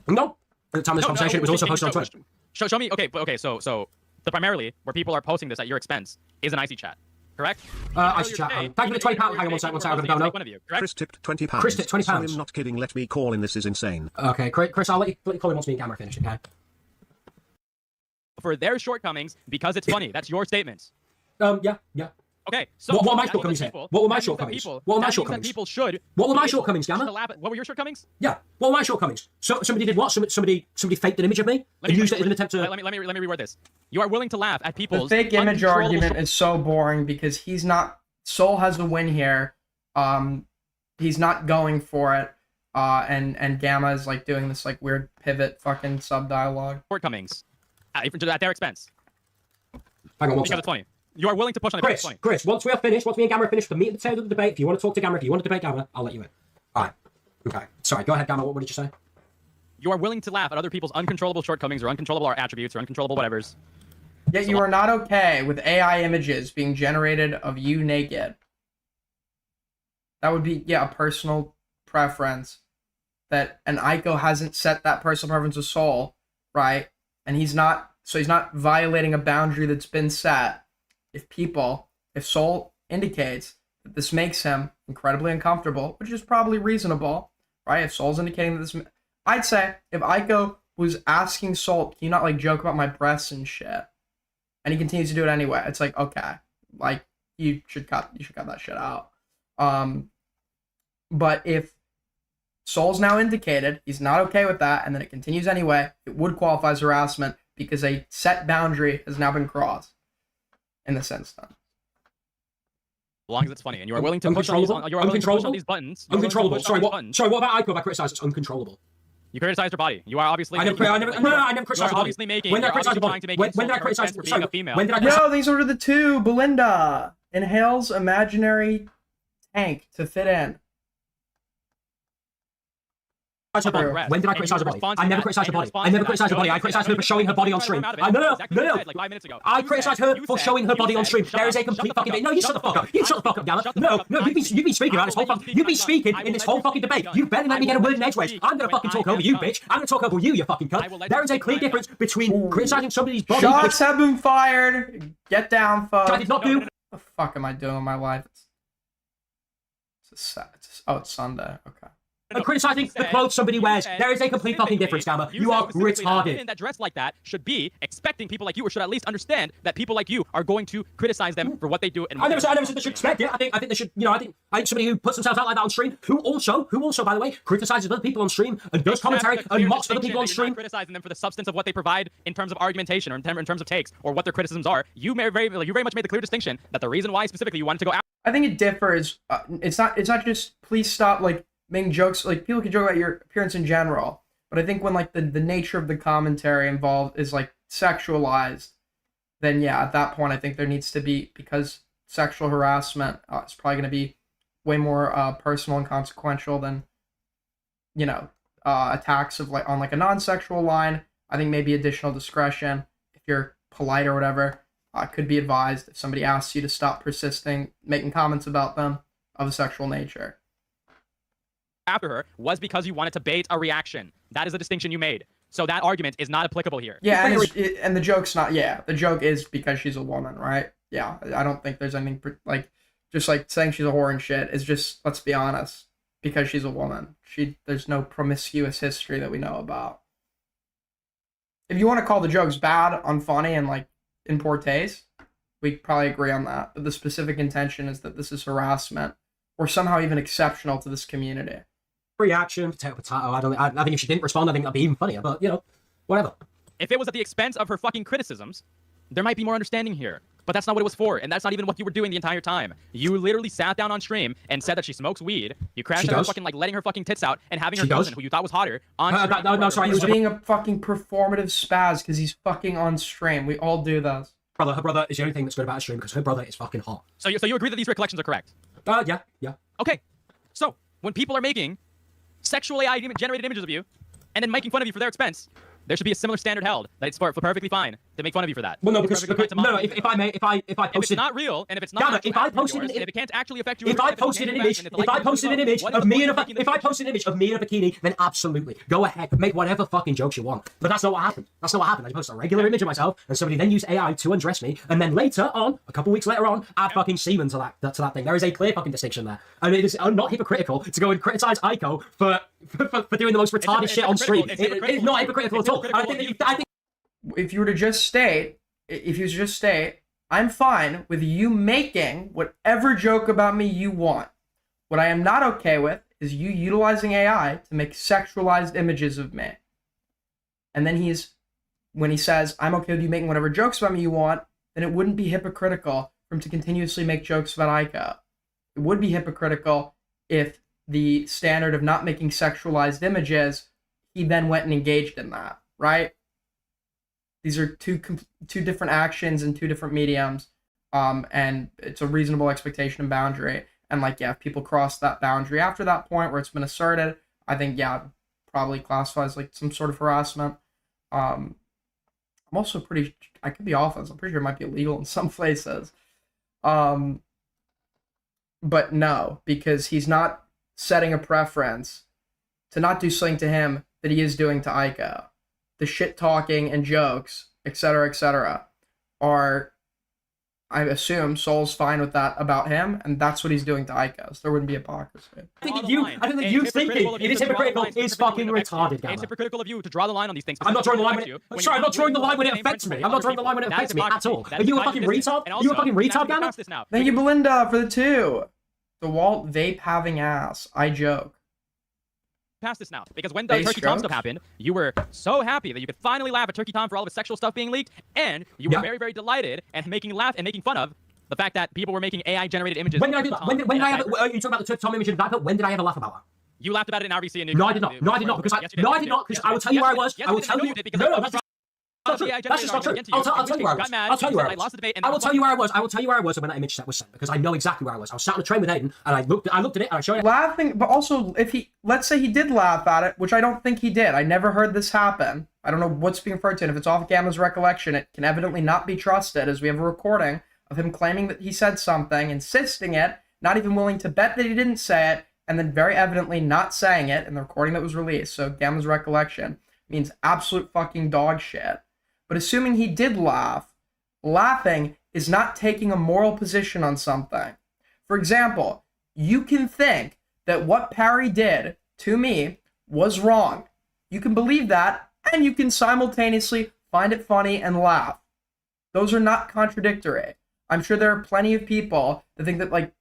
No. At the time of this conversation, it was also posted on Twitter. Show me. Okay. So the primarily where people are posting this at your expense is an IC chat. Correct? IC chat. Thank you for the £20. Hang on one second. I'm going to know. Chris tipped £20. Chris tipped £20. So I'm not kidding. Let me call in. This is insane. Okay, Chris, I'll let you call him once me and Gama finish, okay? for their shortcomings because it's funny. That's your statements. Yeah. Okay, so What were my that means shortcomings that here? people- What were my that means that shortcomings? people- What were my that means that shortcomings? People should. What were be my able shortcomings, to Gama? laugh at- What were your shortcomings? Yeah. What were my shortcomings? So somebody did what? Somebody faked an image of me and used it as an attempt to. Let me reword this. You are willing to laugh at The people's fake image uncontrollable argument is so boring because he's not. Soul has the win here. He's not going for it. And Gamma is like doing this like weird pivot fucking sub dialogue. shortcomings at their expense Hang on one because second. it's funny. You are willing to push on it because it's funny. Chris, once me and Gamma are finished, the meat and potato of the debate, if you want to talk to Gamma, if you want to debate Gamma, I'll let you in. Alright. Okay. Sorry, go ahead, Gamma. What did you say? You are willing to laugh at other people's uncontrollable shortcomings or uncontrollable attributes or uncontrollable whatevers. Yet you are not okay with AI images being generated of you naked. That would be, yeah, a personal preference. That an Aiko hasn't set that personal preference of Soul, right? And he's not violating a boundary that's been set. If Soul indicates that this makes him incredibly uncomfortable, which is probably reasonable, right? If Soul's indicating that this, I'd say if Aiko was asking Soul, can you not like joke about my breasts and shit? And he continues to do it anyway. It's like, okay, like you should cut that shit out. But if Soul's now indicated he's not okay with that, and then it continues anyway, it would qualify as harassment because a set boundary has now been crossed. In this instance. As long as it's funny, and you are willing to push on these, buttons. Uncontrollable. Sorry, what about Aiko have I criticized? It's uncontrollable. You criticized her body. You are obviously. I never criticized her body. Obviously making. When did I you're criticize obviously her body? trying to make When did I insult criticize for being a female. When did I criticize? Yo, these are the two. Belinda inhales imaginary tank to fit in. When did I criticize her body? I never criticized her body. I never criticized her body. I criticized her for showing her body on stream. No. Like 5 minutes ago. I criticized her for showing her body on stream. There is a complete fucking. No, you shut the fuck up. You shut the fuck up, Gama. No, you've been speaking about this whole fucking. You've been speaking in this whole fucking debate. You barely let me get a word in edgeways. I'm gonna fucking talk over you, bitch. I'm gonna talk over you, you fucking cunt. There is a clear difference between criticizing somebody's body. Shots have been fired. Get down, folks. I did not do. What the fuck am I doing in my life? It's Sunday. Okay. And criticizing the clothes somebody wears. There is a complete fucking difference, Gamma. You are retarded. That dress like that should be expecting people like you, or should at least understand that people like you are going to criticize them for what they do. And I never said they should expect it. I think they should. I think somebody who puts themselves out like that on stream, who also, by the way, criticizes other people on stream and does commentary and mocks other people on stream. You're not criticizing them for the substance of what they provide in terms of argumentation or in terms of takes or what their criticisms are. You very much made the clear distinction that the reason why specifically you wanted to go out. I think it differs. It's not just please stop like making jokes. Like people can joke about your appearance in general, but I think when like the nature of the commentary involved is like sexualized, then yeah, at that point I think there needs to be, because sexual harassment is probably going to be way more personal and consequential than attacks of like on like a non-sexual line. I think maybe additional discretion, if you're polite or whatever, could be advised if somebody asks you to stop persisting making comments about them of a sexual nature. After her was because you wanted to bait a reaction. That is a distinction you made. So that argument is not applicable here. Yeah, and the joke's not. Yeah, the joke is because she's a woman, right? Yeah, I don't think there's anything like just like saying she's a whore and shit is just, let's be honest, because she's a woman. There's no promiscuous history that we know about. If you want to call the jokes bad, unfunny, and like in poor taste, we probably agree on that. But the specific intention is that this is harassment or somehow even exceptional to this community. Reaction, potato. I think if she didn't respond, I think that'd be even funnier. But whatever. If it was at the expense of her fucking criticisms, there might be more understanding here. But that's not what it was for, and that's not even what you were doing the entire time. You literally sat down on stream and said that she smokes weed. You crashed her fucking like letting her fucking tits out and having her cousin, who you thought was hotter, on stream. No, sorry. He was being a fucking performative spaz because he's fucking on stream. We all do those. Her brother is the only thing that's good about her stream because her brother is fucking hot. So you agree that these recollections are correct? Yeah. Okay. So when people are making sexual AI generated images of you and then making fun of you for their expense, there should be a similar standard held that it's perfectly fine to make fun of you for that. Well, no, because if I posted, if it's not real and if it's not, if I posted yours, and if it can't actually affect you, if I posted an image of me in a bikini, then absolutely go ahead, make whatever fucking jokes you want. But that's not what happened. I posted a regular image of myself, and somebody then used AI to undress me, and then later on, a couple weeks later on, add fucking semen to that thing. There is a clear fucking distinction there, and it is not hypocritical to go and criticize Aiko for doing the most retarded shit on stream. It's not hypocritical at all. if you were to just state, I'm fine with you making whatever joke about me you want. What I am not okay with is you utilizing AI to make sexualized images of me. And then when he says, I'm okay with you making whatever jokes about me you want, then it wouldn't be hypocritical for him to continuously make jokes about Aiko. It would be hypocritical if the standard of not making sexualized images, he then went and engaged in that, right? These are two different actions and two different mediums, and it's a reasonable expectation and boundary. And like, yeah, if people cross that boundary after that point where it's been asserted, I think, yeah, probably classifies like some sort of harassment. I'm also I could be off this. I'm pretty sure it might be illegal in some places. But no, because he's not setting a preference to not do something to him that he is doing to Aiko. The shit talking and jokes, etc., are, I assume, Soul's fine with that about him, and that's what he's doing to Aiko. So there wouldn't be hypocrisy. I think that you thinking it is hypocritical is fucking retarded, Gama. It's hypocritical of you to draw the line on these things. I'm not drawing the line when it. Sorry, I'm not drawing the line when it affects me. I'm not drawing the line when it affects me at all. Are you a fucking retard? Are you a fucking retard, Gama? Thank you, Belinda, for the 2. The Walt vape having ass. I joke. Past this now, because when the Turkey Tom stuff happened, you were so happy that you could finally laugh at Turkey Tom for all of his sexual stuff being leaked, and you were very, very delighted and making fun of the fact that people were making AI-generated images. When did I do that? When did I ever? You talking about the Turkey Tom image in the diaper? When did I ever laugh about that? You laughed about it in RVC and No, I did not. No, I did not. Because I will tell you where I was. I will tell you. No, that's not true. That's just not true. I'll tell you where I was. I'll tell you where I was. I will tell you where I was. I will tell you where I was when that image set was sent, because I know exactly where I was. I was sat on a train with Aiden, and I looked at it, and I showed it. Laughing, but also, let's say he did laugh at it, which I don't think he did. I never heard this happen. I don't know what's being referred to, and if it's off Gamma's recollection, it can evidently not be trusted, as we have a recording of him claiming that he said something, insisting it, not even willing to bet that he didn't say it, and then very evidently not saying it in the recording that was released. So Gamma's recollection means absolute fucking dog shit. But assuming he did laugh, laughing is not taking a moral position on something. For example, you can think that what Parry did to me was wrong. You can believe that, and you can simultaneously find it funny and laugh. Those are not contradictory. I'm sure there are plenty of people that think that, like,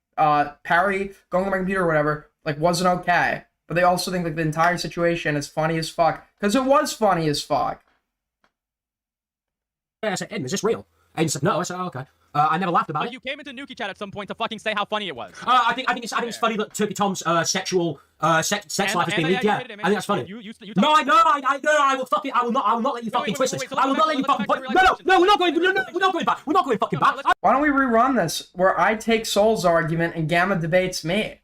Parry going on my computer or whatever, like, wasn't okay. But they also think, like, the entire situation is funny as fuck. Because it was funny as fuck. I said, Aiden, is this real? Aiden said, no. I said, oh, okay. I never laughed about but it. You came into Nuki chat at some point to fucking say how funny it was. I think it's funny that Turkey Tom's sexual sex life has been leaked. Yeah, I think that's funny. No, I will not let you fucking twist this. I will not let you fucking put. No, we're not going back. We're not going fucking back. Why don't we rerun this where I take Soul's argument and Gamma debates me?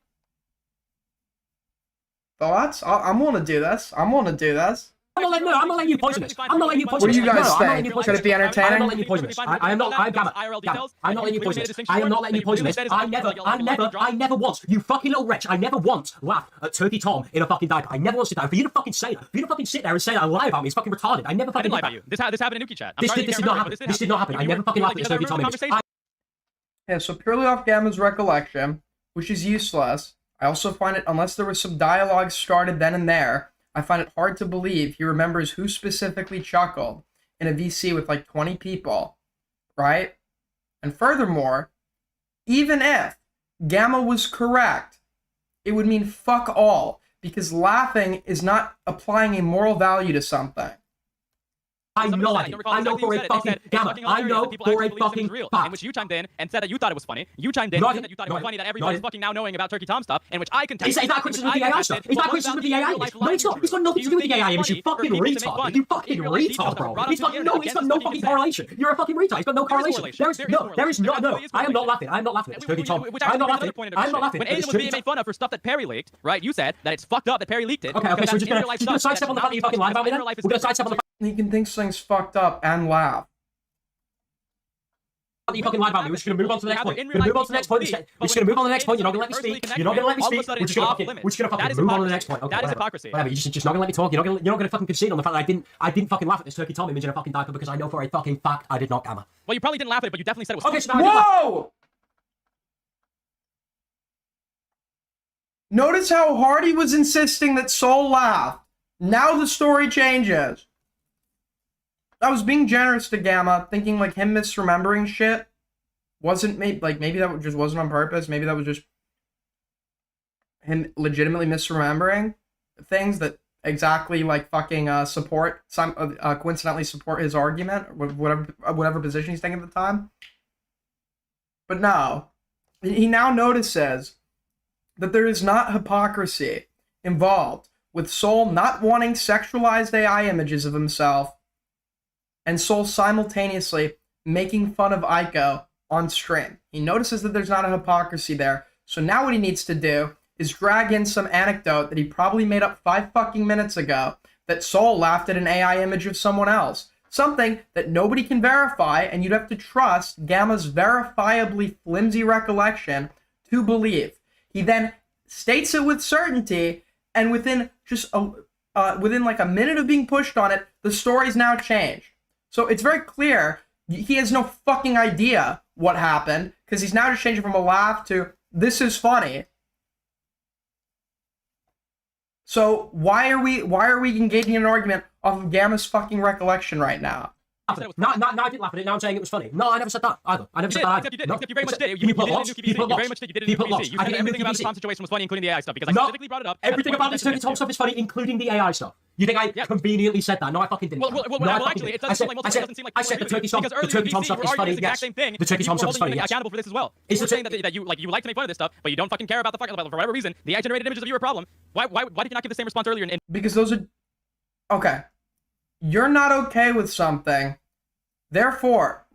Thoughts? I'm willing to do this. I'm not letting you poison this. I'm not letting you poison this. What do you guys think? Should it be entertaining? I'm not letting you poison this. I'm not letting you poison this. I am not letting you poison this. I never once, you fucking little wretch, I never once laughed at Turkey Tom in a fucking diaper. I never once did that. For you to fucking say that, for you to fucking sit there and say that and lie about me, it's fucking retarded. I never fucking lie about you. This happened in Nuki chat. This did not happen. This did not happen. I never fucking laughed at Turkey Tom image. Yeah, so purely off Gamma's recollection, which is useless, I also find it, unless there was some dialogue started then and there, I find it hard to believe he remembers who specifically chuckled in a VC with like 20 people, right? And furthermore, even if Gamma was correct, it would mean fuck all, because laughing is not applying a moral value to something. I know for a fucking Gamma. I know for a fucking fact. In which you chimed in and said that you thought it was funny. You chimed in and said that you thought it was funny that everybody's fucking now knowing about Turkey Tom stuff, in which I can tell you. Is that criticism of the AI stuff? Is that criticism of the AI image? No, it's not. It's got nothing to do with the AI image, you fucking retard. You fucking retard, bro. It's got no fucking correlation. You're a fucking retard. It's got no correlation. There is no. I am not laughing. I am not laughing at Turkey Tom. I'm not laughing. I'm not laughing. When Aiden was being made fun of for stuff that Perry leaked, right? You said that it's fucked up that Perry leaked it. Okay, so we're just gonna sidestep on the fact that you fucking lied about me then? We're gonna sidestep on the fact He can think something's fucked up and laugh. that you fucking lied about me. We're just gonna move on to the next point. We're gonna move on to the next point. We're just gonna move on to the next point. You're not gonna let me speak. You're not gonna let me speak. We're just gonna fucking move on to the next point. Okay, that is hypocrisy. Whatever. You're just not gonna let me talk. You're not gonna fucking concede on the fact that I didn't fucking laugh at this Turkey Tom image in a fucking diaper, because I know for a fucking fact I did not, Gamma. Well, you probably didn't laugh at it, but you definitely said it was. Okay, so now I did laugh. Whoa! Notice how hard he was insisting that Soul laughed. Now the story changes. was being generous to Gama, thinking like him misremembering shit wasn't maybe that just wasn't on purpose. Maybe that was just him legitimately misremembering things that exactly like fucking coincidentally support his argument, or whatever position he's taking at the time. But no, he now notices that there is not hypocrisy involved with Soul not wanting sexualized AI images of himself and Soul simultaneously making fun of Aiko on stream. He notices that there's not a hypocrisy there. So now what he needs to do is drag in some anecdote that he probably made up 5 fucking minutes ago that Soul laughed at an AI image of someone else. Something that nobody can verify, and you'd have to trust Gama's verifiably flimsy recollection to believe. He then states it with certainty, and within like a minute of being pushed on it, the story's now changed. So it's very clear he has no fucking idea what happened, because he's now just changing from a laugh to this is funny. So why are we engaging in an argument off of Gama's fucking recollection right now? No, I didn't laugh at it. Now I'm saying it was funny. No, I never said that either. I never said that either. Except you very much did. You put lots. You very much did. You did it in PVC. You said everything about the Tom situation was funny, including the AI stuff, because I specifically brought it up. Everything about this Turkey Tom stuff is funny, including the AI stuff. You think I conveniently said that? No, I fucking didn't. Well, actually, it doesn't seem like I said the Turkey Tom stuff is funny. Yes, the Turkey Tom stuff is funny. Yes. Accountable for this as well. You're saying that you like to make fun of this stuff, but you don't fucking care about the fucking, for whatever reason, the AI-generated images of you are a problem. Why did you not give the same response earlier? Because those are okay. You're not okay with something. Therefore,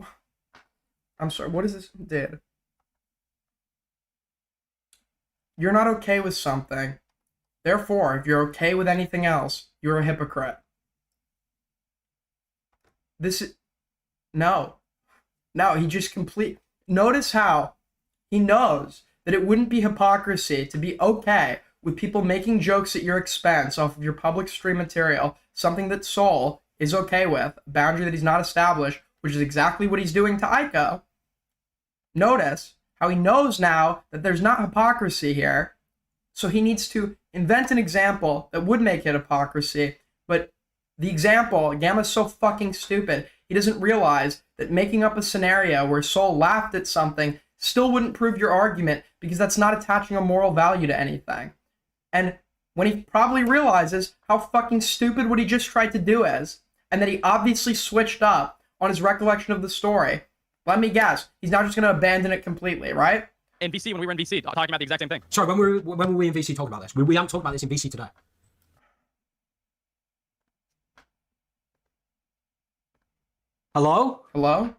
I'm sorry, what is this did? You're not okay with something. Therefore, if you're okay with anything else, you're a hypocrite. No, he just notice how he knows that it wouldn't be hypocrisy to be okay with people making jokes at your expense off of your public stream material, something that Soul is okay with, a boundary that he's not established, which is exactly what he's doing to Aiko. Notice how he knows now that there's not hypocrisy here, so he needs to invent an example that would make it hypocrisy, but the example, Gama's so fucking stupid, he doesn't realize that making up a scenario where Soul laughed at something still wouldn't prove your argument, because that's not attaching a moral value to anything. And when he probably realizes how fucking stupid what he just tried to do is, and that he obviously switched up on his recollection of the story, let me guess, he's now just going to abandon it completely, right? In VC, when we were in VC, talking about the exact same thing. Sorry, when were we in VC talking about this? We haven't talked about this in VC today. Hello? Hello?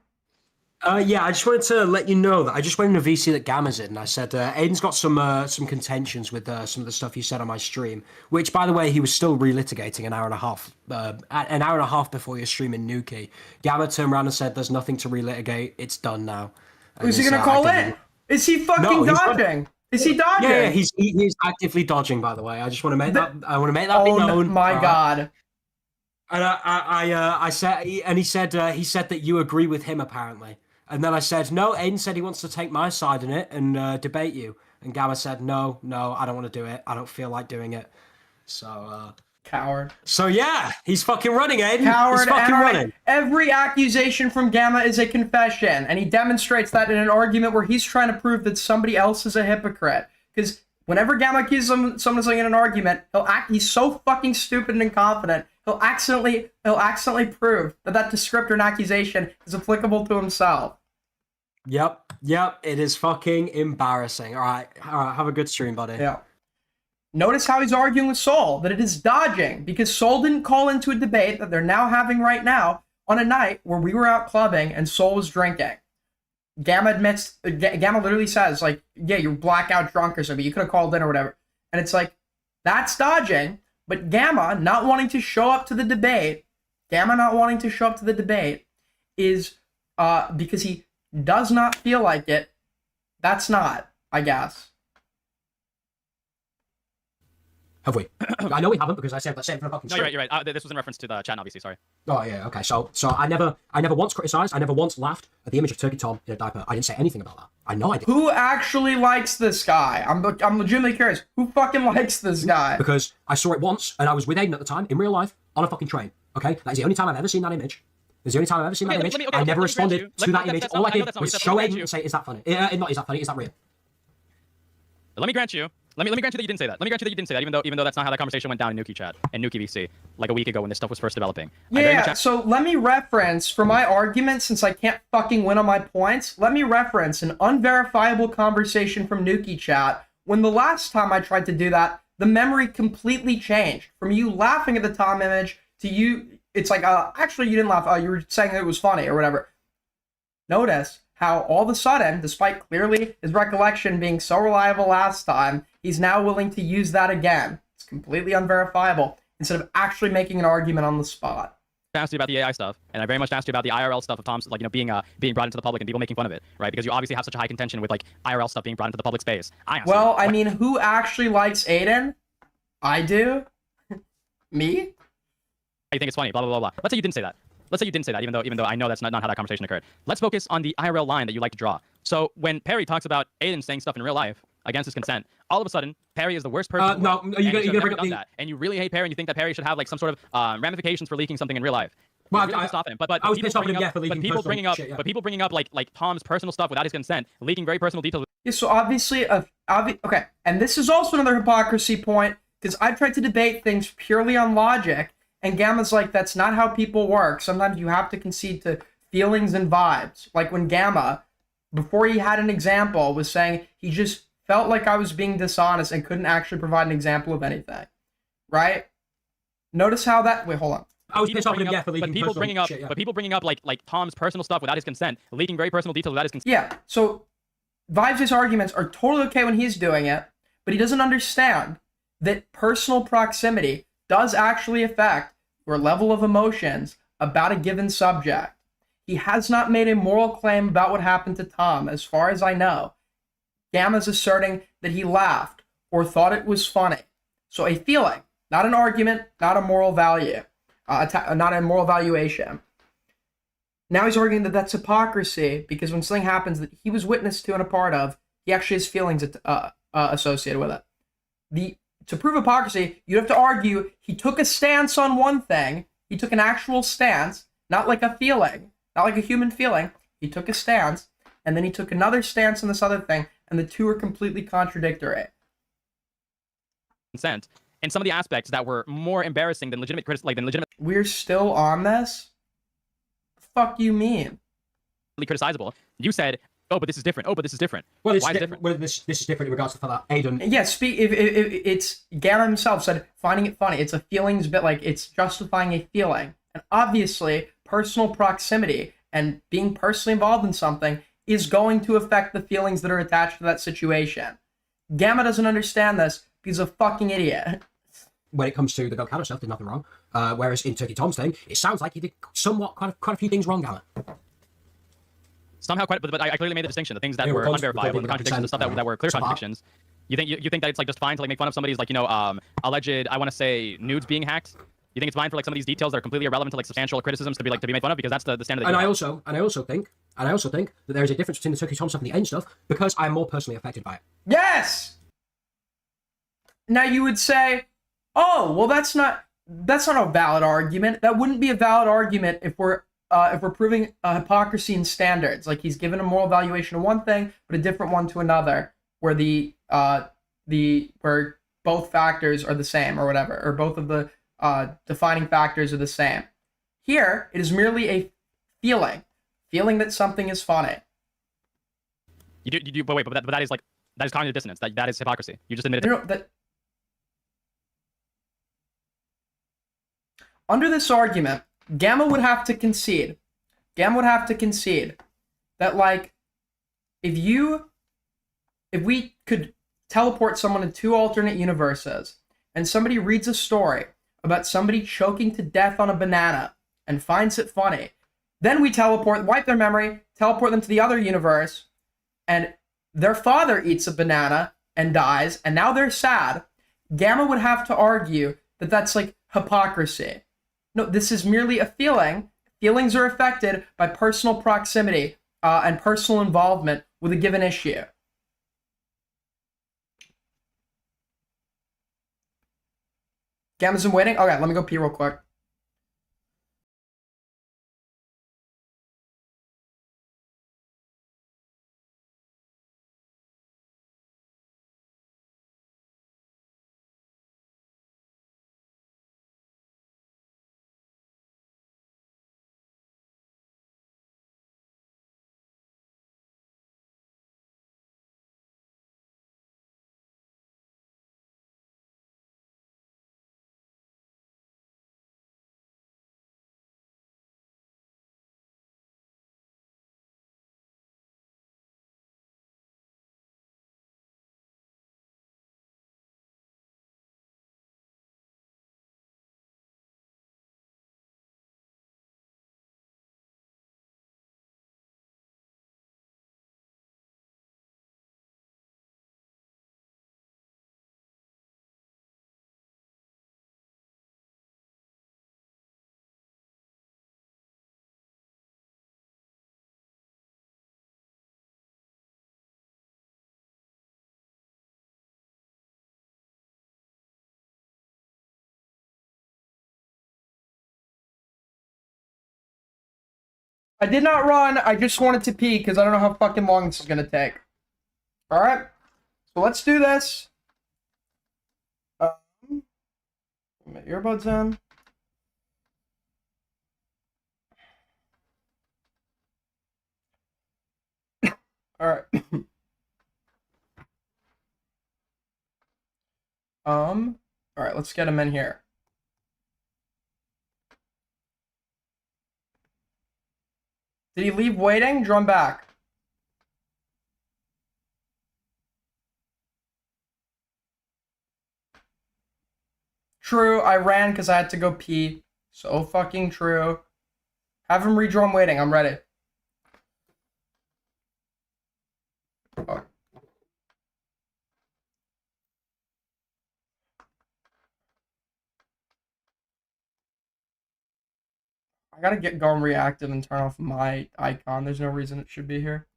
Yeah, I just wanted to let you know that I just went into VC that Gama's in, and I said, Aiden's got some contentions with some of the stuff you said on my stream, which, by the way, he was still relitigating an hour and a half before your stream in Nuki. Gama turned around and said, there's nothing to relitigate, it's done now. Is he going to call in? Is he fucking dodging? Is he dodging? Yeah, he's actively dodging, by the way. I just want to make that be known. Oh my god. And I said, and he said that you agree with him, apparently. And then I said, no, Aiden said he wants to take my side in it and debate you. And Gama said, no, I don't want to do it. I don't feel like doing it. So, Coward. So yeah, he's fucking running, Aiden. Coward. He's fucking running. Every accusation from Gama is a confession, and he demonstrates that in an argument where he's trying to prove that somebody else is a hypocrite. Because whenever Gama accuses someone of something in an argument, he's so fucking stupid and incompetent, he'll accidentally prove that descriptor and accusation is applicable to himself. Yep, it is fucking embarrassing. All right, have a good stream, buddy. Yeah. Notice how he's arguing with Soul, that it is dodging, because Soul didn't call into a debate that they're now having right now on a night where we were out clubbing and Soul was drinking. Gama literally says, like, yeah, you're blackout drunk or something, you could have called in or whatever. And it's like, that's dodging, but Gama not wanting to show up to the debate is because he does not feel like it. That's not, I guess. Have we? I know we haven't, because I said the same for a fucking stream. No, you're right. This was in reference to the chat, obviously. Sorry. Oh yeah, okay. So I never once criticized. I never once laughed at the image of Turkey Tom in a diaper. I didn't say anything about that. I know I did. Who actually likes this guy? I'm legitimately curious. Who fucking likes this guy? Because I saw it once, and I was with Aiden at the time in real life on a fucking train. Okay, that is the only time I've ever seen that image. It's the only time I've ever seen that image. I never responded to that image. All I did was show Aiden and say, "Is that funny? Not is that funny? Is that real?" Let me grant you. Let me grant you that you didn't say that. Let me grant you that you didn't say that, even though that's not how that conversation went down in Nuki chat and Nuki VC like a week ago when this stuff was first developing. Yeah, so let me reference, for my argument, since I can't fucking win on my points, let me reference an unverifiable conversation from Nuki chat when the last time I tried to do that, the memory completely changed. From you laughing at the Tom image to you, it's like, actually you didn't laugh, you were saying it was funny or whatever. Notice how all of a sudden, despite clearly his recollection being so reliable last time, he's now willing to use that again. It's completely unverifiable, instead of actually making an argument on the spot. I asked you about the AI stuff, and I very much asked you about the IRL stuff of Tom's, like, being brought into the public and people making fun of it, right? Because you obviously have such a high contention with, like, IRL stuff being brought into the public space. Well, I mean, who actually likes Aiden? I do. Me? I think it's funny, blah, blah, blah, blah. Let's say you didn't say that. Let's say you didn't say that, even though I know that's not how that conversation occurred. Let's focus on the IRL line that you like to draw. So when Perry talks about Aiden saying stuff in real life against his consent, all of a sudden Perry is the worst person. No, you're gonna bring up that, and you really hate Perry, and you think that Perry should have like some sort of ramifications for leaking something in real life. Well, really pissed off at him. But I was pissed off at him, yeah, for leaking people bringing up, shit, yeah. but people bringing up like Tom's personal stuff without his consent, leaking very personal details. Yeah, so obviously, okay, and this is also another hypocrisy point, because I tried to debate things purely on logic, and Gama's like, that's not how people work. Sometimes you have to concede to feelings and vibes. Like when Gama, before he had an example, was saying he just felt like I was being dishonest and couldn't actually provide an example of anything. Right? Notice how that... Wait, hold on. I was pissed off at him, yeah, for leaking people bringing up, shit, yeah. But people bringing up like Tom's personal stuff without his consent, leaking very personal details without his consent. Yeah, so Vibes' arguments are totally okay when he's doing it, but he doesn't understand that personal proximity does actually affect your level of emotions about a given subject. He has not made a moral claim about what happened to Tom, as far as I know. Gama's asserting that he laughed or thought it was funny. So a feeling, not an argument, not a moral value, not a moral valuation. Now he's arguing that that's hypocrisy because when something happens that he was witness to and a part of, he actually has feelings associated with it. To prove hypocrisy, you'd have to argue he took a stance on one thing. He took an actual stance, not like a feeling, not like a human feeling. He took a stance, and then he took another stance on this other thing, and the two are completely contradictory. Consent and some of the aspects that were more embarrassing than legitimate We're still on this? The fuck you mean? criticizable. You said, "Oh, but this is different. Oh, but this is different." Well, Why is it different? Well, this is different in regards to the fact that Aiden... Yeah, if it's... Gama himself said, finding it funny. It's a feelings bit, like, it's justifying a feeling. And obviously, personal proximity and being personally involved in something is going to affect the feelings that are attached to that situation. Gama doesn't understand this because he's a fucking idiot. When it comes to the Gokado stuff, did nothing wrong. Whereas in Turkey Tom's thing, it sounds like he did quite a few things wrong, Gama. Somehow, but I clearly made the distinction. The things that were unverifiable, the contradictions, the stuff that were clear contradictions. You think that it's like just fine to like make fun of somebody's like alleged, I want to say, nudes being hacked? You think it's fine for like some of these details that are completely irrelevant to like substantial criticisms to be made fun of because that's the standard. That I also think that there is a difference between the Turkey Tom stuff and the Aiden stuff because I'm more personally affected by it. Yes. Now you would say, oh, well, that's not a valid argument. That wouldn't be a valid argument if we're proving hypocrisy in standards. Like he's given a moral valuation of one thing, but a different one to another, where where both factors are the same or whatever, or both of the defining factors are the same. Here, it is merely a feeling that something is funny. But that is cognitive dissonance. That is hypocrisy. You just admitted it. That under this argument, Gama would have to concede that, like, if we could teleport someone in two alternate universes and somebody reads a story about somebody choking to death on a banana and finds it funny, then we wipe their memory, teleport them to the other universe, and their father eats a banana and dies, and now they're sad. Gama would have to argue that that's like hypocrisy. No, this is merely a feeling. Feelings are affected by personal proximity and personal involvement with a given issue. Gama's in waiting? Okay, let me go pee real quick. I did not run. I just wanted to pee because I don't know how fucking long this is going to take. All right. So let's do this. Put my earbuds in. All right. All right, let's get him in here. Did he leave waiting? Drum back. True, I ran because I had to go pee. So fucking true. Have him redrum waiting. I'm ready. Oh. I gotta get Gama reactive and turn off my icon. There's no reason it should be here.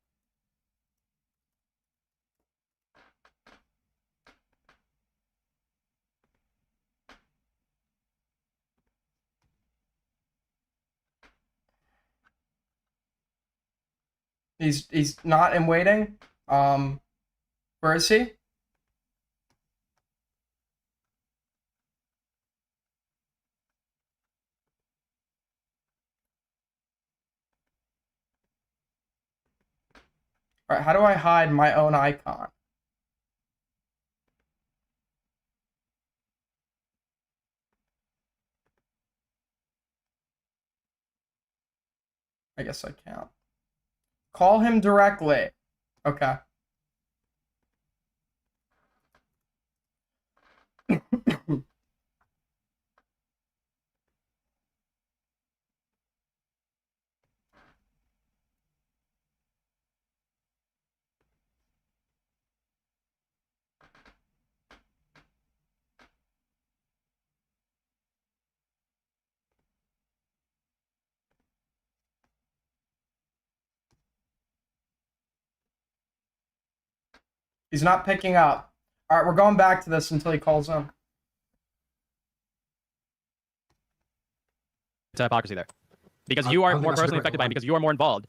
He's not in waiting. Where is he? All right, how do I hide my own icon? I guess I can't. Call him directly. Okay. He's not picking up. All right, we're going back to this until he calls in. It's hypocrisy there. Because you are more personally affected by it, because you are more involved.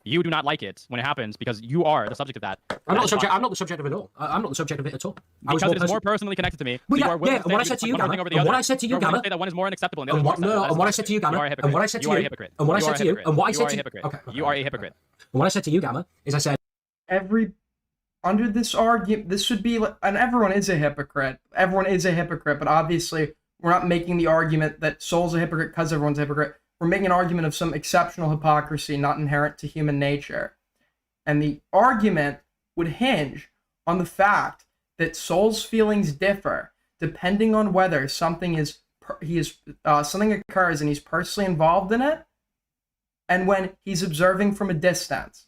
You do not like it when it happens because you are the subject of that. I'm not the subject. I'm not the subject of it at all. I'm not the subject of it at all. Because it is more personally connected to me. But you are willing and what I said to you, Gama, and what I said to you, Gama, say that one is more unacceptable and the and other what, is more no, acceptable. and what I said to you, Gama, and what I said to you, you are a hypocrite. and what I said to you, and what I said to you, okay, you are a hypocrite. And what I said to you, Gama, is I said Under this argument, this would be, and everyone is a hypocrite. Everyone is a hypocrite, but obviously we're not making the argument that Soul's a hypocrite because everyone's a hypocrite. We're making an argument of some exceptional hypocrisy not inherent to human nature. And the argument would hinge on the fact that Soul's feelings differ depending on whether something something occurs and he's personally involved in it, and when he's observing from a distance.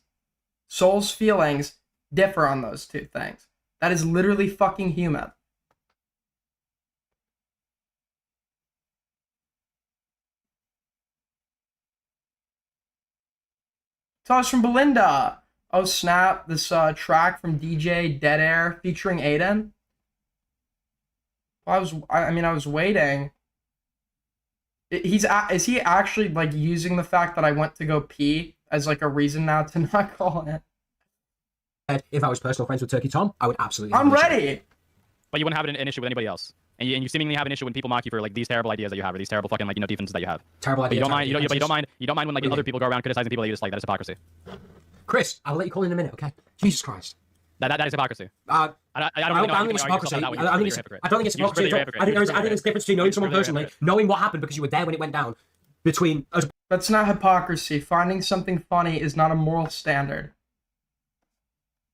Soul's feelings differ on those two things. That is literally fucking human. Toss from Belinda. Oh snap! This track from DJ Dead Air featuring Aiden. I was waiting. Is he actually like using the fact that I went to go pee as like a reason now to not call it? if I was personal friends with Turkey Tom, I would absolutely. I'm ready. But you wouldn't have an issue with anybody else. And you seemingly have an issue when people mock you for like these terrible ideas that you have, or these terrible fucking defenses that you have. Terrible But idea. you don't mind when like other people go around criticizing people that you dislike. That is hypocrisy. Chris, I'll let you call in a minute, okay? Jesus Christ. That is hypocrisy. I don't think it's hypocrisy. I don't think it's hypocrisy. I think there's a difference between knowing someone personally, knowing what happened because you were there when it went down, between us. That's not hypocrisy. Finding something funny is not a moral standard.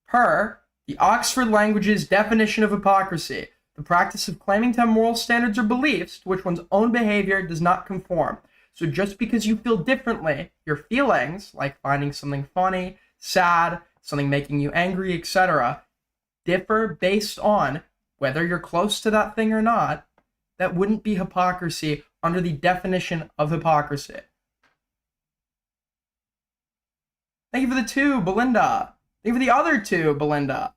Per the Oxford Language's definition of hypocrisy, the practice of claiming to have moral standards or beliefs to which one's own behavior does not conform. So just because you feel differently, your feelings, like finding something funny, sad, something making you angry, etc., differ based on whether you're close to that thing or not, that wouldn't be hypocrisy under the definition of hypocrisy. Thank you for the 2, Belinda. Thank you for the other 2, Belinda.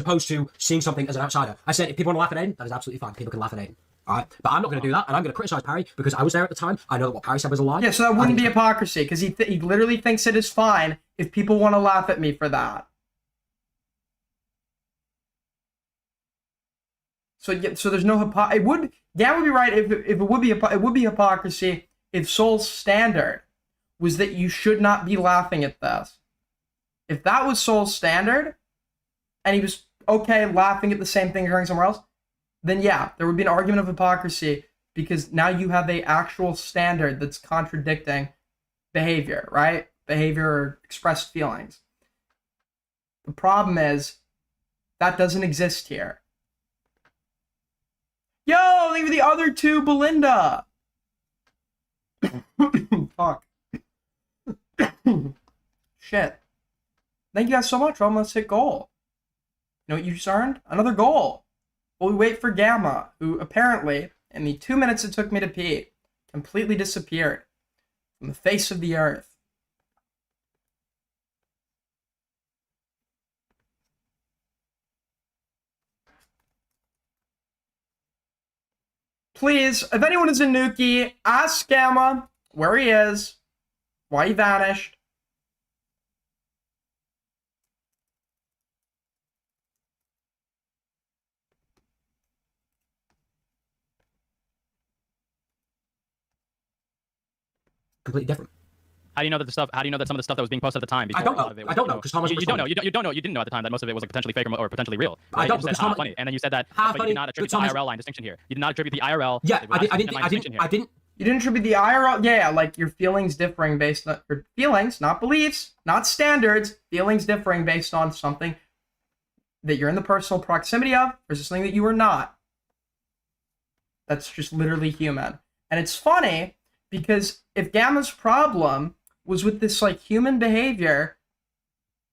opposed to seeing something as an outsider. I said, if people want to laugh at Aiden, that is absolutely fine. People can laugh at Aiden. All right, but I'm not going to do that, and I'm going to criticize Parry because I was there at the time. I know that what Parry said was a lie. Yeah, so that wouldn't be hypocrisy, because he literally thinks it is fine if people want to laugh at me for that. So there's no Gam would be right if it would be hypocrisy if Soul's standard was that you should not be laughing at this. If that was Soul's standard, and he was okay laughing at the same thing occurring somewhere else, then yeah, there would be an argument of hypocrisy, because now you have a actual standard that's contradicting behavior, right? Behavior or expressed feelings. The problem is that doesn't exist here. Yo, leave the other two, Belinda. Fuck. Shit. Thank you guys so much. Almost hit goal. You know what you just earned? Another goal. While we wait for Gama, who apparently, in the 2 minutes it took me to pee, completely disappeared from the face of the earth. Please, if anyone is in Nuki, ask Gama where he is, why he vanished. Completely different. How do you know that the stuff? How do you know that some of the stuff that was being posted at the time? I don't know. I don't know because Thomas. You don't know. You don't know. You didn't know at the time that most of it was like potentially fake or potentially real. Right? I don't You because said, Thomas. funny, and then you said that, Half but you funny, did not attribute but the Thomas- IRL line distinction here. You did not attribute the IRL. Yeah, I didn't. You didn't attribute the IRL, yeah, like your feelings differing based on your feelings, not beliefs, not standards, feelings differing based on something that you're in the personal proximity of versus something that you are not. That's just literally human. And it's funny because if Gama's problem was with this like human behavior,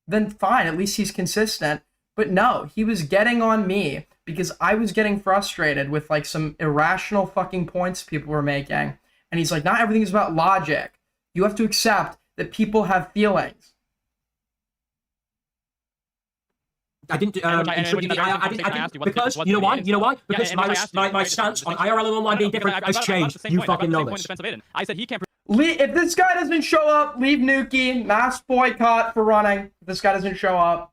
then fine, at least he's consistent. But no, he was getting on me because I was getting frustrated with like some irrational fucking points people were making. And he's like, not everything is about logic. You have to accept that people have feelings. I didn't. Because you know why? You know why? Because my stance on IRL and online being different has changed. You fucking know this. I said he can't. If this guy doesn't show up, leave Nuki. Mass boycott for running. If this guy doesn't show up.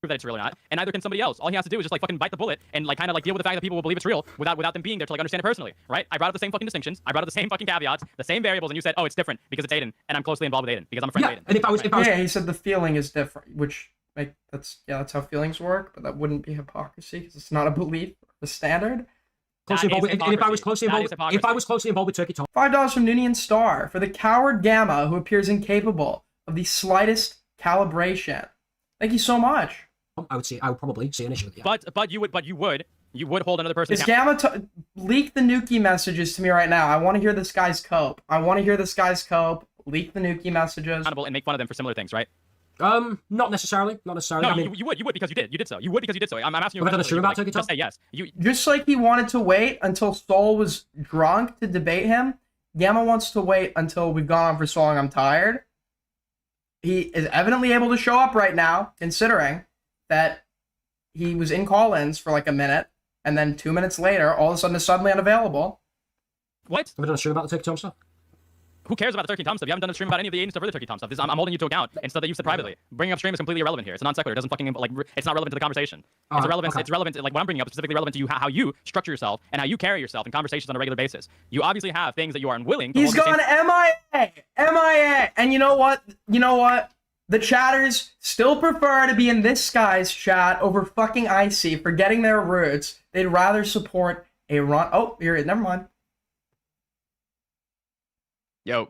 Prove that it's real or not, and neither can somebody else. All he has to do is just like fucking bite the bullet and like kind of like deal with the fact that people will believe it's real without them being there to like understand it personally, right? I brought up the same fucking distinctions, I brought up the same fucking caveats, the same variables, and you said, oh, it's different because it's Aiden, and I'm closely involved with Aiden because I'm a friend of Aiden. And if I was, yeah, he said the feeling is different, which like that's how feelings work, but that wouldn't be hypocrisy because it's not a belief, a standard. And if I was closely involved with Turkey Tom. $5 from Noonian Star for the coward Gama who appears incapable of the slightest calibration. Thank you so much. I would probably see an issue with you. But you would hold another person. Is Gama leak the Nuki messages to me right now? I want to hear this guy's cope. Leak the Nuki messages. And make fun of them for similar things, right? Not necessarily. No, I mean, you would because you did so. You would because you did so. I'm asking you. Have I done a stream about Turkey Tom? Just say yes. Just like he wanted to wait until Soul was drunk to debate him, Gama wants to wait until we've gone on for so long. I'm tired. He is evidently able to show up right now, considering that he was in call-ins for like a minute, and then 2 minutes later, all of a sudden is suddenly unavailable. What? Have we done a stream about the Turkey Tom stuff? Who cares about the Turkey Tom stuff? You haven't done a stream about any of the Aiden stuff or the Turkey Tom stuff. I'm holding you to account and stuff that you said privately. Bringing up stream is completely irrelevant here. It's a non sequitur. It doesn't fucking like it's not relevant to the conversation. It's irrelevant. Okay. It's relevant. Like what I'm bringing up is specifically relevant to you, how you structure yourself and how you carry yourself in conversations on a regular basis. You obviously have things that you are unwilling. He's gone MIA. And you know what? The chatters still prefer to be in this guy's chat over fucking Icy, forgetting their roots. They'd rather support a run. Oh, here it is. Never mind. Yo,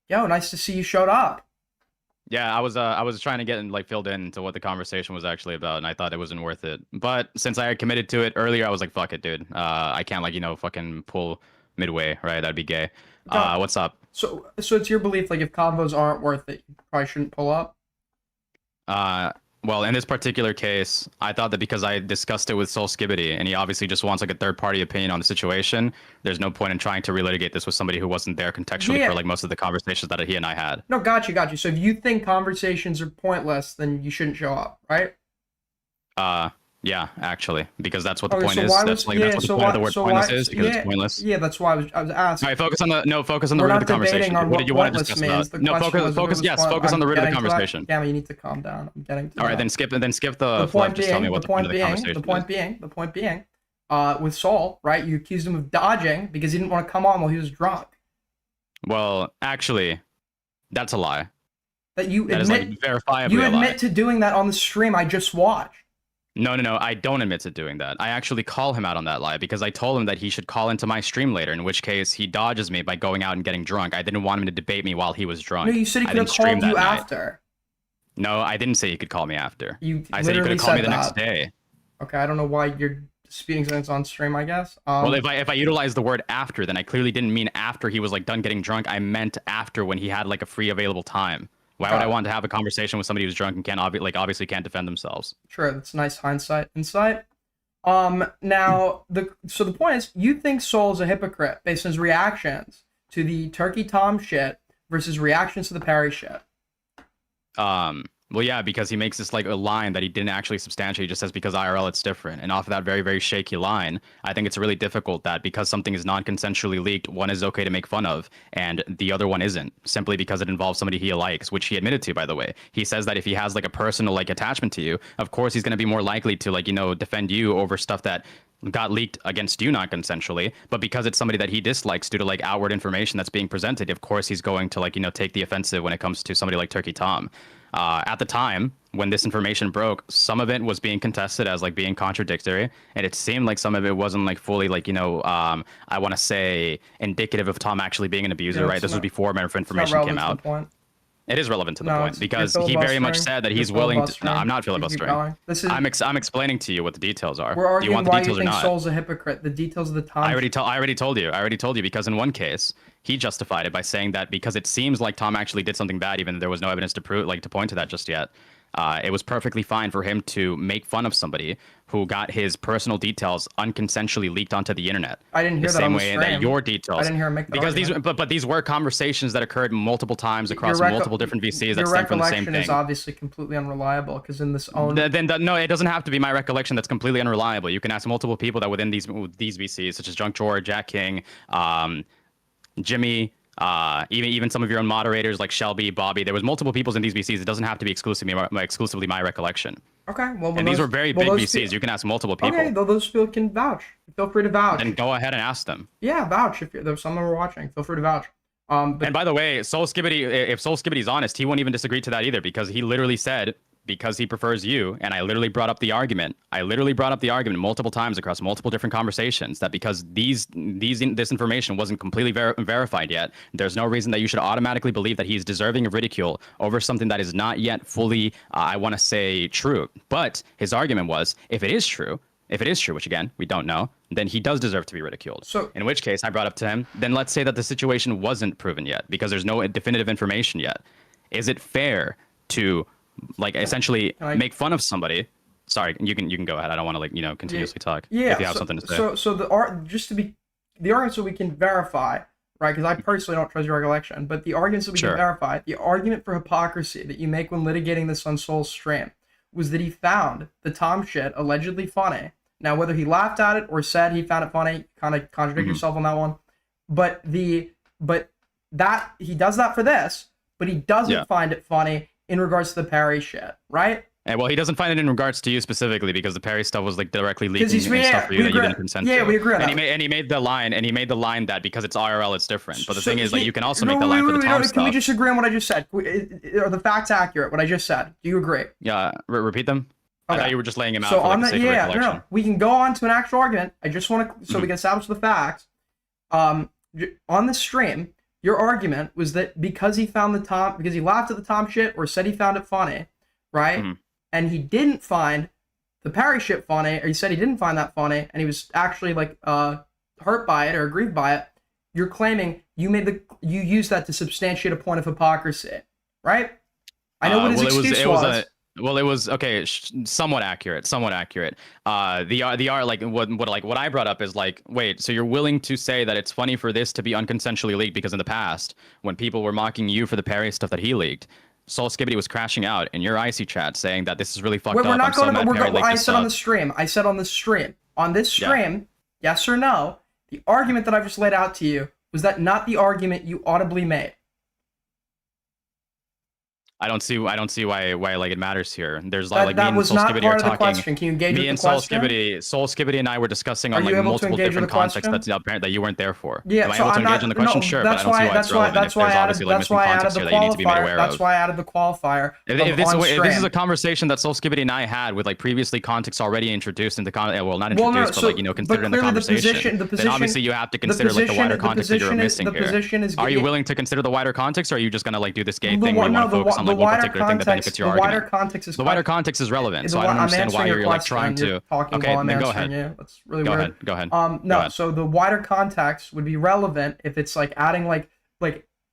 nice to see you showed up. Yeah, I was trying to get like filled into what the conversation was actually about, and I thought it wasn't worth it. But since I had committed to it earlier, I was like, fuck it, dude. I can't fucking pull midway, right? That'd be gay. What's up? So it's your belief, like, if combos aren't worth it, you probably shouldn't pull up? Well, in this particular case, I thought that because I discussed it with Soul Skibbity, and he obviously just wants like a third-party opinion on the situation, there's no point in trying to relitigate this with somebody who wasn't there contextually for like most of the conversations that he and I had. No, got you. So if you think conversations are pointless, then you shouldn't show up, right? Yeah, actually, because that's what the Okay, point so is. why That's was- like yeah, that's what the so point of why- the word so pointless why- is, because it's pointless. Yeah, that's why I was asking. All right, focus on the We're root of not the conversation. debating on What what did you want to pointless discuss means. about? The No, question was if it focus. was Yes, fun. focus on I'm the root of the getting to that. conversation. Gamma, you need to calm down. I'm getting to All right, that. then skip the The fluff. point Just tell me being, what the the point point of the being, conversation the is. point being, with Soul, right? You accused him of dodging because he didn't want to come on while he was drunk. Well, actually, that's a lie. That you That is admit, like verifiably you a admit lie. to doing that on the stream I just watched. No, I don't admit to doing that. I actually call him out on that lie because I told him that he should call into my stream later, in which case he dodges me by going out and getting drunk. I didn't want him to debate me while he was drunk. No, you said he I could have didn't stream called you that night. after. No, I didn't say he could call me after. You I said he could literally have called me said the next that. day. Okay, I don't know why you're disputing something on stream, I guess. Well, if I utilize the word after, then I clearly didn't mean after he was like done getting drunk. I meant after, when he had like a free available time. Why would I want to have a conversation with somebody who's drunk and can't obviously can't defend themselves? Sure, that's nice insight. Now so the point is, you think Soul is a hypocrite based on his reactions to the Turkey Tom shit versus reactions to the Perry shit. Well, yeah, because he makes this like a line that he didn't actually substantiate. He just says because IRL it's different, and off of that very, very shaky line, I think it's really difficult that because something is non-consensually leaked, one is okay to make fun of, and the other one isn't, simply because it involves somebody he likes, which he admitted to, by the way. He says that if he has like a personal like attachment to you, of course he's going to be more likely to like defend you over stuff that got leaked against you non-consensually, but because it's somebody that he dislikes due to like outward information that's being presented, of course he's going to like take the offensive when it comes to somebody like Turkey Tom. At the time when this information broke, some of it was being contested as like being contradictory, and it seemed like some of it wasn't like fully like I want to say indicative of Tom actually being an abuser, right? This was before information came out. It is relevant to the point because he very much said that he's willing to. No, I'm not filibustering. I'm explaining to you what the details are. We're Do you arguing want the why details you or think not? Soul's a hypocrite. The details of the time. I already told you because in one case he justified it by saying that because it seems like Tom actually did something bad, even though there was no evidence to prove to point to that just yet. It was perfectly fine for him to make fun of somebody who got his personal details unconsensually leaked onto the internet. I didn't hear the that same on the way stream. that your details. I didn't hear him make that because argument. but these were conversations that occurred multiple times across multiple different VCs that stem from the same Your thing. recollection is obviously completely unreliable because in this own. No, it doesn't have to be my recollection that's completely unreliable. You can ask multiple people that within these VCs, such as Junk George, Jack King, Jimmy. Even some of your own moderators like Shelby, Bobby. There was multiple people in these VCs. It doesn't have to be exclusively my recollection. Okay, well, And these were very big VCs. You can ask multiple people. Okay, those people can vouch. Feel free to vouch. Then go ahead and ask them. Yeah, vouch if there's someone we're watching. Feel free to vouch. But And by the way, Soul Skibbity, if Soul Skibbity's honest, he won't even disagree to that either because he literally said because he prefers you, and I literally brought up the argument. Multiple times across multiple different conversations that because this information wasn't completely verified yet, there's no reason that you should automatically believe that he's deserving of ridicule over something that is not yet fully, I want to say, true. But his argument was, if it is true, which again, we don't know, then he does deserve to be ridiculed. So, in which case, I brought up to him, then let's say that the situation wasn't proven yet because there's no definitive information yet. Is it fair to essentially make fun of somebody? Sorry, you can go ahead. I don't want to continuously talk. Yeah. If you have something to say. So the argument so we can verify, right? Because I personally don't trust your recollection, but the argument so we can verify, the argument for hypocrisy that you make when litigating this on Soul's stream was that he found the Tom shit allegedly funny. Now, whether he laughed at it or said he found it funny, kind of contradict yourself on that one. But that he does that for this, but he doesn't find it funny in regards to the Perry shit, right? And well, he doesn't find it in regards to you specifically because the Perry stuff was directly leaking and stuff for you that you didn't consent to. Yeah, we agree on that. And he made the line that because it's IRL, it's different. But the thing is that you can also make the line for the Tom stuff. Can we just agree on what I just said? Are the facts accurate? What I just said? Do you agree? Yeah, repeat them. Okay. I thought you were just laying him out so for on the sake of recollection. No, we can go on to an actual argument. I just want to, so we can establish the facts. On the stream, your argument was that because he found the Tom, because he laughed at the Tom shit or said he found it funny, right? Mm-hmm. And he didn't find the Perry shit funny, or he said he didn't find that funny, and he was actually hurt by it or aggrieved by it. You're claiming you used that to substantiate a point of hypocrisy, right? I know what his excuse was. Well, it was okay, somewhat accurate. What I brought up is wait, so you're willing to say that it's funny for this to be unconsensually leaked because in the past, when people were mocking you for the Perry stuff that he leaked, Soul Skibbity was crashing out in your icy chat saying that this is really fucked Wait, up. we're not going to. We're going. I said on the this stream. I said on the stream. On this stream, yes or no? The argument that I've just laid out to you was that not the argument you audibly made. I don't see why like it matters here. There's That, like that me and was Soul not Skibbity part are of the talking. question. Can you engage Me with and the Soul question? Skibbity and I were discussing Are on you like able to multiple engage with different the contexts question? that's apparent that you weren't there for. Yeah, Am I so able to I'm engage not. in the question? No, Sure, but I that's don't see why. why That's it's why. relevant. That's If there's why I added. obviously like That's missing why I added context the here that you need to be made aware qualifier. That's of. why I added the qualifier. If this is a conversation that Soul Skibbity and I had with like previously context already introduced into well, not Well, no, introduced, but like considered in the conversation, then obviously you have to consider like the wider context that you're missing here. Are you willing to consider the wider context, or are you just gonna like do this gay thing where you want to focus on like one particular thing that benefits your argument? The wider context is relevant, so I don't understand why you're like trying to. Okay, then go ahead. That's really go weird. ahead. Go ahead. No. Go ahead. So the wider context would be relevant if it's like adding like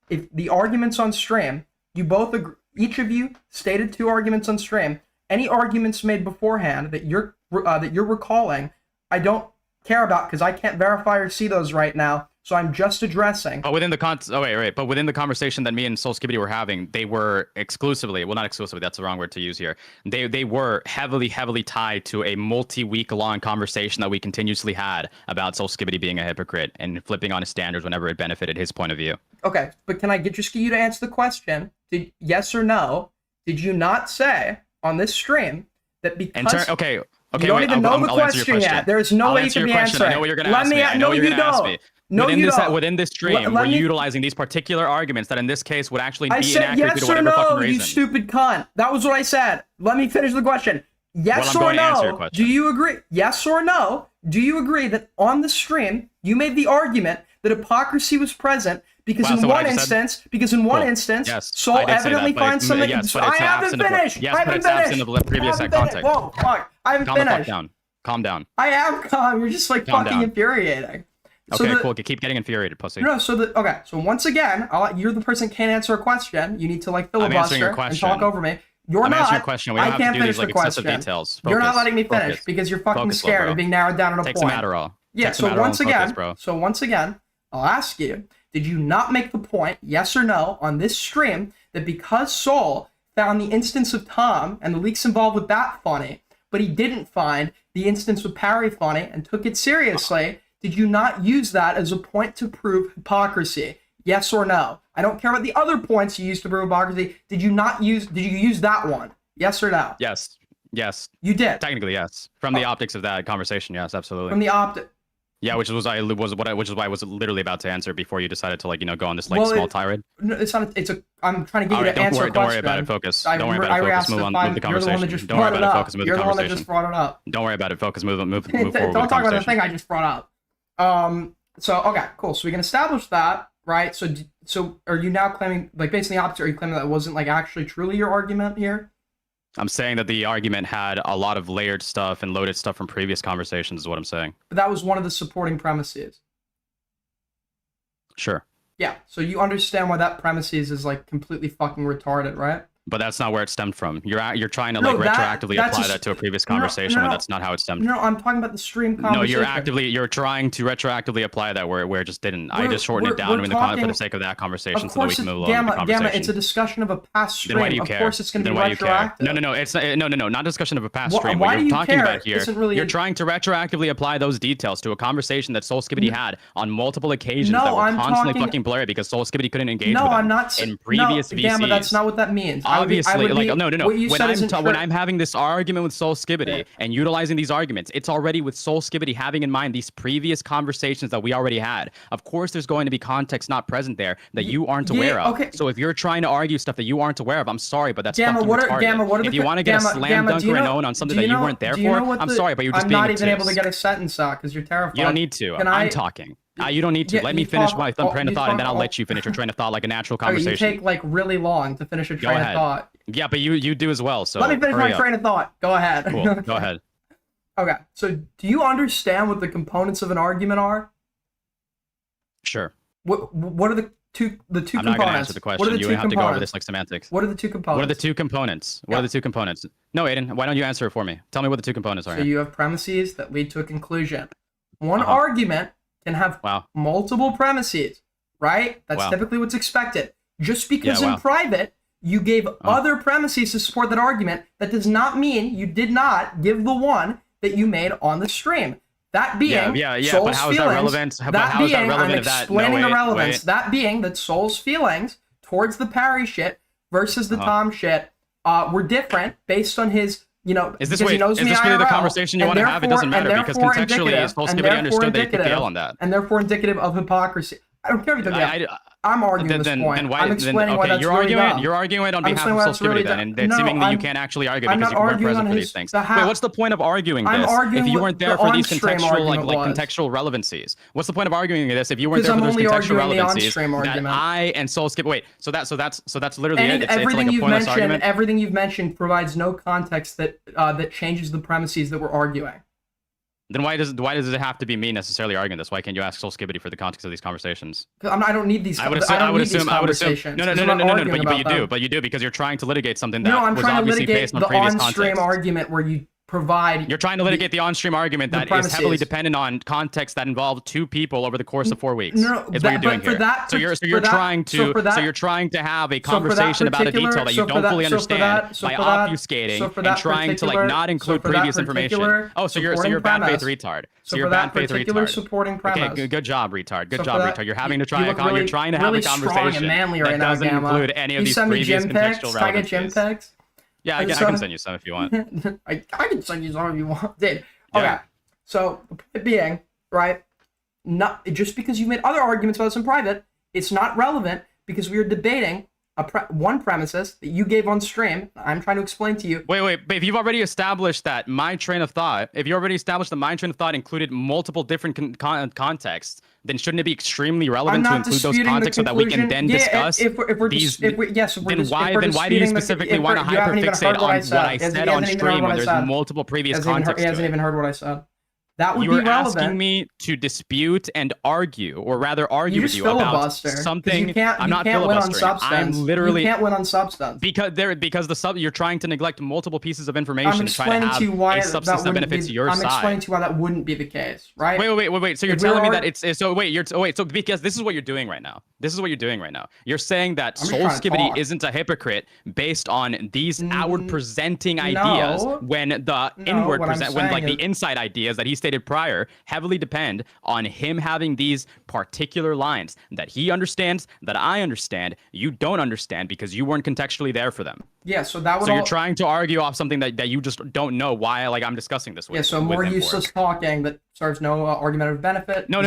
if the arguments on stream, you both agree, each of you stated 2 arguments on stream. Any arguments made beforehand that you're recalling, I don't care about because I can't verify or see those right now. So I'm just addressing. But within the But within the conversation that me and Soul Skibbity were having, they were exclusively, well, not exclusively, that's the wrong word to use here. They were heavily tied to a multi-week long conversation that we continuously had about Soul Skibbity being a hypocrite and flipping on his standards whenever it benefited his point of view. Okay, but can I just get you to answer the question? Yes or no? Did you not say on this stream that because okay, you don't even know the I'll answer your question yet? There is no way you can be answering. I know what you're going to ask me. I know what you're going to ask me. No, you don't. Within this stream, we're utilizing these particular arguments that in this case would actually be inaccurate yes due to whatever fucking reason. You stupid cunt. That was what I said. Let me finish the question. Yes well, or no? Do you agree? Yes or no? Do you agree that on the stream you made the argument that hypocrisy was present because in one instance, yes, Soul evidently finds something. I haven't finished. Yes, but it's absent of the previous context. Whoa, fuck! I haven't finished. Calm down. I am calm. You're just like fucking infuriating. Okay, cool. Keep getting infuriated, pussy. No, so once again, you're the person who can't answer a question. You need to like filibuster and talk over me. I'm answering your question. We don't have to do these like excessive details. You're not letting me finish because you're fucking scared of being narrowed down to a point. Take some Adderall. Yeah. So once again, I'll ask you: did you not make the point, yes or no, on this stream that because Soul found the instance of Tom and the leaks involved with that funny, but he didn't find the instance with Parry funny and took it seriously? Did you not use that as a point to prove hypocrisy? Yes or no? I don't care about the other points you used to prove hypocrisy. Did you use that one? Yes or no? Yes. You did. Technically, yes. From the optics of that conversation, yes, absolutely. From the optic. Yeah, which is why I was literally about to answer before you decided to go on this small tirade. No, it's not. I'm trying to get you to answer a question. Don't worry about it. Focus. Don't worry about it. Focus. Move the conversation. Don't worry about it. Focus. Move the conversation. You're the one that just brought it up. Don't worry about it. Focus. Move forward. Don't talk about the thing I just brought up. So okay, cool. So we can establish that, right? So are you now claiming, like, based on the opposite? Are you claiming that it wasn't like actually truly your argument here? I'm saying that the argument had a lot of layered stuff and loaded stuff from previous conversations. Is what I'm saying. But that was one of the supporting premises. Sure. Yeah. So you understand why that premises is like completely fucking retarded, right? But that's not where it stemmed from. You're trying to retroactively apply that to a previous conversation when that's not how it stemmed. No, I'm talking about the stream conversation. No, you're trying to retroactively apply that where it just didn't. I just shortened it down for the sake of that conversation so that we can move along with the conversation. Gamma, it's a discussion of a past stream. Then why do you care? Of course it's going to be retroactive. No, it's not a discussion of a past stream. What you're talking about here, you're trying to retroactively apply those details to a conversation that Soul Skibbity had on multiple occasions that were constantly fucking blurry because Soul Skibbity couldn't engage with them in previous VCs. Gamma, that's not what that means. Obviously, no. When I'm having this argument with Soul Skibbity and utilizing these arguments, it's already with Soul Skibbity having in mind these previous conversations that we already had. Of course, there's going to be context not present there that you aren't aware of. Okay. So if you're trying to argue stuff that you aren't aware of, I'm sorry, but that's fucking retarded. If you want to get a slam dunker and own on something that you weren't there for, I'm sorry, but you're just being obtuse. I'm not even able to get a sentence out because you're terrified. You don't need to. I'm talking. You don't need to. Let me finish my train of thought, and then I'll let you finish your train of thought like a natural conversation. You take like really long to finish a train of thought. Yeah, but you do as well. So let me finish my train of thought. Go ahead. Cool. Go ahead. Okay. So do you understand what the components of an argument are? Sure. What are the two components? I'm not going to answer the question. You have to go over this like semantics. What are the two components? What are the two components? What are the two components? No, Aiden, why don't you answer it for me? Tell me what the two components are. So you have premises that lead to a conclusion. One argument can have multiple premises, right? That's typically what's expected. Just because in private You gave other premises to support that argument. That does not mean you did not give the one that you made on the stream. That being Soul's but how is feelings, that relevant? That being, I'm relevant explaining the relevance. That being that Soul's feelings towards the parry shit versus the Tom shit were different based on his, you know, is this because he knows me really the IRL, conversation you want to have? It doesn't matter because contextually, Soul Skibidi understood that he could fail on that. And therefore indicative of hypocrisy. I don't care if you think I'm arguing this point. I'm explaining why that's you're really arguing. dumb. You're arguing on behalf of Soul Skibidi then, and seemingly you can't actually argue because you weren't present for these things. Wait, what's the point of arguing this if you weren't there for these contextual, like contextual relevancies? What's the point of arguing this if you weren't there for those contextual relevancies that I and Soul Skibidi? Wait, so that's literally it. It's like a pointless argument. Everything you've mentioned provides no context that changes the premises that we're arguing. Then why does it have to be me necessarily arguing this? Why can't you ask Soul Skibidi for the context of these conversations? I don't need these. I would assume. No, but you do because you're trying to litigate something that was obviously based on previous context. The on-stream argument where you provide. You're trying to litigate the on-stream argument that is heavily dependent on context that involved 2 people over the course of 4 weeks. Is what you're doing here. So you're trying to have a conversation about a detail that you don't fully understand by obfuscating and trying to like not include previous information. Oh, so you're a bad faith retard. So you're a bad faith retard. Supporting premise. Okay, good job, retard. Good job, retard. You're having to try. You're trying to have a conversation that doesn't include any of these previous contextual relevancies. Yeah, I can send you some if you want. I can send you some if you want. Dude. Okay. Yeah. So the point being, right? Not just because you made other arguments about this in private, it's not relevant because we are debating one premises that you gave on stream. I'm trying to explain to you. Wait. But if you've already established that my train of thought, included multiple different contexts, then shouldn't it be extremely relevant to include those contexts so that we can then discuss these? Then why do you specifically want to hyperfixate on what I said on stream when there's multiple previous contexts? He hasn't even heard what I said. That would be relevant. You were asking me to dispute and argue, or rather argue with you about something. I'm not filibustering. I'm literally. You can't win on substance. Because you're trying to neglect multiple pieces of information to try to have a substance that benefits your side. I'm explaining to you why that wouldn't be the case, right? Wait. So you're telling me that it's so because this is what you're doing right now. You're saying that Soul Skibidi isn't a hypocrite based on these outward presenting ideas when the inward the inside ideas that he stated prior heavily depend on him having these particular lines that he understands, that I understand, you don't understand because you weren't contextually there for them. Yeah, so that would. So you're trying to argue off something that you just don't know why. Like I'm discussing this with. Yeah, so more useless talking that serves no argumentative benefit. No.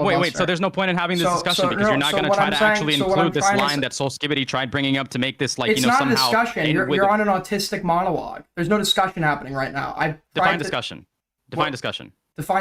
Wait. So there's no point in having this discussion because you're not going to try to actually include this line that Soul Skibidi tried bringing up to make this like somehow. It's not a discussion. You're on an autistic monologue. There's no discussion happening right now. Define discussion. Define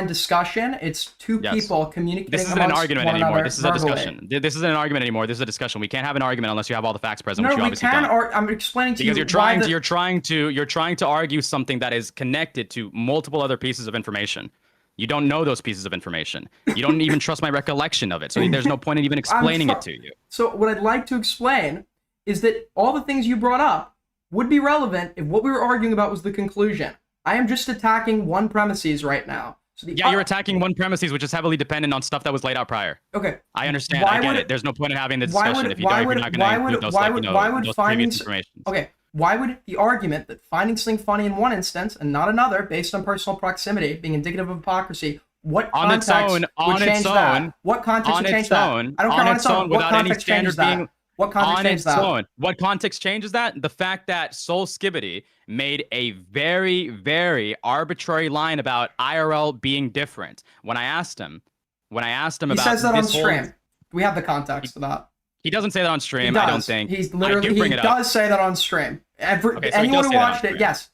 discussion. It's two people communicating. This isn't an argument anymore. This is a discussion. This isn't an argument anymore. This is a discussion. We can't have an argument unless you have all the facts present. No, which you we can. I'm explaining to you because you're trying to argue something that is connected to multiple other pieces of information. You don't know those pieces of information. You don't even trust my recollection of it. So there's no point in even explaining it to you. So what I'd like to explain is that all the things you brought up would be relevant if what we were arguing about was the conclusion. I am just attacking one premises right now. So you're attacking one premises, which is heavily dependent on stuff that was laid out prior. Okay. I understand. I get it. There's no point in having this discussion if you're not going to include those previous information. Okay. Why would the argument that finding something funny in one instance and not another, based on personal proximity, being indicative of hypocrisy, what context would change that? What context would change that? I don't care on its own. What context changes that? What context changes that? What context changes that? The fact that Soul Skibidi made a very, very arbitrary line about IRL being different. When I asked him about he says that on stream. We have the context for that. He doesn't say that on stream. I don't think. He does say that on stream. Anyone who watched it, yes,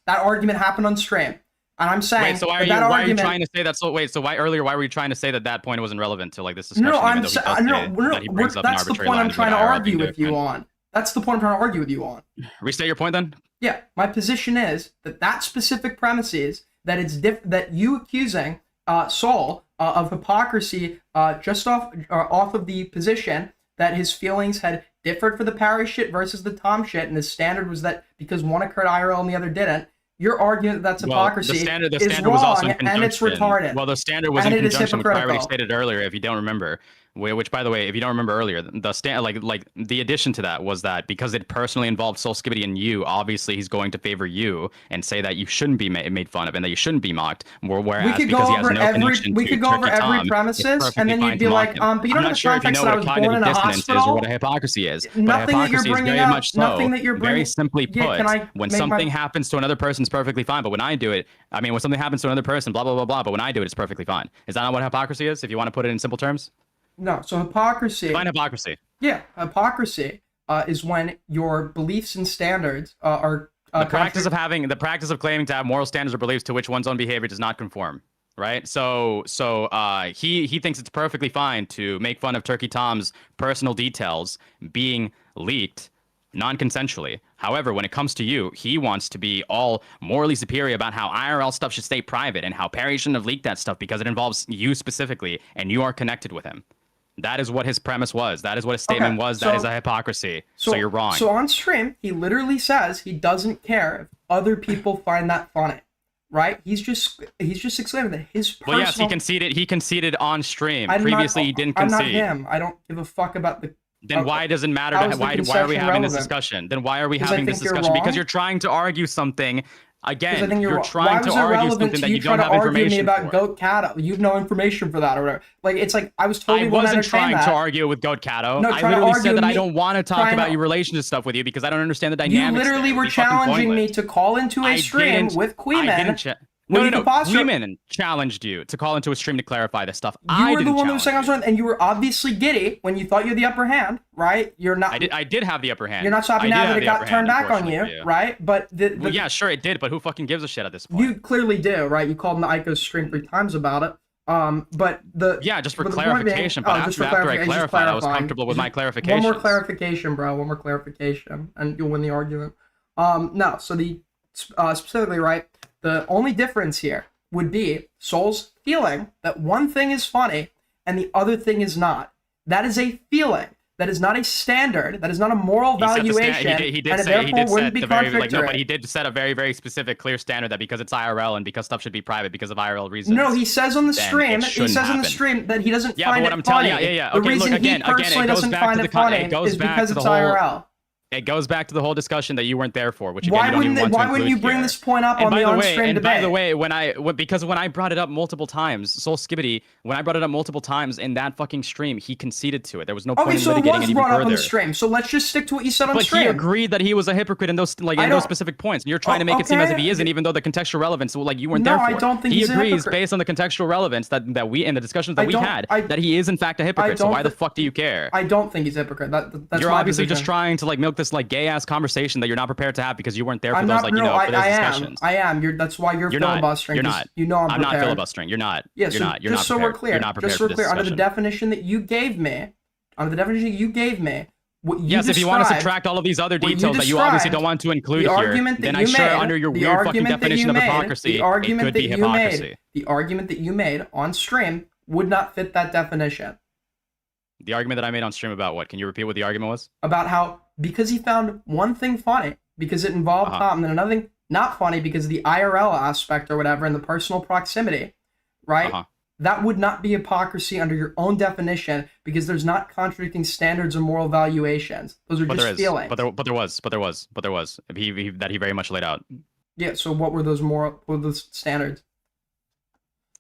that argument happened on stream. And I'm saying, wait, so why are you trying to say that? So wait, so why were you trying to say that point wasn't relevant to like this discussion? That's the point I'm trying to argue with you on. That's the point I'm trying to argue with you on. Restate your point then. Yeah, my position is that specific premise is that it's that you accusing Saul of hypocrisy just off of the position that his feelings had differed for the parry shit versus the Tom shit, and the standard was that because one occurred IRL and the other didn't. You're arguing that that's hypocrisy. The standard is was also in wrong, and it's retarded. Well, the standard was in conjunction with what I already stated earlier, if you don't remember, Which, by the way, if you don't remember earlier, the addition to that was that because it personally involved Soul Skibbity and you, obviously he's going to favor you and say that you shouldn't be made fun of and that you shouldn't be mocked. Whereas we could go over every premises, and then you'd be like, but you don't know the context that I was born in a hospital. Or what a hypocrisy is. Nothing that you're bringing up. Nothing that you're bringing. Very simply put, when something happens to another person, it's perfectly fine. But when I do it, I mean, when something happens to another person, blah blah blah blah. But when I do it, it's perfectly fine. Is that not what hypocrisy is? If you want to put it in simple terms. No, so hypocrisy. Define hypocrisy. Yeah, hypocrisy is when your beliefs and standards are the practice of claiming to have moral standards or beliefs to which one's own behavior does not conform. Right. So he thinks it's perfectly fine to make fun of Turkey Tom's personal details being leaked non-consensually. However, when it comes to you, he wants to be all morally superior about how IRL stuff should stay private and how Perry shouldn't have leaked that stuff because it involves you specifically and you are connected with him. That is what his premise was. That is what his statement was. That is a hypocrisy. So you're wrong. So on stream, he literally says he doesn't care if other people find that funny. Right? He's just exclaiming that his personal... Well, yes, he conceded on stream. Previously, he didn't concede. I'm not him. I don't give a fuck about the... Then why does it matter? Why are we having this discussion? Then why are we having this discussion? Because you're trying to argue something. Again, you're trying to argue something that you don't have information for. About Goat Catto. You have no information for that or whatever. Like, it's like, I was totally... I wasn't trying to argue with Goat Catto. No, I literally said that I don't want to talk about your relationship stuff with you because I don't understand the dynamics. You literally were challenging me to call into a stream with Queeman. No. Women challenged you to call into a stream to clarify this stuff. You were the one who was saying I was wrong, and you were obviously giddy when you thought you had the upper hand, right? You're not. I did have the upper hand. You're not so happy now that it got turned back on you, right? But well, yeah, sure it did, but who fucking gives a shit at this point? You clearly do, right? You called in the Ico's stream 3 times about it. But just for clarification. But after I clarified, I was comfortable with my clarification. One more clarification, bro. One more clarification, and you'll win the argument. No, so the specifically, right? The only difference here would be Soul's feeling that one thing is funny and the other thing is not. That is a feeling. That is not a standard. That is not a moral valuation. He did set a very, very specific, clear standard that because it's IRL and because stuff should be private because of IRL reasons. No, he says on the stream. That he doesn't find it funny. The reason he personally doesn't find it funny is because it's IRL. It goes back to the whole discussion that you weren't there for, which again, why wouldn't you bring this point up on the on-stream debate? By the way, when I brought it up multiple times, Soul Skibbity, when I brought it up multiple times in that fucking stream, he conceded to it. There was no point in litigating any further. Okay, so it was brought up on the stream. So let's just stick to what you said on stream. But he agreed that he was a hypocrite in those specific points, and you're trying to make it seem as if he isn't, even though the contextual relevance, you weren't there for. No, I don't think he's a hypocrite. He agrees based on the contextual relevance that we in the discussions that we had that he is in fact a hypocrite. So why the fuck do you care? I don't think he's a hypocrite. That's you're obviously just trying to milk this gay ass conversation that you're not prepared to have because you weren't there for those discussions. I am. That's why you're filibustering. You're not. You know I'm not filibustering. You're not. Yeah, you're not. You're just not so we're clear. You're not prepared just so we're clear. Under the definition that you gave me, what you if you want to subtract all of these other details that you obviously don't want to include here, then I'm sure under your weird fucking definition of hypocrisy, it could be hypocrisy. The argument that you made on stream would not fit that definition. The argument that I made on stream about what? Can you repeat what the argument was? About how, because he found one thing funny, because it involved Tom, and then another thing not funny because of the IRL aspect or whatever, and the personal proximity, right? That would not be hypocrisy under your own definition, because there's not contradicting standards or moral valuations. Those are just feelings. But there was. That he very much laid out. Yeah, so what were those standards?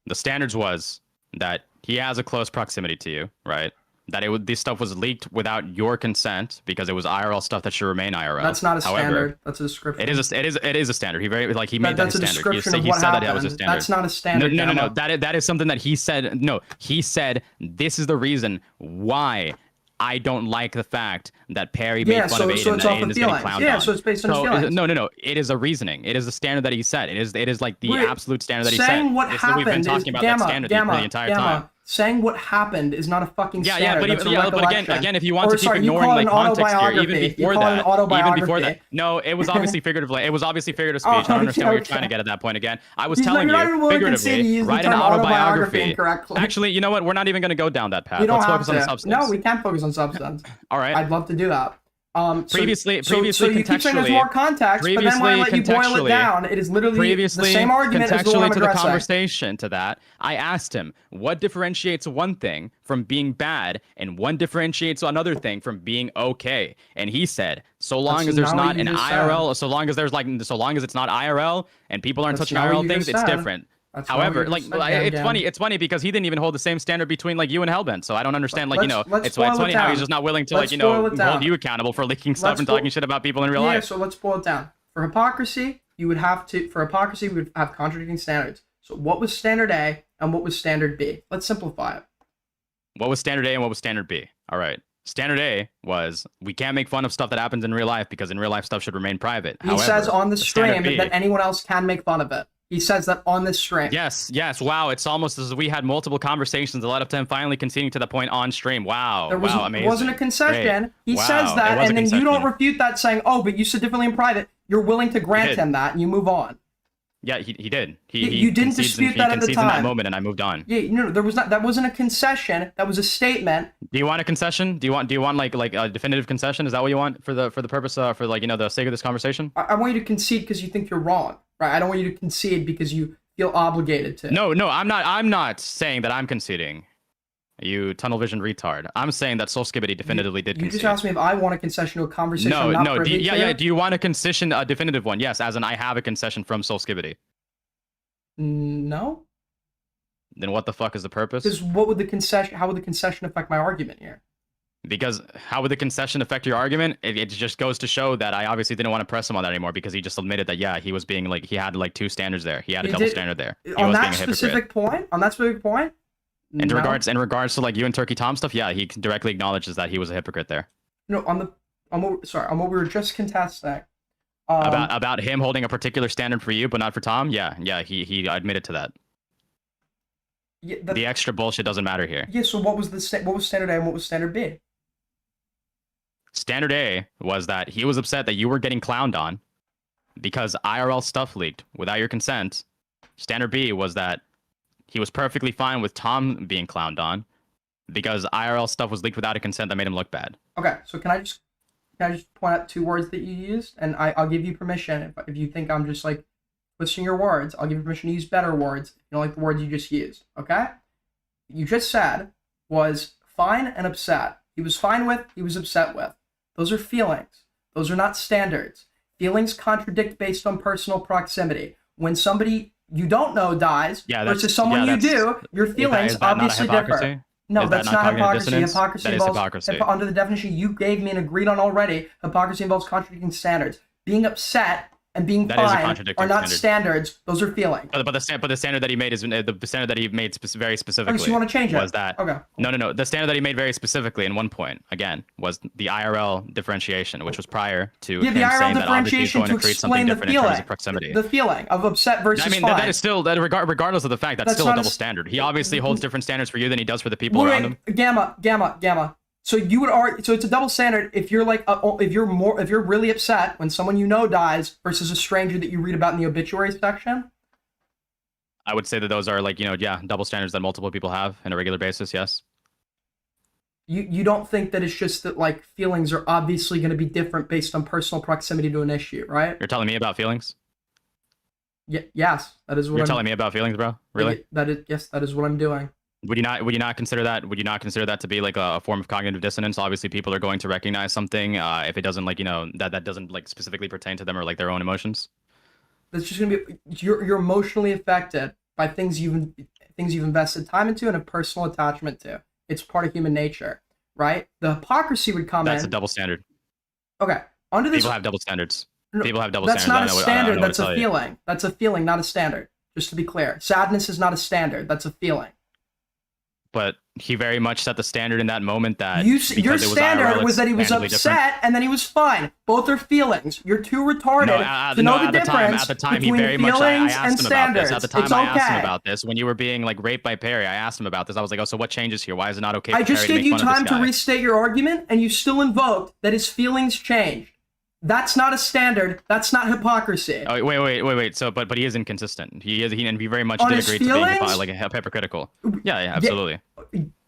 The standards was that he has a close proximity to you, right? That this stuff was leaked without your consent because it was IRL stuff that should remain IRL. That's not a standard. That's a description. It is a standard. He made that a standard. That's a description of what happened. That's not a standard. No. That is something that he said. No, he said this is the reason why I don't like the fact that Perry made fun of Aiden and Aiden is getting clowned on. So it's based on his feelings. No. It is a reasoning. It is a standard that he said. It is like the absolute standard that he said. Saying what happened we've been talking about that standard the entire time. Saying what happened is not a fucking standard. But again, if you want to keep ignoring context here, even before that, no, it was obviously figurative. It was obviously figurative speech. I don't understand what you're trying to get at that point again. I was telling you figuratively, write an autobiography. Actually, you know what? We're not even going to go down that path. Let's focus on the substance. No, we can't focus on substance. All right. I'd love to do that. Previously, you keep saying there's more context, but then when I let you boil it down, it is literally the same argument as the one I'm contextually to the addressing. conversation to that, I asked him, what differentiates one thing from being bad and one differentiates another thing from being okay? And he said, so long as there's not an IRL, so long as it's not IRL and people aren't touching IRL things, it's different. However, like it's funny because he didn't even hold the same standard between like you and Hellbent. So I don't understand, like, it's funny how he's just not willing to like, hold you accountable for leaking stuff and talking shit about people in real life. Yeah, so let's boil it down. For hypocrisy, we would have contradicting standards. So what was standard A and what was standard B? Let's simplify it. What was standard A and what was standard B? All right. Standard A was we can't make fun of stuff that happens in real life because in real life stuff should remain private. He says on the stream that anyone else can make fun of it. He says that on this stream. Yes. Wow. It's almost as if we had multiple conversations that led up to him finally conceding to the point on stream. Wow. Amazing. It wasn't a concession. Great. He says that, and then you don't refute that saying, oh, but you said differently in private. You're willing to grant him that, and you move on. Yeah, he did. You didn't dispute that at the time. In that moment, and I moved on. Yeah, no, there was not. That wasn't a concession. That was a statement. Do you want a concession? Do you want like a definitive concession? Is that what you want for the purpose for like the sake of this conversation? I want you to concede because you think you're wrong, right? I don't want you to concede because you feel obligated to. No, I'm not saying that I'm conceding. You tunnel vision retard. I'm saying that Soul Skibbity definitively did concede. You just asked me if I want a concession to a conversation. No. Do you want a concession, a definitive one? Yes, as in I have a concession from Soul Skibbity. No. Then what the fuck is the purpose? Because how would the concession affect my argument here? Because how would the concession affect your argument? It just goes to show that I obviously didn't want to press him on that anymore because he just admitted that, yeah, he was being like, he had like two standards there. He had a double standard there. On that specific point? In regards to like you and Turkey Tom stuff, yeah, he directly acknowledges that he was a hypocrite there. No, on what we were just contesting. About him holding a particular standard for you, but not for Tom. Yeah, he admitted to that. Yeah, the extra bullshit doesn't matter here. Yeah. So what was standard A and what was standard B? Standard A was that he was upset that you were getting clowned on because IRL stuff leaked without your consent. Standard B was that he was perfectly fine with Tom being clowned on because IRL stuff was leaked without a consent that made him look bad. Okay, so can I just point out two words that you used, and I'll give you permission if you think I'm just like twisting your words. I'll give you permission to use better words. You don't like the words you just used. Okay? You just said was fine and upset. He was fine with. He was upset with. Those are feelings. Those are not standards. Feelings contradict based on personal proximity. When somebody you don't know dies versus someone you do, your feelings obviously differ. No, that's not hypocrisy. Hypocrisy involves, under the definition you gave me and agreed on already, hypocrisy involves contradicting standards. Being upset and being fine are not standards. Those are feelings. But the standard that he made is the standard that he made very specifically. Okay, so you want to change it? Was that? Okay. No. The standard that he made very specifically in one point again was the IRL differentiation, which was prior to him saying that obviously he's going to create something different in terms of proximity. The feeling of upset versus fine. That is still regardless of the fact that's still a double standard. He obviously holds different standards for you than he does for the people around him. Gamma. So you would argue. So it's a double standard if you're like if you're really upset when someone you know dies versus a stranger that you read about in the obituary section. I would say that those are like double standards that multiple people have on a regular basis. Yes. You don't think that it's just that like feelings are obviously going to be different based on personal proximity to an issue, right? You're telling me about feelings? Yes, that is what you're telling me about feelings, bro. Really? That is what I'm doing. Would you not consider that? Would you not consider that to be like a form of cognitive dissonance? Obviously, people are going to recognize something if it doesn't that doesn't like specifically pertain to them or like their own emotions. That's just gonna be you're emotionally affected by things you've invested time into and a personal attachment to. It's part of human nature, right? The hypocrisy would come in. That's a double standard. Okay, under this people have double standards. People have double standards. That's not a standard. That's a feeling. That's a feeling, not a standard. Just to be clear, sadness is not a standard. That's a feeling. But he very much set the standard in that moment that your standard was that he was upset and then he was fine. Both are feelings. You're too retarded to know the difference between feelings and standards. At the time, I asked him about this when you were being like raped by Perry. I asked him about this. I was like, oh, so what changes here? Why is it not okay? I just gave you time to restate your argument, and you still invoked that his feelings changed. That's not a standard. That's not hypocrisy. Oh, wait. So, but he is inconsistent. He very much did agree to being like hypocritical. Yeah, absolutely.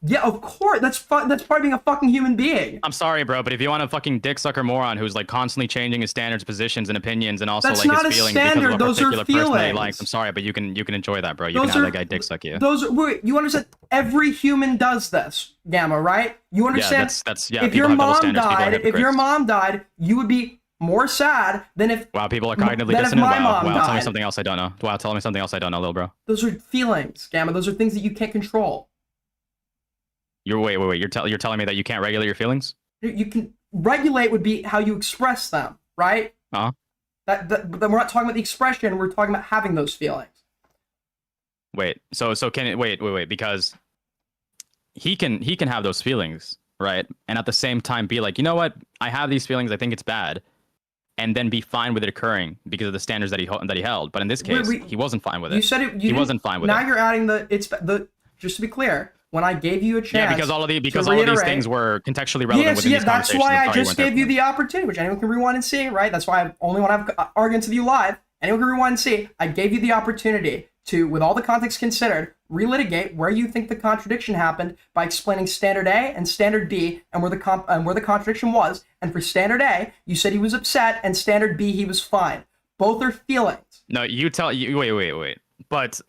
Yeah, of course. That's part of being a fucking human being. I'm sorry, bro, but if you want a fucking dick sucker moron who's like constantly changing his standards, positions, and opinions, and also That's like not a his feelings standard. because of a Those are particular person that he feelings. likes, I'm sorry, but you can enjoy that, bro. You Those can have are- that guy dick suck you. Wait, you understand? Every human does this, Gamma, right? You understand? Yeah. If People your have double mom standards, people are died, if your hypocrites. mom died, you would be more sad than if. Wow, people are cognitively than if dissonant. my Wow, mom wow, tell me died. something else I don't know. Wow, tell me something else I don't know, little bro. Those are feelings, Gamma. Those are things that you can't control. Wait. You're telling me that you can't regulate your feelings? You can regulate would be how you express them, right? Uh-huh. But then we're not talking about the expression. We're talking about having those feelings. Wait. So can it wait, because he can have those feelings, right? And at the same time be like, you know what? I have these feelings, I think it's bad. And then be fine with it occurring because of the standards that he held. But in this case, he wasn't fine with it. You said it. He wasn't fine with now it. you're adding just to be clear, when I gave you a chance. Yeah, because all of these things were contextually relevant Yes, within yeah, these that's conversations. why I'm I sorry just weren't gave you there. the opportunity, which anyone can rewind and see, right? That's why I only want to have arguments with you live. Anyone can rewind and see. I gave you the opportunity to, with all the context considered, relitigate where you think the contradiction happened by explaining standard A and standard B and where the contradiction was. And for standard A, you said he was upset, and standard B, he was fine. Both are feelings. No, wait. But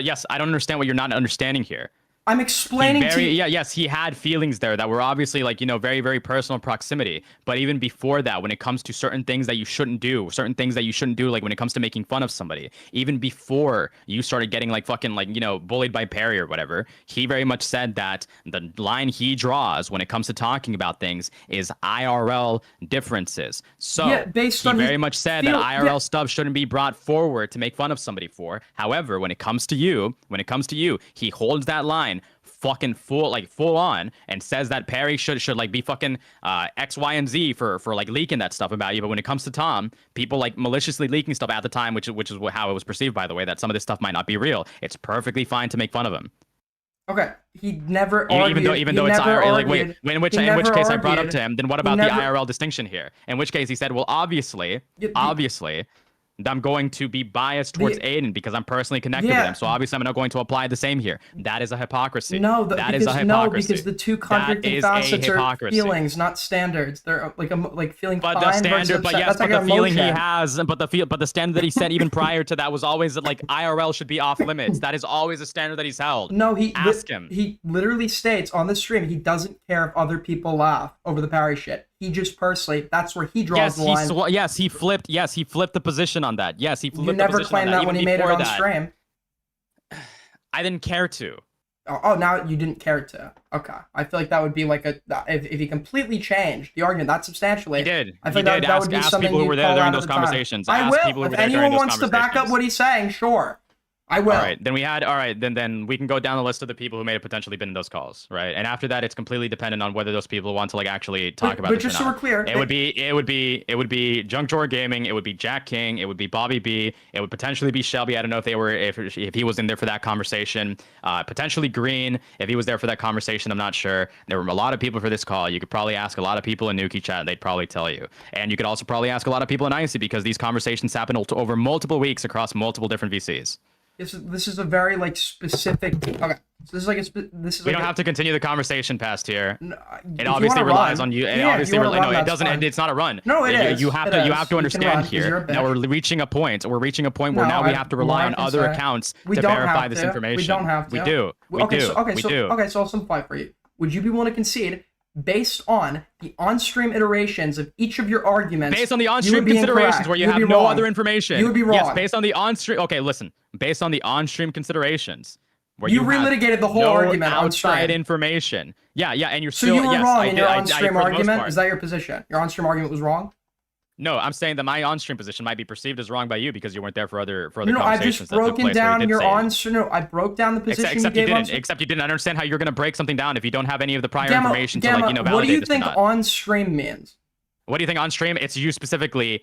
yes, I don't understand what you're not understanding here. I'm explaining to you. Yeah, yes, he had feelings there that were obviously like, very, very personal proximity. But even before that, when it comes to certain things that you shouldn't do, like when it comes to making fun of somebody, even before you started getting like fucking like, bullied by Perry or whatever, he very much said that the line he draws when it comes to talking about things is IRL differences. So Yeah, based on he his very much said that IRL stuff shouldn't be brought forward to make fun of somebody for. However, when it comes to you, he holds that line fucking full on and says that Perry should like be fucking X, Y, and Z for like leaking that stuff about you. But when it comes to Tom, people like maliciously leaking stuff at the time, which is how it was perceived, by the way, that some of this stuff might not be real. It's perfectly fine to make fun of him. Okay, he never argued. Even though it's IRL, like wait, in which case I brought up argued. to him, then what about the IRL distinction here? In which case he said, well, obviously, I'm going to be biased towards Aiden because I'm personally connected with him. So obviously I'm not going to apply the same here. That is a hypocrisy. That is a hypocrisy. No, because the two contradicting facets are feelings, not standards. They're like feeling but fine the standard, versus but upset. yes, That's but like the feeling he emotion. has, but the standard that he set even prior to that was always that like IRL should be off limits. That is always a standard that he's held. No, ask him. He literally states on the stream he doesn't care if other people laugh over the Parry shit. He just personally, that's where he draws the line. He flipped the position on that. Yes, he flipped You the never position on claimed that that when he even made it before on that. stream. I didn't care to. Oh, now you didn't care to. Okay, I feel like that would be like if he completely changed the argument that substantially. He did. I think he did. that would be ask something people who were you'd there call during out those at the time. conversations. I Ask will. people who were If there during anyone those wants to back up conversations. what he's saying, sure. I will. All right, then we can go down the list of the people who may have potentially been in those calls, right? And after that, it's completely dependent on whether those people want to like actually talk about But this just or so not. we're clear, it would be Junk Drawer Gaming, it would be Jack King, it would be Bobby B, it would potentially be Shelby. I don't know if he was in there for that conversation. Potentially Green, if he was there for that conversation, I'm not sure. There were a lot of people for this call. You could probably ask a lot of people in Nuki chat, they'd probably tell you. And you could also probably ask a lot of people in Icy because these conversations happen over multiple weeks across multiple different VCs. This is a very like specific. Okay, so this is like We don't have to continue the conversation past here. No, it obviously relies on you. It obviously no, it doesn't. Fine. It's not a run. No, it is. You have It to. is. You have to You can understand run 'cause you're here. a bitch. Now we're reaching a point. We're reaching a point where No, now we have to rely on other accounts to verify this information. We don't have to. We do. We do. So I'll simplify for you. Would you be willing to concede, based on the on-stream iterations of each of your arguments, based on the on-stream considerations where you have no other information? You would be wrong. Yes, based on the on-stream. Okay, listen. Based on the on-stream considerations. Where you have relitigated the whole no argument on outside stream. information. Yeah, and you're So still. you were yes, wrong I in did, your I- on-stream for the most argument? part. Is that your position? Your on-stream argument was wrong? No, I'm saying that my on-stream position might be perceived as wrong by you because you weren't there for other No, I've conversations just that took broken place where you down did your say it. on-stream. No, I broke down the position Except you you gave didn't. Except you didn't understand how you're gonna break something down if you don't have any of the prior information to like validate what do you this or think not. on-stream means? What do you think on stream? It's you specifically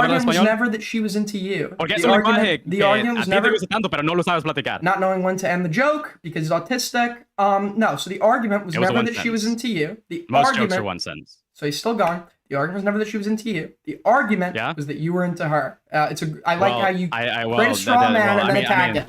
argument was español? never that she was into you. Porque The es un lenguaje the que argument a was ti te never gusta tanto, pero no lo sabes platicar. not knowing when to end the joke because he's autistic. No, so the argument was It was never one that she was sentence. into you. The Most argument, jokes are one sentence. so he's still gone. The argument was never that she was into you. The argument Yeah? was that you were into her. I like how you well, create a straw man and then attack it.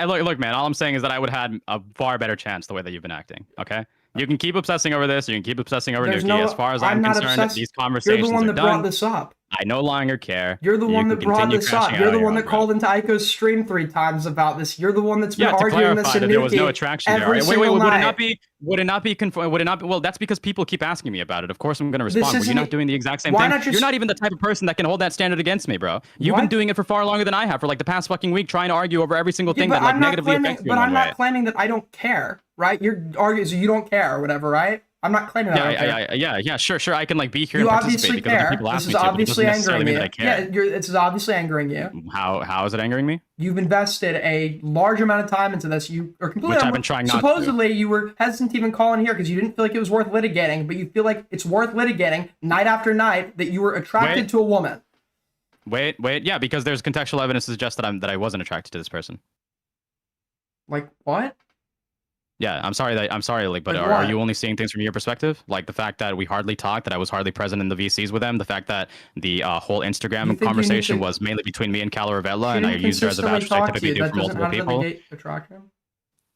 Look, man, all I'm saying is that I would have had a far better chance the way that you've been acting, okay? You can keep obsessing over this. You can keep obsessing over There's Nuki. no- As far as I'm I'm not concerned, obsessed. these You're conversations the one are that brought done. this up. I no longer care. You're the You one can that brought continue this up. crashing You're out the on one your that own, called into Aiko's stream 3 times about this. You're the one that's been Yeah, to arguing this clarify in that there was no Nuki attraction there. every Wait, single would it night. not be? Would it not be? Would it not be? Well, that's because people keep asking me about it. Of course, I'm going to respond. Were you isn't not it- doing the exact same why thing? not just- You're not even the type of person that can hold that standard against me, bro. You've What? been doing it for far longer than I have for like the past fucking week, trying to argue over every single thing but that like I'm not negatively claiming, affects you but in I'm one way. not claiming that I don't care, right? You're arguing so you don't care or whatever, right? I'm not claiming that. I don't care. Yeah. Sure. I can like be here You and obviously participate because other care. people This ask is me to. But it doesn't obviously necessarily angering mean you. that I care. Yeah, this is obviously angering you. How is it angering me? You've invested a large amount of time into this. You are completely. Which I've been trying not to. Supposedly, you were hesitant to even call in here because you didn't feel like it was worth litigating, but you feel like it's worth litigating night after night that you were attracted Wait. to a woman. Wait. Yeah, because there's contextual evidence to suggest that I wasn't attracted to this person. Like what? Yeah, I'm sorry, like, but Like are what? you only seeing things from your perspective? Like the fact that we hardly talked, that I was hardly present in the VCs with them, the fact that the whole You Instagram think you conversation need to- was mainly between me and Calaravella, She and I didn't used her as a consistently voucher, which I talk to typically you. do That for doesn't multiple how does that people. negate attraction?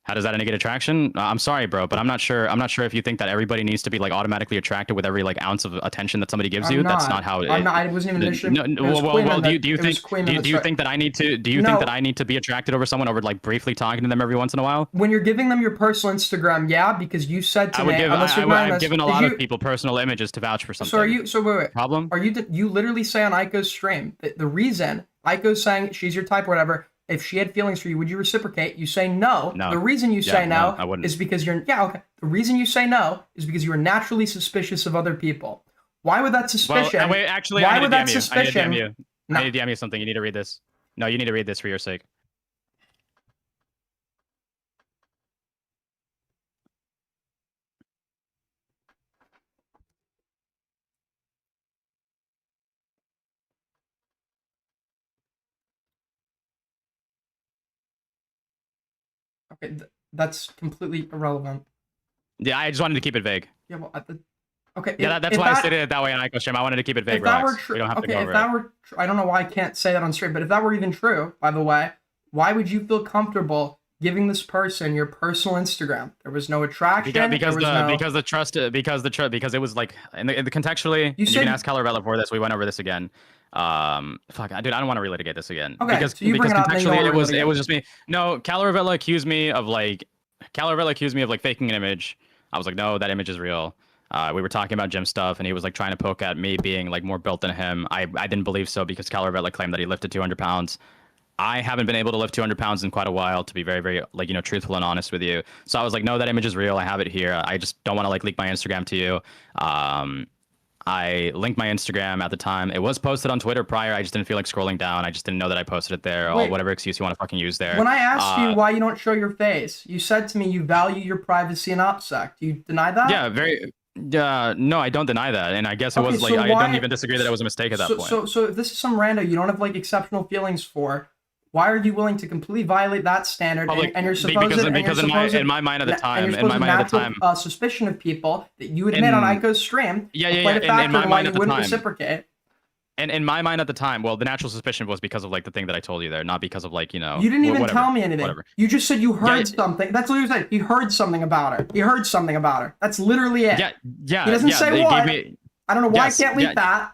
How does that negate attraction? I'm sorry, bro, but I'm not sure if you think that everybody needs to be like automatically attracted with every like ounce of attention that somebody gives you. That's not how it. I'm not. I wasn't even initially. No, do you think that I need to think that I need to be attracted over someone over like briefly talking to them every once in a while? When you're giving them your personal Instagram, yeah, because you said to me, I've given a lot of people personal images to vouch for something. So are you? So wait. Problem? Are you literally say on Aiko's stream that the reason Aiko's saying she's your type or whatever? If she had feelings for you, would you reciprocate? You say no. No. The reason you Yeah, say no, no, I wouldn't. is because you're okay. The reason you say no is because you are naturally suspicious of other people. Why would that suspicion? Well, wait, actually, why I would need to that DM you. suspicion? I need to DM you. No. I need to DM you something. You need to read this. No, you need to read this for your sake. Okay, that's completely irrelevant. Yeah, I just wanted to keep it vague. Yeah, well, okay. Yeah, that's why I stated it that way in Ico stream. I wanted to keep it vague. If that were Relax. true, We don't have to okay. go If over that it. were, I don't know why I can't say that on stream, but if that were even true, by the way, why would you feel comfortable giving this person your personal Instagram? There was no attraction. Because the because it was like in the contextually. You said- can ask Calarella for this. We went over this again. Fuck, dude, I don't want to relitigate this again. Okay, because so you bring it up, then you contextually don't it was relitigate. just me. No, Calarella accused me of like faking an image. I was like, no, that image is real. We were talking about gym stuff, and he was like trying to poke at me being like more built than him. I didn't believe so because Calarella claimed that he lifted 200 pounds. I haven't been able to lift 200 pounds in quite a while, to be very, very, like, truthful and honest with you. So I was like, no, that image is real. I have it here. I just don't want to, like, leak my Instagram to you. I linked my Instagram at the time. It was posted on Twitter prior. I just didn't feel like scrolling down. I just didn't know that I posted it there. Wait. Or whatever excuse you want to fucking use there. When I asked you why you don't show your face, you said to me you value your privacy and OPSEC. Do you deny that? Yeah, very... no, I don't deny that. And I guess it Okay, was, like, so I why- don't even disagree that it was a mistake at that point. So if this is some rando you don't have, like, exceptional feelings for, why are you willing to completely violate that standard and your supposed because in my mind at the time, suspicion of people that you admit on Ico's stream played a factor in my why mind you at the wouldn't time. reciprocate. And in my mind at the time, well, the natural suspicion was because of like the thing that I told you there, not because of like, You didn't even tell me anything. Whatever. You just said you heard something. That's what you said. You heard something about her. You heard something about her. That's literally it. Yeah. He doesn't say they what. gave me- I don't know why Yes, I can't leak yeah. that.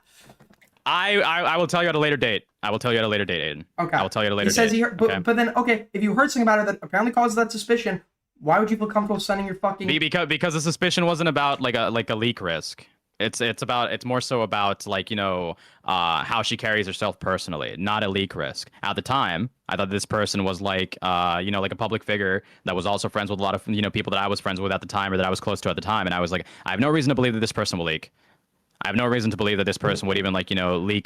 I will tell you at a later date. I will tell you at a later date, Aiden. Okay. I will tell you at a later He says date. he heard, okay? but then okay, if you heard something about it that apparently causes that suspicion, why would you feel comfortable sending your fucking? Because the suspicion wasn't about like a leak risk. It's more so about like how she carries herself personally, not a leak risk. At the time, I thought this person was like like a public figure that was also friends with a lot of people that I was friends with at the time or that I was close to at the time, and I was like, I have no reason to believe that this person will leak. I have no reason to believe that this person would even leak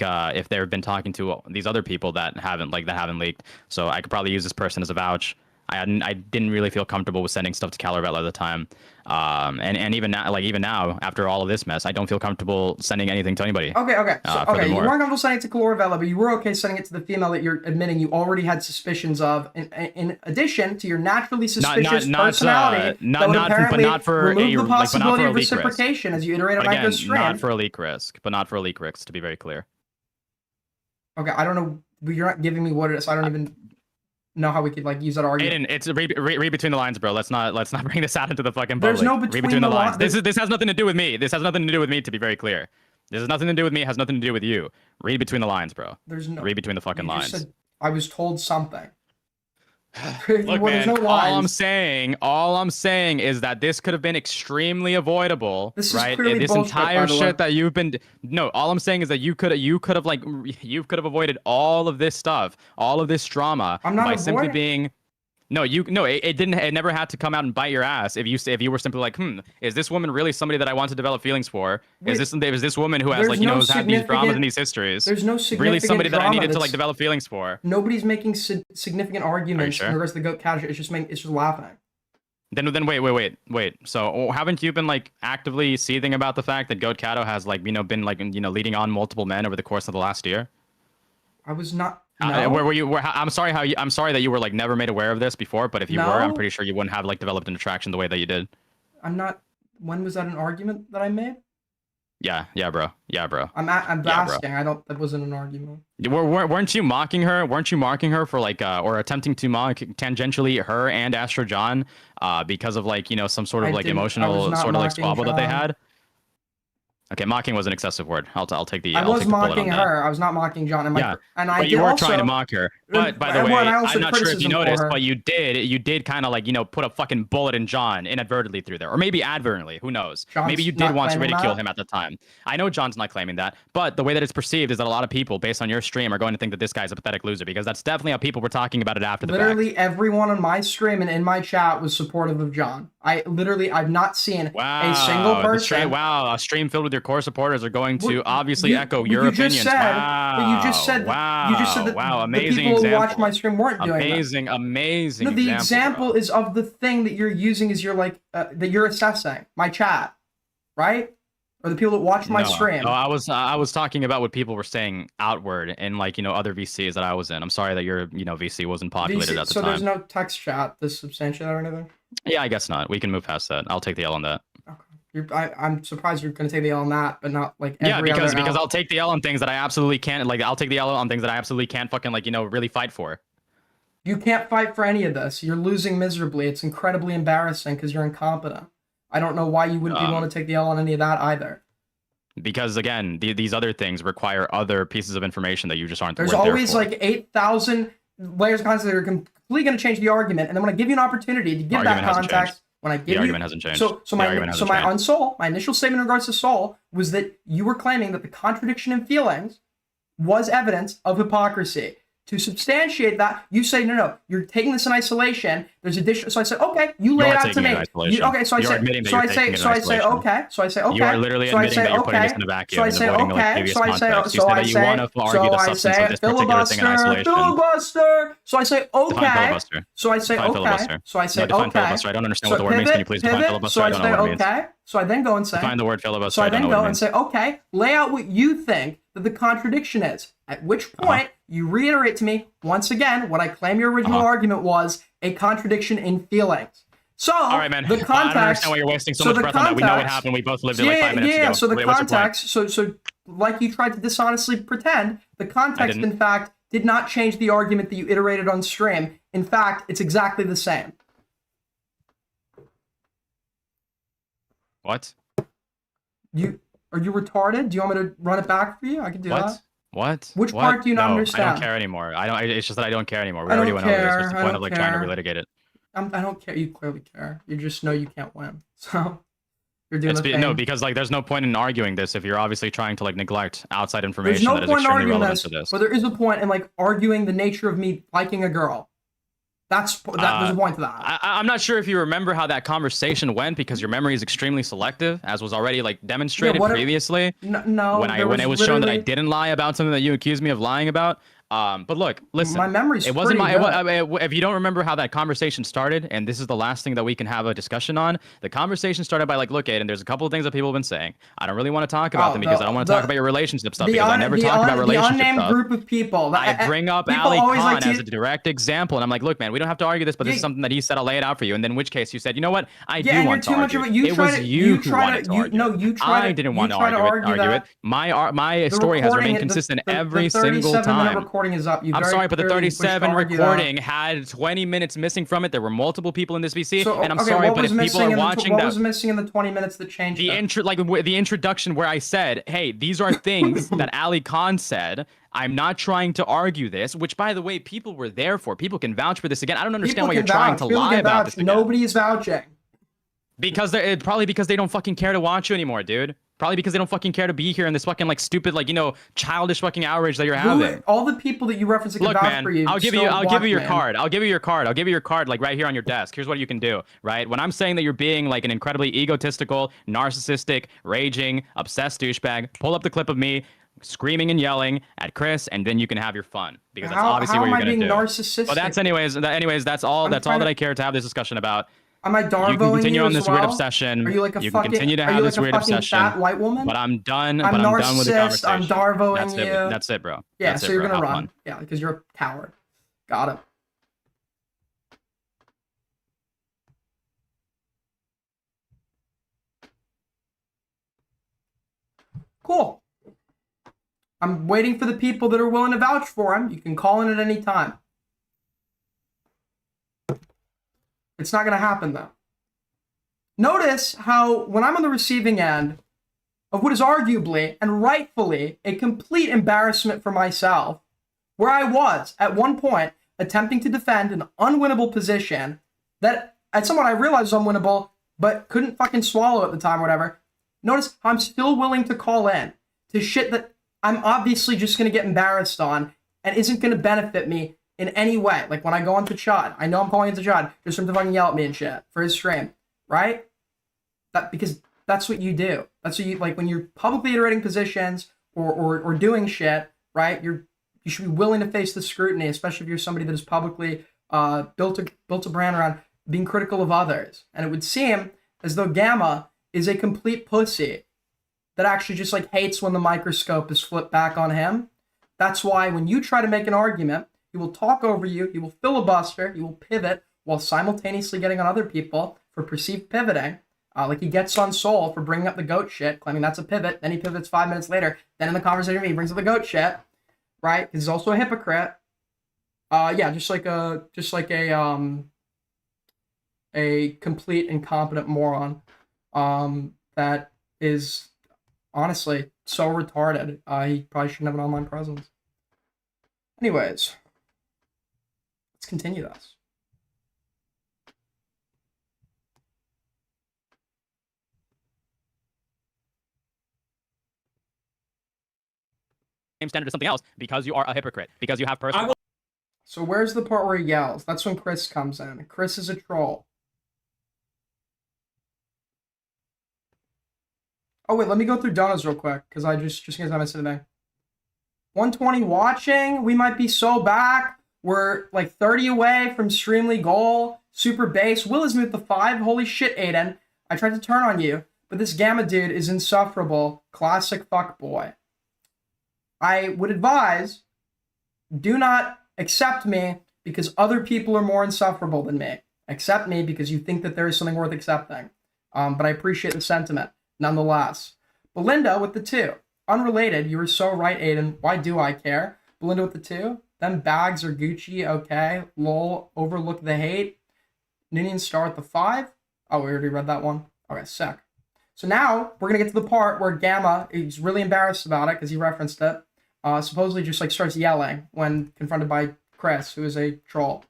if they've been talking to these other people that haven't leaked. So I could probably use this person as a vouch. I didn't really feel comfortable with sending stuff to Calarella at the time, and even now after all of this mess, I don't feel comfortable sending anything to anybody. Okay. So, okay, you furthermore. weren't comfortable sending it to Calarella, but you were okay sending it to the female that you're admitting you already had suspicions of. In addition to your naturally suspicious personality, that would apparently remove the possibility of reciprocation, as you iterate on Ico's stream. Not for a leak risk, to be very clear. Okay, I don't know, but you're not giving me what it is. So I don't even know how we could like use that argument. Aiden, it's read between the lines, bro. Let's not bring this out into the fucking public. There's no read between between the the lines. lines. This has nothing to do with me. This has nothing to do with me, to be very clear. This has nothing to do with me. It has nothing to do with you. Read between the lines, bro. There's no. Read between the fucking You just lines. said, I was told something. Look, Well, there's man, no lines. all I'm saying is that this could have been extremely avoidable, This is right? clearly This bullshit, by entire the way. shit that you've been no, all I'm saying is that you could have avoided all of this stuff, all of this drama I'm not by simply avoiding- being it never had to come out and bite your ass if you were simply like, is this woman really somebody that I want to develop feelings for? Wait, is this woman who has there's like, you know, no has had these dramas significant- and these histories? There's no significant really somebody that I drama needed to that's- like develop feelings for. Nobody's making significant arguments sure? in regards to the goat cash. It's just laughing. Then wait. So haven't you been like actively seething about the fact that Goat Cato has like, you know, been like, you know, leading on multiple men over the course of the last year? I was not. No. Where were you? I'm sorry that you were like never made aware of this before, but if you were, I'm No. pretty sure you wouldn't have like developed an attraction the way that you did. I'm not. When was that an argument that I made? Yeah, bro. I'm Yeah, bro. asking. I don't. That wasn't an argument. Weren't you mocking her? Weren't you mocking her for like or attempting to mock tangentially her and Astro John because of like, you know, some sort of I like didn't- I was emotional not sort of like mocking squabble that they John. had? Okay, mocking was an excessive word. I'll take the. I I'll was take the bullet on mocking that. her. I was not mocking John. And Yeah, and I but did you were also, trying to mock her. But by the way, well, and I also I'm not sure if you criticism for noticed, her. but you did kind of like, you know, put a fucking bullet in John inadvertently through there, or maybe advertently. Who knows? John's Maybe you did not want to claiming ridicule that. him at the time. I know John's not claiming that, but the way that it's perceived is that a lot of people, based on your stream, are going to think that this guy's a pathetic loser, because that's definitely how people were talking about it after the fact. Literally everyone on my stream and in my chat was supportive of John. I've not seen Wow, a single person. A stream filled with your core supporters are going to Well, obviously echo your you just opinions. said, Wow. but you just said wow. you just said that wow. the Amazing people who example. watch my stream weren't doing that. Amazing. No, the example example is of the thing that you're using as your like that you're assessing my chat, right? Or the people that watch my stream. No, I was talking about what people were saying outward in like, you know, other VCs that I was in. I'm sorry that your, you know, VC wasn't populated at the so time. there's no text chat to substantiate or anything. Yeah, I guess not. We can move past that. I'll take the L on that. I'm surprised you're gonna take the L on that, but not like every because other L. I'll take the L on things that I absolutely can't like. I'll take the L on things that I absolutely can't fucking like, you know, really fight for. You can't fight for any of this. You're losing miserably. It's incredibly embarrassing because you're incompetent. I don't know why you wouldn't be willing to take the L on any of that either. Because again, these other things require other pieces of information that you just aren't. There's weren't there always for. like 8,000 layers of context that are completely going to change the argument, and then when I give you an opportunity to give that Argument hasn't context, changed. when I give The you argument hasn't changed. so The my argument hasn't my changed. on Soul, my initial statement in regards to Soul was that you were claiming that the contradiction in feelings was evidence of hypocrisy. To substantiate that, you say no, you're taking this in isolation. There's additional. So I said, okay, you lay You it are out to taking me. it in isolation. Okay, so I You are say, admitting that so you're I taking say, it in so I say, isolation. okay, so I say, okay. You are literally so I admitting say, that you're putting okay. this in a vacuum So I and say, avoiding like okay. previous So I say, context. You so said I that you say, want to argue so the I substance say, of this particular thing in isolation. filibuster. So I say, Define okay. filibuster. So I say, Define okay. filibuster. So I say, No, define okay. filibuster. I don't understand So what the word means. Can you please define pivot. filibuster? So I I don't say, know what it means. okay. So I then go and say, Define the word filibuster. so I I don't then know go what it and means. say, okay, lay out what you think that the contradiction is. At which point, you reiterate to me, once again, what I claim your original argument was a contradiction in feelings. So, All right, man. the I don't context... understand why you're wasting so much the breath on that. We know what context- happened. We both lived it like 5 minutes ago. Yeah, so the Wait, what's your point? context... So, like you tried to dishonestly pretend, the context, didn't. in fact, did not change the argument that you iterated on stream. In fact, it's exactly the same. What? Are you retarded? Do you want me to run it back for you? I can do that. What? Which What? part do you not No, I understand? don't care anymore. It's just that I don't care anymore. We I already don't went over this. care. What's the I point don't of like trying to care. relitigate it? I don't care. You clearly care. You just know you can't win. So you're doing the thing. No, because like there's no point in arguing this if you're obviously trying to like neglect outside There's information no that is point in extremely arguing relevant this, to this. but there is a point in like arguing the nature of me liking a girl. There's a point to that. I'm not sure if you remember how that conversation went because your memory is extremely selective, as was already like demonstrated previously. No, when it was shown that I didn't lie about something that you accused me of lying about. But look, listen. My memory's it wasn't pretty my. good. If you don't remember how that conversation started, and this is the last thing that we can have a discussion on, the conversation started by like, look, Aiden, there's a couple of things that people have been saying. I don't really want to talk about them because I don't want to talk about your relationship stuff because I never talk about relationship the unnamed stuff. group of people. I bring up people Ali always Khan like to- as a direct example, and I'm like, look, man, we don't have to argue this, but this is something that he said. I'll lay it out for you. And then in which case you said, you know what? I do want to argue. It was you who wanted to argue. I didn't want to argue it. My story has remained consistent every single time. recording is up. You I'm very sorry, but the clearly pushed 37 argue that. recording had 20 minutes missing from it. There were multiple people in this VC, So, and I'm okay, sorry, what but was if people missing are in the watching what that, was missing in the 20 minutes that changed the it? the introduction where I said, "Hey, these are things that Ali Khan said. I'm not trying to argue this," which, by the way, people were there for. People can vouch for this again. I don't understand People why you're can trying vouch. to People lie can about vouch. this again. Nobody is vouching. Because probably because they don't fucking care to watch you anymore, dude. Probably because they don't fucking care to be here in this fucking like stupid like childish fucking outrage that you're having. All the people that you reference that can Look, vouch man, for you. I'll give you your man. card. I'll give you your card like right here on your desk. Here's what you can do, right? When I'm saying that you're being like an incredibly egotistical, narcissistic, raging, obsessed douchebag, pull up the clip of me screaming and yelling at Chris, and then you can have your fun because that's obviously how what am you're I gonna being do. narcissistic? But that's anyways. That's all that I care to have this discussion about. Am I Darvoing You can continue you on as this weird well? obsession. Are you like a you fucking? can continue to are you have like this a weird fucking obsession. fat white woman? But I'm done. I'm but I'm done with the narcissist. conversation. I'm Darvoing That's you. it. That's it, bro. Yeah, That's so it, you're bro. gonna Have run. fun. Yeah, because you're a coward. Got it. Cool. I'm waiting for the people that are willing to vouch for him. You can call in at any time. It's not going to happen, though. Notice how, when I'm on the receiving end of what is arguably and rightfully a complete embarrassment for myself, where I was, at one point, attempting to defend an unwinnable position that, at some point, I realized was unwinnable, but couldn't fucking swallow at the time or whatever. Notice how I'm still willing to call in to shit that I'm obviously just going to get embarrassed on and isn't going to benefit me in any way. Like when I go onto Chad, I know I'm calling into Chad just for him to fucking yell at me and shit for his stream, right? Because that's what you do. That's what you, like when you're publicly iterating positions or doing shit, right? You should be willing to face the scrutiny, especially if you're somebody that has publicly built a brand around being critical of others. And it would seem as though Gama is a complete pussy that actually just like hates when the microscope is flipped back on him. That's why when you try to make an argument, he will talk over you, he will filibuster, he will pivot while simultaneously getting on other people for perceived pivoting. Like he gets on Soul for bringing up the goat shit, claiming that's a pivot. Then he pivots 5 minutes later. Then in the conversation, he brings up the goat shit, right? Because he's also a hypocrite. Yeah, just like a complete incompetent moron. That is honestly so retarded. He probably shouldn't have an online presence. Anyways, let's continue this. Same standard as something else because you are a hypocrite. Because you have personal. So where's the part where he yells? That's when Chris comes in. Chris is a troll. Oh wait, let me go through donuts real quick, because I just in case I missed anything. 120 watching. We might be so back. We're like 30 away from Streamly goal. Super base. Will is moved to 5. Holy shit, Aiden. I tried to turn on you, but this Gamma dude is insufferable. Classic fuckboy. I would advise, do not accept me because other people are more insufferable than me. Accept me because you think that there is something worth accepting. But I appreciate the sentiment, nonetheless. Belinda with the 2. Unrelated, you were so right, Aiden. Why do I care? Belinda with the 2. Them bags are Gucci, okay. Lol, overlook the hate. Ninian Star with the 5. Oh, we already read that one. Okay, sick. So now, we're going to get to the part where Gamma is really embarrassed about it because he referenced it. Supposedly just like starts yelling when confronted by Chris, who is a troll.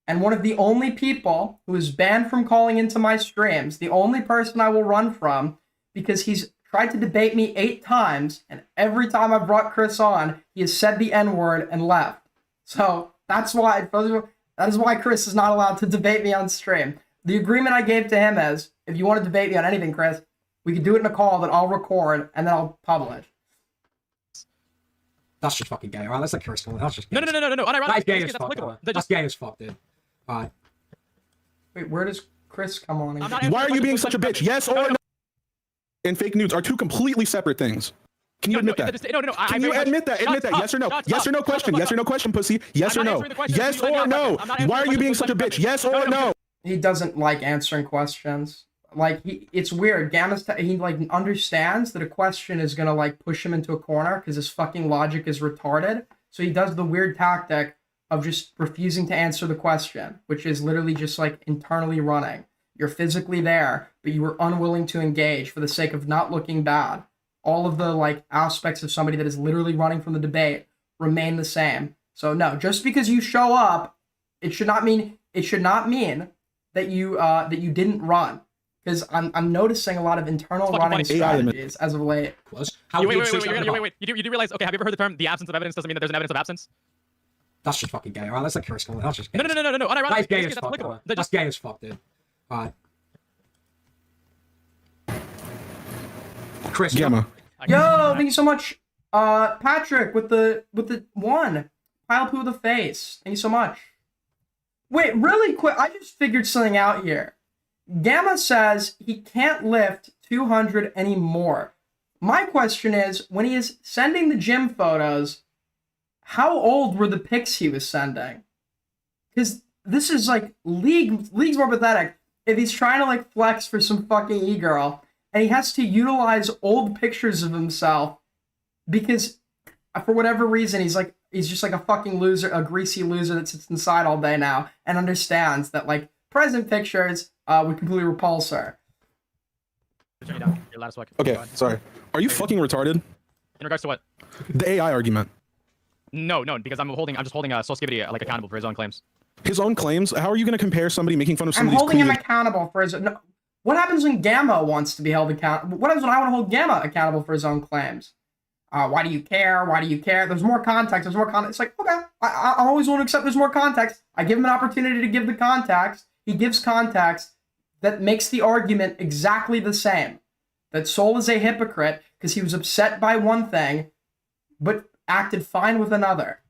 And one of the only people who is banned from calling into my streams, the only person I will run from, because he's tried to debate me 8 times, and every time I brought Chris on, he has said the N-word and left. So that's why, that is why Chris is not allowed to debate me on stream. The agreement I gave to him is, if you want to debate me on anything, Chris, we can do it in a call that I'll record and then I'll publish. That's just fucking gay, alright? That's like Chris calling. That's just No. gay. Unironically, That's gay that's as fuck. applicable. Alright. That's gay as fuck, dude. Alright. Wait, where does Chris come on? I'm not Why are you being answering such a bitch? Yes or no? And fake news are 2 completely separate things. Can you admit that? No. Can you admit that? Admit that. Yes or no? Yes or no question. Yes or no question, pussy. Yes or no? Yes or no? Why are you being such a bitch? Yes or no? He doesn't like answering questions. Like it's weird. Gamma's he like understands that a question is gonna like push him into a corner because his fucking logic is retarded. So he does the weird tactic of just refusing to answer the question, which is literally just like internally running. You're physically there, but you were unwilling to engage for the sake of not looking bad. All of the like aspects of somebody that is literally running from the debate remain the same. So no, just because you show up, it should not mean that you didn't run. Because I'm noticing a lot of internal running strategies as of late. Wait. You do realize? Okay, have you ever heard the term "the absence of evidence doesn't mean that there's an evidence of absence"? That's just fucking gay. Alright, let's let Chris go. That's just gay. No. That's gay as fuck. Bro. That's gay as fuck, dude. Alright. Chris. Gama. Yo, thank you so much, Patrick, with the one. Pile poo the face. Thank you so much. Wait, really quick, I just figured something out here. Gama says he can't lift 200 anymore. My question is, when he is sending the gym photos, how old were the pics he was sending? Because this is like leagues more pathetic. If he's trying to like flex for some fucking e-girl, and he has to utilize old pictures of himself because for whatever reason he's just like a fucking loser, a greasy loser that sits inside all day now and understands that like present pictures would completely repulse her. Okay, sorry. Are you fucking retarded? In regards to what? The AI argument. No, because I'm just holding Solskivity like accountable for his own claims. His own claims? How are you going to compare somebody making fun of I'm somebody's holding him cleavage? accountable for his. No, what happens when Gama wants to be held accountable? What happens when I want to hold Gama accountable for his own claims? Why do you care? Why do you care? There's more context. There's more context. It's like, okay, I always want to accept there's more context. I give him an opportunity to give the context. He gives context that makes the argument exactly the same. That Sol is a hypocrite because he was upset by one thing, but acted fine with another,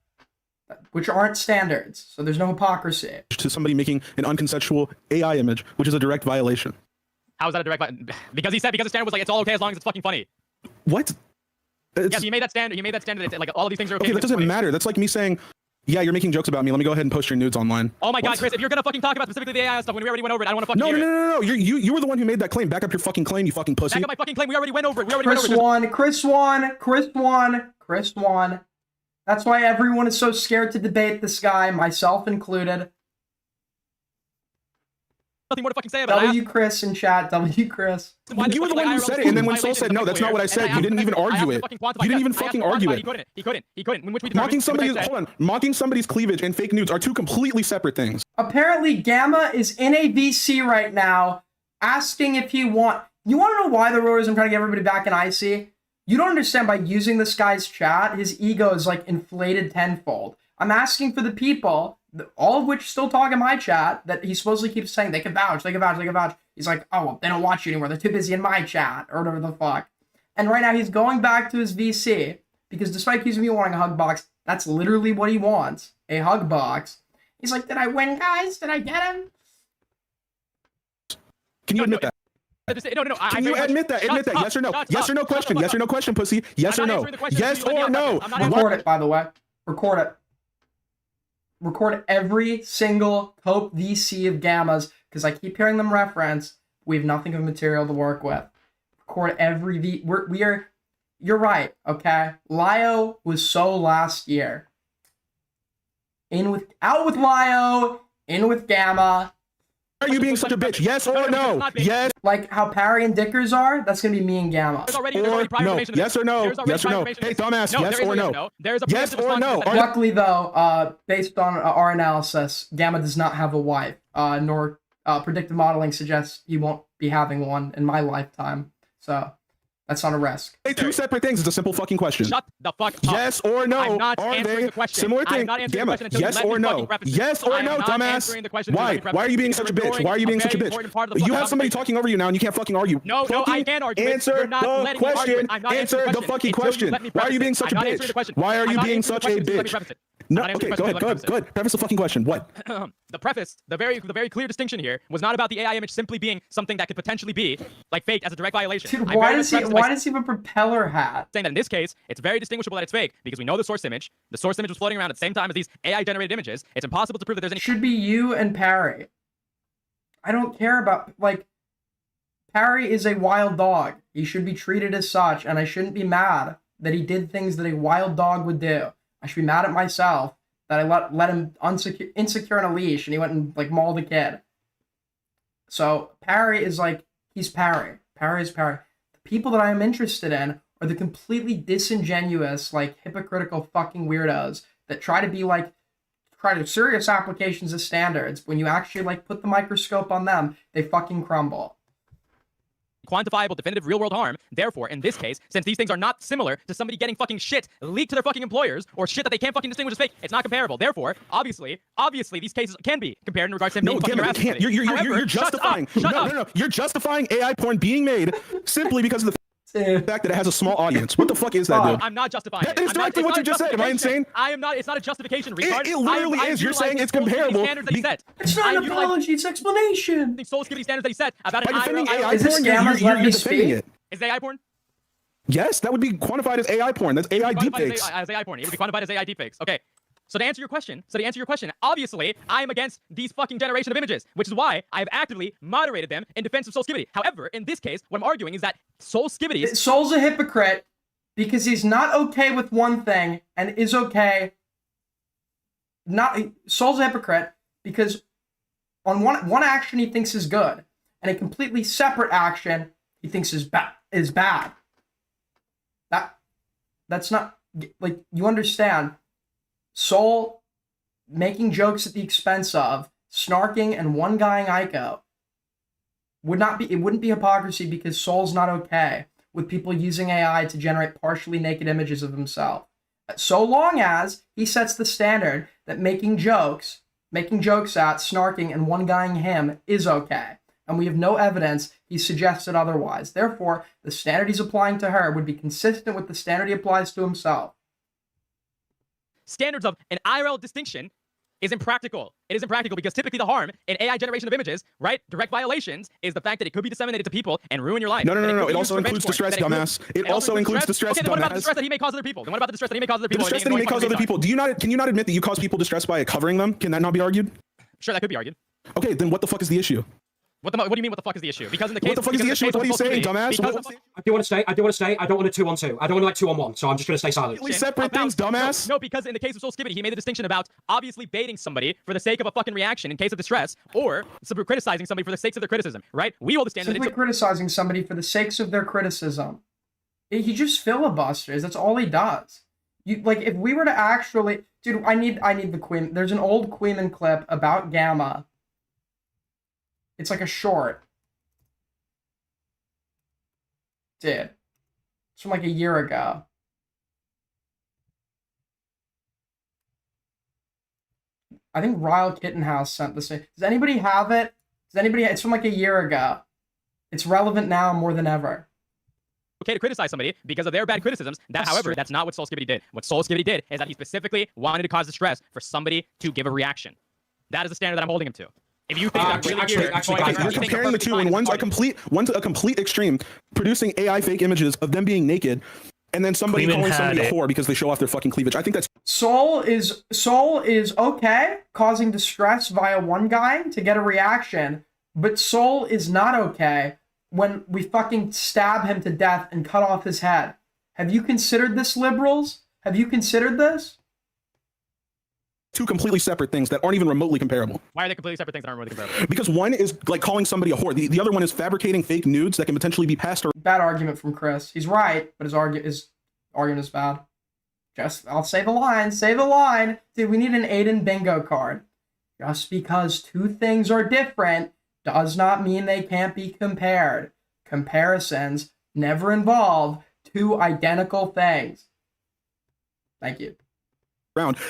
which aren't standards. So there's no hypocrisy. To somebody making an unconsensual AI image, which is a direct violation. How is that a direct violation? Because the standard was like, it's all okay as long as it's fucking funny. What? Yeah, he made that standard. That like all of these things are okay. Okay, that doesn't matter. That's like me saying, yeah, you're making jokes about me. Let me go ahead and post your nudes online. Oh my God, Chris, if you're gonna fucking talk about specifically the AI stuff when we already went over it, I don't want to fucking hear it. No. You were the one who made that claim. Back up your fucking claim, you fucking pussy. Back up my fucking claim. We already went over it. Chris won. That's why everyone is so scared to debate this guy, myself included. Nothing more to fucking say about it. Chris in chat. Chris. You were the one who said it, and then when Sol said no, that's not what I said. You didn't even argue it. You didn't even fucking argue it. He couldn't. Mocking somebody's cleavage and fake nudes are two completely separate things. Apparently, Gama is in a VC right now, asking if he want. You want to know why the rulers? I'm trying to get everybody back in IC. You don't understand. By using this guy's chat, his ego is like inflated tenfold. I'm asking for the people, all of which still talk in my chat, that he supposedly keeps saying they can vouch. He's like, oh, well, they don't watch you anymore. They're too busy in my chat, or whatever the fuck. And right now he's going back to his VC, because despite accusing me of wanting a hug box, that's literally what he wants, a hug box. He's like, did I win, guys? Did I get him? Can you admit that? No. Can you admit that? Admit that. Yes or no? Yes or no question. Yes or no question, pussy. Yes or no? Yes or no? Record it, by the way. Record it. Record every single Cope VC of Gammas, because I keep hearing them referenced. We have nothing of material to work with. Record every you're right, okay? Lio was so last year. Out with Lio, in with Gama. Are you being such a bitch? Yes or no? Yes. Like how Parry and Dickers are, that's gonna be me and Gama. Or no? Yes or no? Yes or no? Hey, dumbass. Yes or no? Yes or no? Luckily, though, based on our analysis, Gama does not have a wife, nor predictive modeling suggests he won't be having one in my lifetime. So that's not a risk. Hey, two separate things. It's a simple fucking question. Shut the fuck up. Yes or no? I'm not Are answering they the question. similar things? I'm not answering Gamma, the question yes or no? Yes or no, dumbass? Why? Why are you being such a bitch? Why are you being such a bitch? You have somebody talking over you now, and you can't fucking argue. No, I can't argue. Answer the question. Answer the fucking question. Why are you being such a bitch? Why are you being such a bitch? No, okay, go ahead. Good. Preface the fucking question. What? The preface, the very clear distinction here was not about the AI image simply being something that could potentially be like fake as a direct violation. Dude, why does he have a propeller hat? Saying that in this case, it's very distinguishable that it's fake because we know the source image. The source image was floating around at the same time as these AI generated images. It's impossible to prove that there's any. Should be you and Parry. I don't care about Parry is a wild dog. He should be treated as such, and I shouldn't be mad that he did things that a wild dog would do. I should be mad at myself that I let him insecure on a leash and he went and like mauled a kid. So Parry is like, he's Parry. Parry is Parry. The people that I am interested in are the completely disingenuous, like hypocritical fucking weirdos that try to serious applications of standards. When you actually like put the microscope on them, they fucking crumble. Quantifiable, definitive, real-world harm. Therefore, in this case, since these things are not similar to somebody getting fucking shit leaked to their fucking employers or shit that they can't fucking distinguish as fake, it's not comparable. Therefore, obviously, these cases can be compared in regards to him being fucking harassing can't. somebody. You're justifying. No. You're justifying AI porn being made simply because of the fact that it has a small audience. What the fuck is that, dude? I'm not justifying it. That is directly what you just said. Am I insane? I am not. It's not a justification, retard. It literally is. You're saying it's comparable. It's not an apology. It's explanation. The soul skibidi standards that he set about By an defending IRL. AI Is this porn, Gama's let me you're defending speak? it. Is it AI porn? Yes, that would be quantified as AI porn. That's AI deepfakes. As AI porn. It would be quantified as AI deepfakes. Okay. So to answer your question, obviously, I am against these fucking generation of images, which is why I have actively moderated them in defense of Soul Skibidi. However, in this case, what I'm arguing is that Soul Skibidi... Soul's a hypocrite because he's not okay with one thing and is okay... Soul's a hypocrite because on one action he thinks is good, and a completely separate action he thinks is bad. That's not... Like, you understand... Soul making jokes at the expense of snarking and one-guying Aiko wouldn't be hypocrisy because Soul's not okay with people using AI to generate partially naked images of himself. So long as he sets the standard that making jokes at, snarking, and one-guying him is okay. And we have no evidence he suggested otherwise. Therefore, the standard he's applying to her would be consistent with the standard he applies to himself. Standards of an IRL distinction is impractical. It is impractical because typically the harm in AI generation of images, right, direct violations, is the fact that it could be disseminated to people and ruin your life. No. It also includes distress, dumbass. It also includes distress, dumbass. Okay, then what about the distress that he may cause other people? Then what about the distress that he may cause other people? The distress that he may cause other people. Can you not admit that you cause people distress by covering them? Can that not be argued? Sure, that could be argued. Okay, then what the fuck is the issue? What do you mean? What the fuck is the issue? Because in the case, what the fuck is the issue? What are you saying, dumbass? I do want to stay. I don't want a 2-on-2. I don't want to like 2-on-1. So I'm just going to stay silent. Separate things, dumbass. No, because in the case of Soul Skibidi, he made the distinction about obviously baiting somebody for the sake of a fucking reaction in case of distress, or criticizing somebody for the sakes of their criticism, right? We hold the standard. Simply criticizing somebody for the sakes of their criticism. He just filibusters. That's all he does. Like, if we were to actually, dude, I need the Queen. There's an old Queeman clip about Gama. It's like a short. Dude, it's from like a year ago. I think Ryle Kittenhouse sent this. Does anybody have it? It's from like a year ago. It's relevant now more than ever. Okay to criticize somebody because of their bad criticisms. However, that's not what Soul Skibidi did. What Soul Skibidi did is that he specifically wanted to cause distress for somebody to give a reaction. That is the standard that I'm holding him to. If you think you're comparing the two, and one's a complete extreme, producing AI fake images of them being naked, and then somebody calling somebody a whore because they show off their fucking cleavage. I think that's Soul is okay causing distress via one guy to get a reaction, but Soul is not okay when we fucking stab him to death and cut off his head. Have you considered this, liberals? Have you considered this? two completely separate things that aren't even remotely comparable. Why are they completely separate things that aren't remotely comparable? Because one is like calling somebody a whore. The other one is fabricating fake nudes that can potentially be passed around. Bad argument from Chris. He's right, but his argument is bad. I'll say the line. Dude, we need an Aiden bingo card. Just because two things are different does not mean they can't be compared. Comparisons never involve two identical things. Thank you.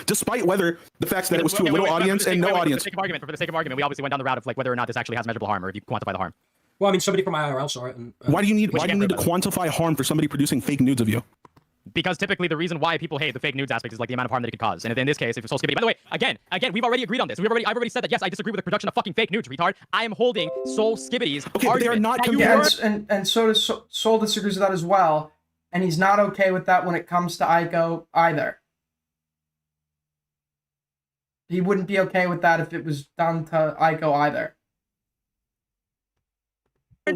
Despite whether the facts that it was to a little audience and no audience. For the sake of argument, we obviously went down the route of like whether or not this actually has measurable harm or if you quantify the harm. Well, I mean, somebody from IRL saw it. And, why do you need to quantify harm for somebody producing fake nudes of you? Because typically the reason why people hate the fake nudes aspect is like the amount of harm that it could cause. And in this case, if it's Soul Skibidi. By the way, again, we've already agreed on this. I've already said that yes, I disagree with the production of fucking fake nudes, retard. I am holding Soul Skibidi's argument. But they are not and so does Soul disagrees with that as well. And he's not okay with that when it comes to Aiko either. He wouldn't be okay with that if it was done to Aiko either.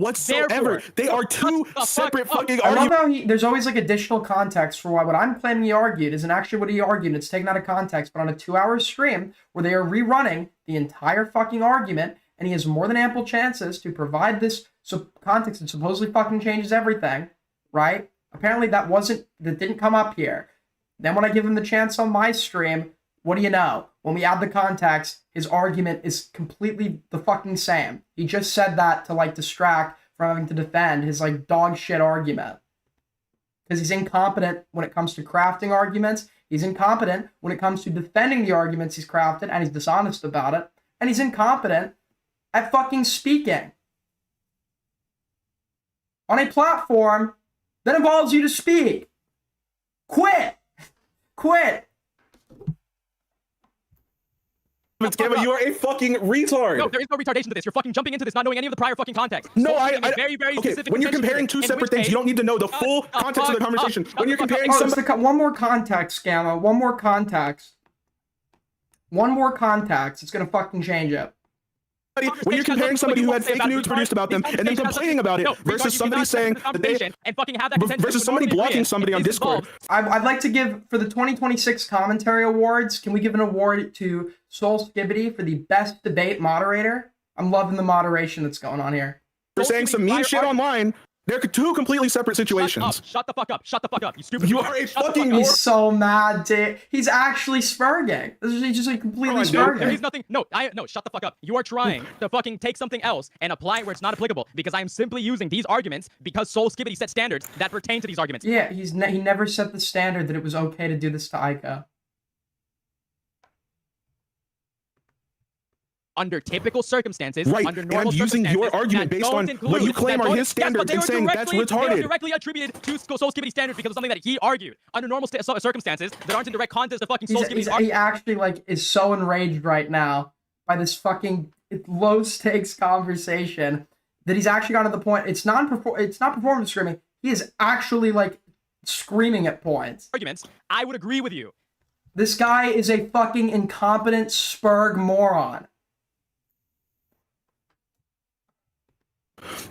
whatsoever. They are two separate fucking I love arguments. how there's always like additional context for why what I'm claiming he argued isn't actually what he argued. It's taken out of context, but on a 2-hour stream where they are rerunning the entire fucking argument, and he has more than ample chances to provide this context that supposedly fucking changes everything, right? Apparently that didn't come up here. Then when I give him the chance on my stream, what do you know? When we add the context, his argument is completely the fucking same. He just said that to like distract from having to defend his like dog shit argument. Because he's incompetent when it comes to crafting arguments. He's incompetent when it comes to defending the arguments he's crafted, and he's dishonest about it. And he's incompetent at fucking speaking. On a platform that involves you to speak. Quit! Quit! Gamma, you are a fucking retard. No, there is no retardation to this. You're fucking jumping into this, not knowing any of the prior fucking context. No, Very, very okay, specific. when you're comparing two separate things, you don't need to know the full context of the conversation. When you're comparing one more context, Gama. One more context. One more context. It's gonna fucking change it. When you're comparing somebody who had fake news produced about them and then complaining about it versus somebody saying that they versus somebody blocking somebody on Discord. I'd like to give, for the 2026 Commentary Awards, can we give an award to Soul Skibbity for the best debate moderator? I'm loving the moderation that's going on here. For saying some mean shit online. They're two completely separate situations. Shut the fuck up. Shut the fuck up. You stupid. You are a fucking. He's so mad, dude. He's actually spurging. He's just like completely spurging. There is nothing. No, shut the fuck up. You are trying to fucking take something else and apply it where it's not applicable, because I am simply using these arguments because Soul Skibbity set standards that pertain to these arguments. Yeah, he never set the standard that it was okay to do this to Aika. Under typical circumstances, right, under normal and I'm using your argument based on what you claim are his standards and saying that's retarded. They are directly attributed to Soul Skibbity standards because of something that he argued. Under normal circumstances that aren't in direct context to fucking Soul Skibbity's argument. He actually like is so enraged right now by this fucking low stakes conversation that he's actually gotten to the point. It's not performance screaming. He is actually like screaming at points. Arguments. I would agree with you. This guy is a fucking incompetent spurg moron.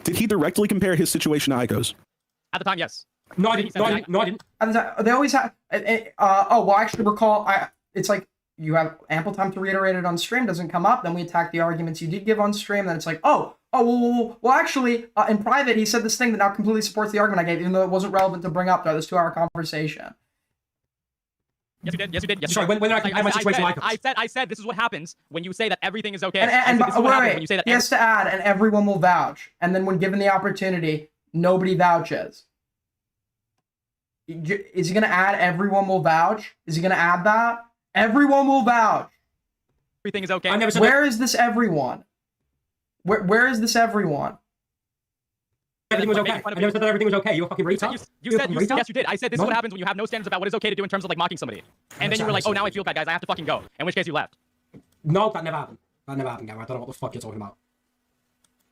Did he directly compare his situation to Aiko's? At the time, yes. No, I didn't. They always have. Well, actually, recall. It's like you have ample time to reiterate it on stream. Doesn't come up, then we attack the arguments you did give on stream. Then it's like, well, actually, in private, he said this thing that now completely supports the argument I gave, even though it wasn't relevant to bring up throughout this 2-hour conversation. Yes, you did. Yes, you did. Yes, sorry. When I compare my situation like I said this is what happens when you say that everything is okay. And this is what happens when you say that. He has to add, and everyone will vouch. And then when given the opportunity, nobody vouches. Is he going to add everyone will vouch? Is he going to add that? Everyone will vouch. Everything is okay. I never said Where is this everyone? Where is this everyone? Everything was okay. I never said that everything was okay. You a fucking retard. You said yes, you did. I said this is what happens when you have no standards about what is okay to do in terms of like mocking somebody. And then you were like, oh, now I feel bad, guys. I have to fucking go. In which case you left. No, that never happened. That never happened, Gama. I don't know what the fuck you're talking about.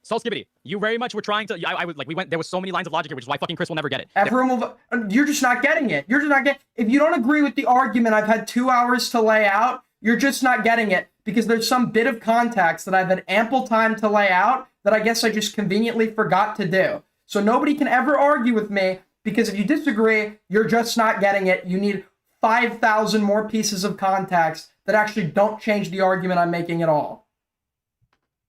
Soul Skibbity, you very much were trying to. I was like, there was so many lines of logic here, which is why fucking Chris will never get it. Everyone will. You're just not getting it. You're just not getting. If you don't agree with the argument I've had 2 hours to lay out, you're just not getting it because there's some bit of context that I've had ample time to lay out that I guess I just conveniently forgot to do. So nobody can ever argue with me because if you disagree, you're just not getting it. You need 5,000 more pieces of context that actually don't change the argument I'm making at all.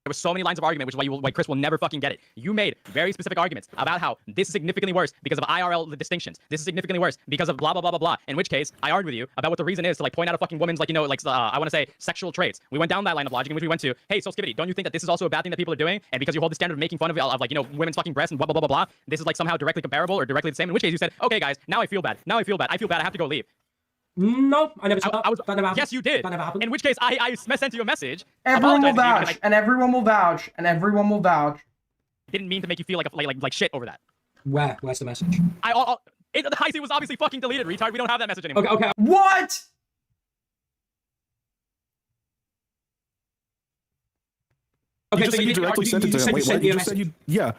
There were so many lines of argument, which is why Chris will never fucking get it. You made very specific arguments about how this is significantly worse because of IRL distinctions. This is significantly worse because of blah, blah, blah, blah, blah. In which case, I argued with you about what the reason is to like point out a fucking woman's I want to say sexual traits. We went down that line of logic in which we went to, hey, Soul Skibbity, don't you think that this is also a bad thing that people are doing? And because you hold the standard of making fun of women's fucking breasts and blah, blah, blah, blah, blah, this is like somehow directly comparable or directly the same. In which case you said, okay, guys, now I feel bad. I feel bad. I have to go leave. No, I never said that. That never happened. Yes, you did. That never happened. In which case, I sent you a message. Everyone will vouch, and everyone will vouch, and everyone will vouch. Didn't mean to make you feel like shit over that. Where's the message? The high C was obviously fucking deleted, retard. We don't have that message anymore. Okay. What? Okay, so you directly sent it to him. Wait, what? You just said you... Yeah.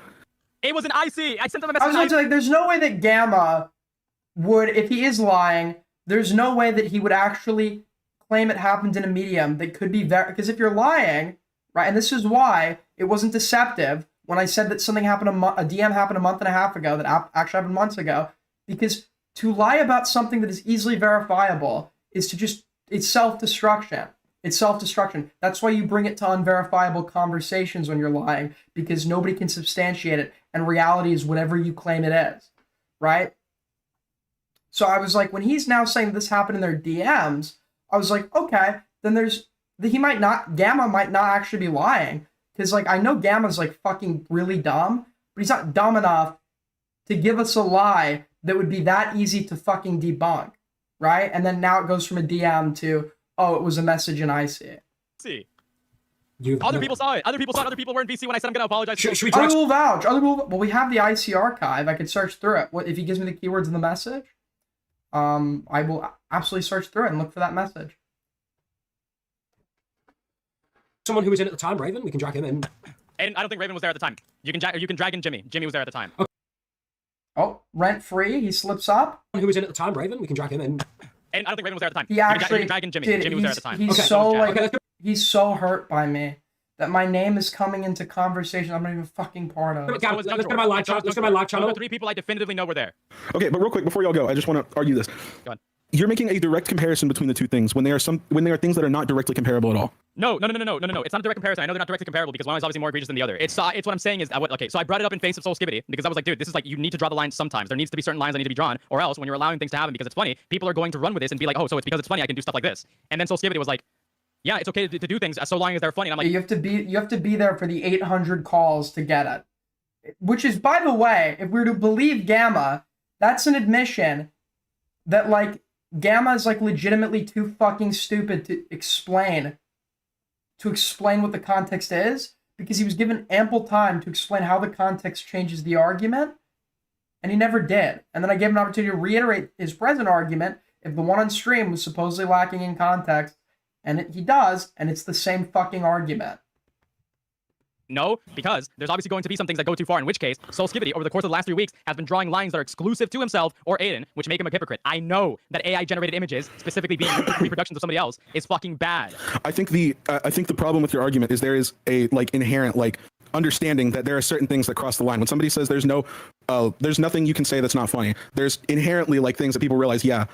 It was an IC. I sent them a message. I was going to say, there's no way that Gama would, if he is lying, there's no way that he would actually claim it happened in a medium that could be because if you're lying, right, and this is why it wasn't deceptive, when I said that something happened a DM happened a month and a half ago that actually happened months ago, because to lie about something that is easily verifiable is to just, it's self-destruction. It's self-destruction. That's why you bring it to unverifiable conversations when you're lying, because nobody can substantiate it, and reality is whatever you claim it is, right? So I was like, when he's now saying this happened in their DMs, I was like, okay, then Gama might not actually be lying. Because, like, I know Gamma's, like, fucking really dumb, but he's not dumb enough to give us a lie that would be that easy to fucking debunk, right? And then now it goes from a DM to, oh, it was a message and I see it. See. Other people saw it. Other people saw it. Other people were in VC when I said I'm going to apologize. Should we I will vouch. Well, we have the IC archive. I could search through it. What if he gives me the keywords in the message? I will absolutely search through it and look for that message. Someone who was in at the time, Raven, we can drag him in. Aiden, I don't think Raven was there at the time. You can drag in Jimmy. Jimmy was there at the time. Okay. Oh, rent free. He slips up. Someone who was in at the time, Raven, we can drag him in. Aiden, I don't think Raven was there at the time. He actually you can drag in Jimmy. Dude, Jimmy was there at the time. He's okay. so Okay, he's so hurt by me that my name is coming into conversation I'm not even fucking part of. Let's go to my live channel. Let's go to my live channel. Those are 3 people I definitively know were there. Okay, but real quick before y'all go, I just want to argue this. Go on. You're making a direct comparison between the two things when they are things that are not directly comparable at all. No. It's not a direct comparison. I know they're not directly comparable because one is obviously more egregious than the other. It's what I'm saying is, okay, so I brought it up in face of Soulskivity because I was like, dude, this is like, you need to draw the lines sometimes. There needs to be certain lines that need to be drawn, or else when you're allowing things to happen because it's funny, people are going to run with this and be like, oh, so it's because it's funny I can do stuff like this. And then Soulskivity was like, yeah, it's okay to do things so long as they're funny. And I'm like, you have to be there for the 800 calls to get it. Which is, by the way, if we're to believe Gama, that's an admission that, like, Gama is, like, legitimately too fucking stupid to explain what the context is, because he was given ample time to explain how the context changes the argument, and he never did. And then I gave him an opportunity to reiterate his present argument if the one on stream was supposedly lacking in context, and he does, and it's the same fucking argument. no, because there's obviously going to be some things that go too far, in which case, Soulskivity, over the course of the last 3 weeks, has been drawing lines that are exclusive to himself or Aiden, which make him a hypocrite. I know that AI-generated images, specifically being reproductions of somebody else, is fucking bad. I think the problem with your argument is there is a, like, inherent, like, understanding that there are certain things that cross the line. When somebody says there's nothing you can say that's not funny, there's inherently, like, things that people realize, yeah.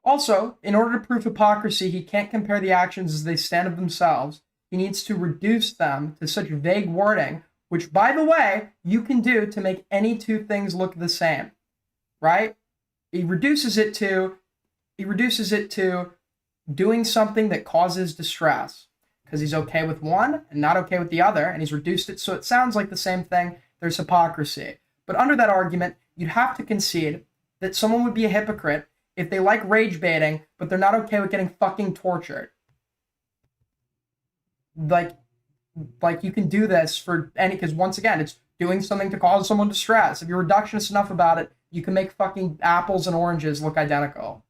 Also, in order to prove hypocrisy, he can't compare the actions as they stand of themselves. He needs to reduce them to such vague wording, which, by the way, you can do to make any two things look the same, right? He reduces it to doing something that causes distress, because he's okay with one and not okay with the other, and he's reduced it so it sounds like the same thing. There's hypocrisy. But under that argument, you'd have to concede that someone would be a hypocrite if they like rage baiting, but they're not okay with getting fucking tortured. Like you can do this for any, because once again, it's doing something to cause someone distress. If you're reductionist enough about it, you can make fucking apples and oranges look identical.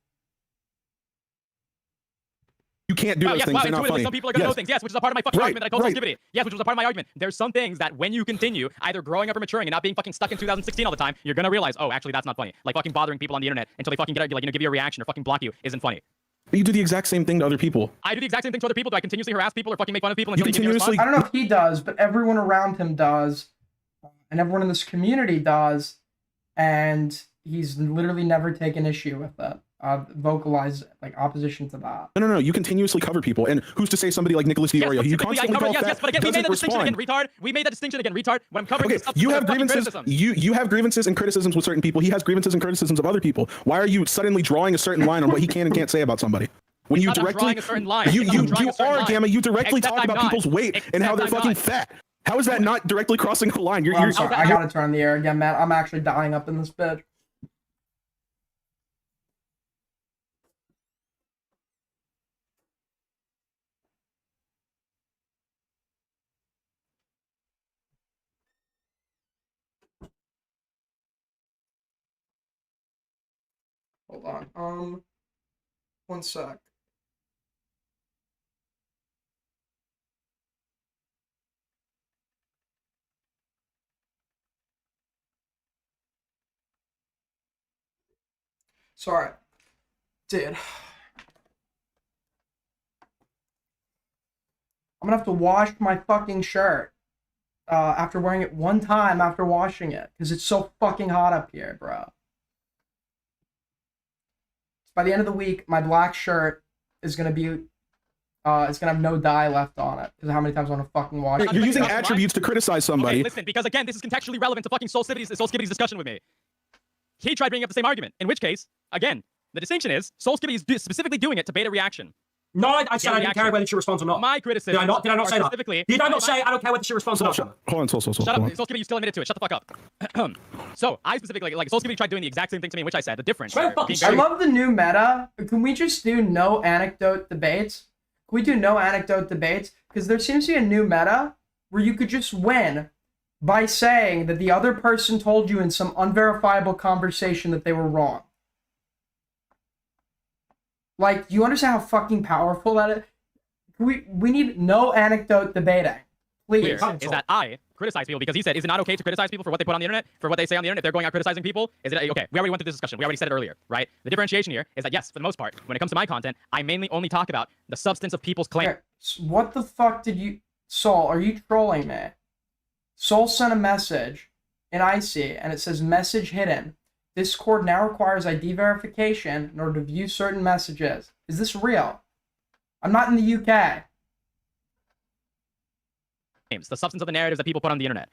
You can't do those things. They're not funny. Some people are going to know things. Yes, which is a part of my fucking argument that I call Soulskivity. Yes, which was a part of my argument. There's some things that when you continue either growing up or maturing and not being fucking stuck in 2016 all the time, you're going to realize, oh, actually, that's not funny. Like fucking bothering people on the internet until they fucking get, like, give you a reaction or fucking block you isn't funny. But you do the exact same thing to other people. I do the exact same thing to other people. Do I continuously harass people or fucking make fun of people? You continuously... I don't know if he does, but everyone around him does, and everyone in this community does, and he's literally never taken issue with it. Vocalize like opposition to that. No. You continuously cover people, and who's to say somebody like Nicholas Diorio? You constantly call fat, but again, we made that distinction respond. again, retard. We made that distinction again, retard. When I'm covering stuff, you have grievances. You have grievances and criticisms with certain people. He has grievances and criticisms of other people. Why are you suddenly drawing a certain line on what he can and can't say about somebody? When you directly, a certain line. you are Gama. You directly talk about people's weight and how they're fucking fat. How is that not directly crossing the line? I'm sorry. I gotta turn on the air again, man. I'm actually dying up in this bitch. Hold on. One sec. Sorry. Dude. I'm gonna have to wash my fucking shirt. after wearing it one time after washing it because it's so fucking hot up here, bro. By the end of the week, my black shirt is gonna be it's gonna have no dye left on it because of how many times I want to fucking wash it. You're using attributes to criticize somebody. Okay, listen, because again, this is contextually relevant to fucking Soulskibity's discussion with me. He tried bringing up the same argument, in which case, again, the distinction is Soulskibity is specifically doing it to bait a reaction. No, I said I didn't care whether she responds or not. My criticism. Did I not say that? Did I not say I don't care whether she responds or not? Hold on, Soul. Shut up, Soulskibity, you still admitted to it. Shut the fuck up. So, I specifically, like Soulskibity tried doing the exact same thing to me, which I said, the difference. Straight fucking I love the new meta. Can we just do no anecdote debates? Can we do no anecdote debates? Because there seems to be a new meta where you could just win by saying that the other person told you in some unverifiable conversation that they were wrong. Like, do you understand how fucking powerful that is? We need no anecdote debating. Please. Clear is that I criticize people because he said, is it not okay to criticize people for what they put on the internet, for what they say on the internet? If they're going out criticizing people, is it okay? We already went through this discussion. We already said it earlier, right? The differentiation here is that yes, for the most part, when it comes to my content, I mainly only talk about the substance of people's claims. Okay, what the fuck did you... Soul, are you trolling me? Soul sent a message in IC, and it says, message hidden. Discord now requires ID verification in order to view certain messages. Is this real? I'm not in the UK. The substance of the narratives that people put on the internet.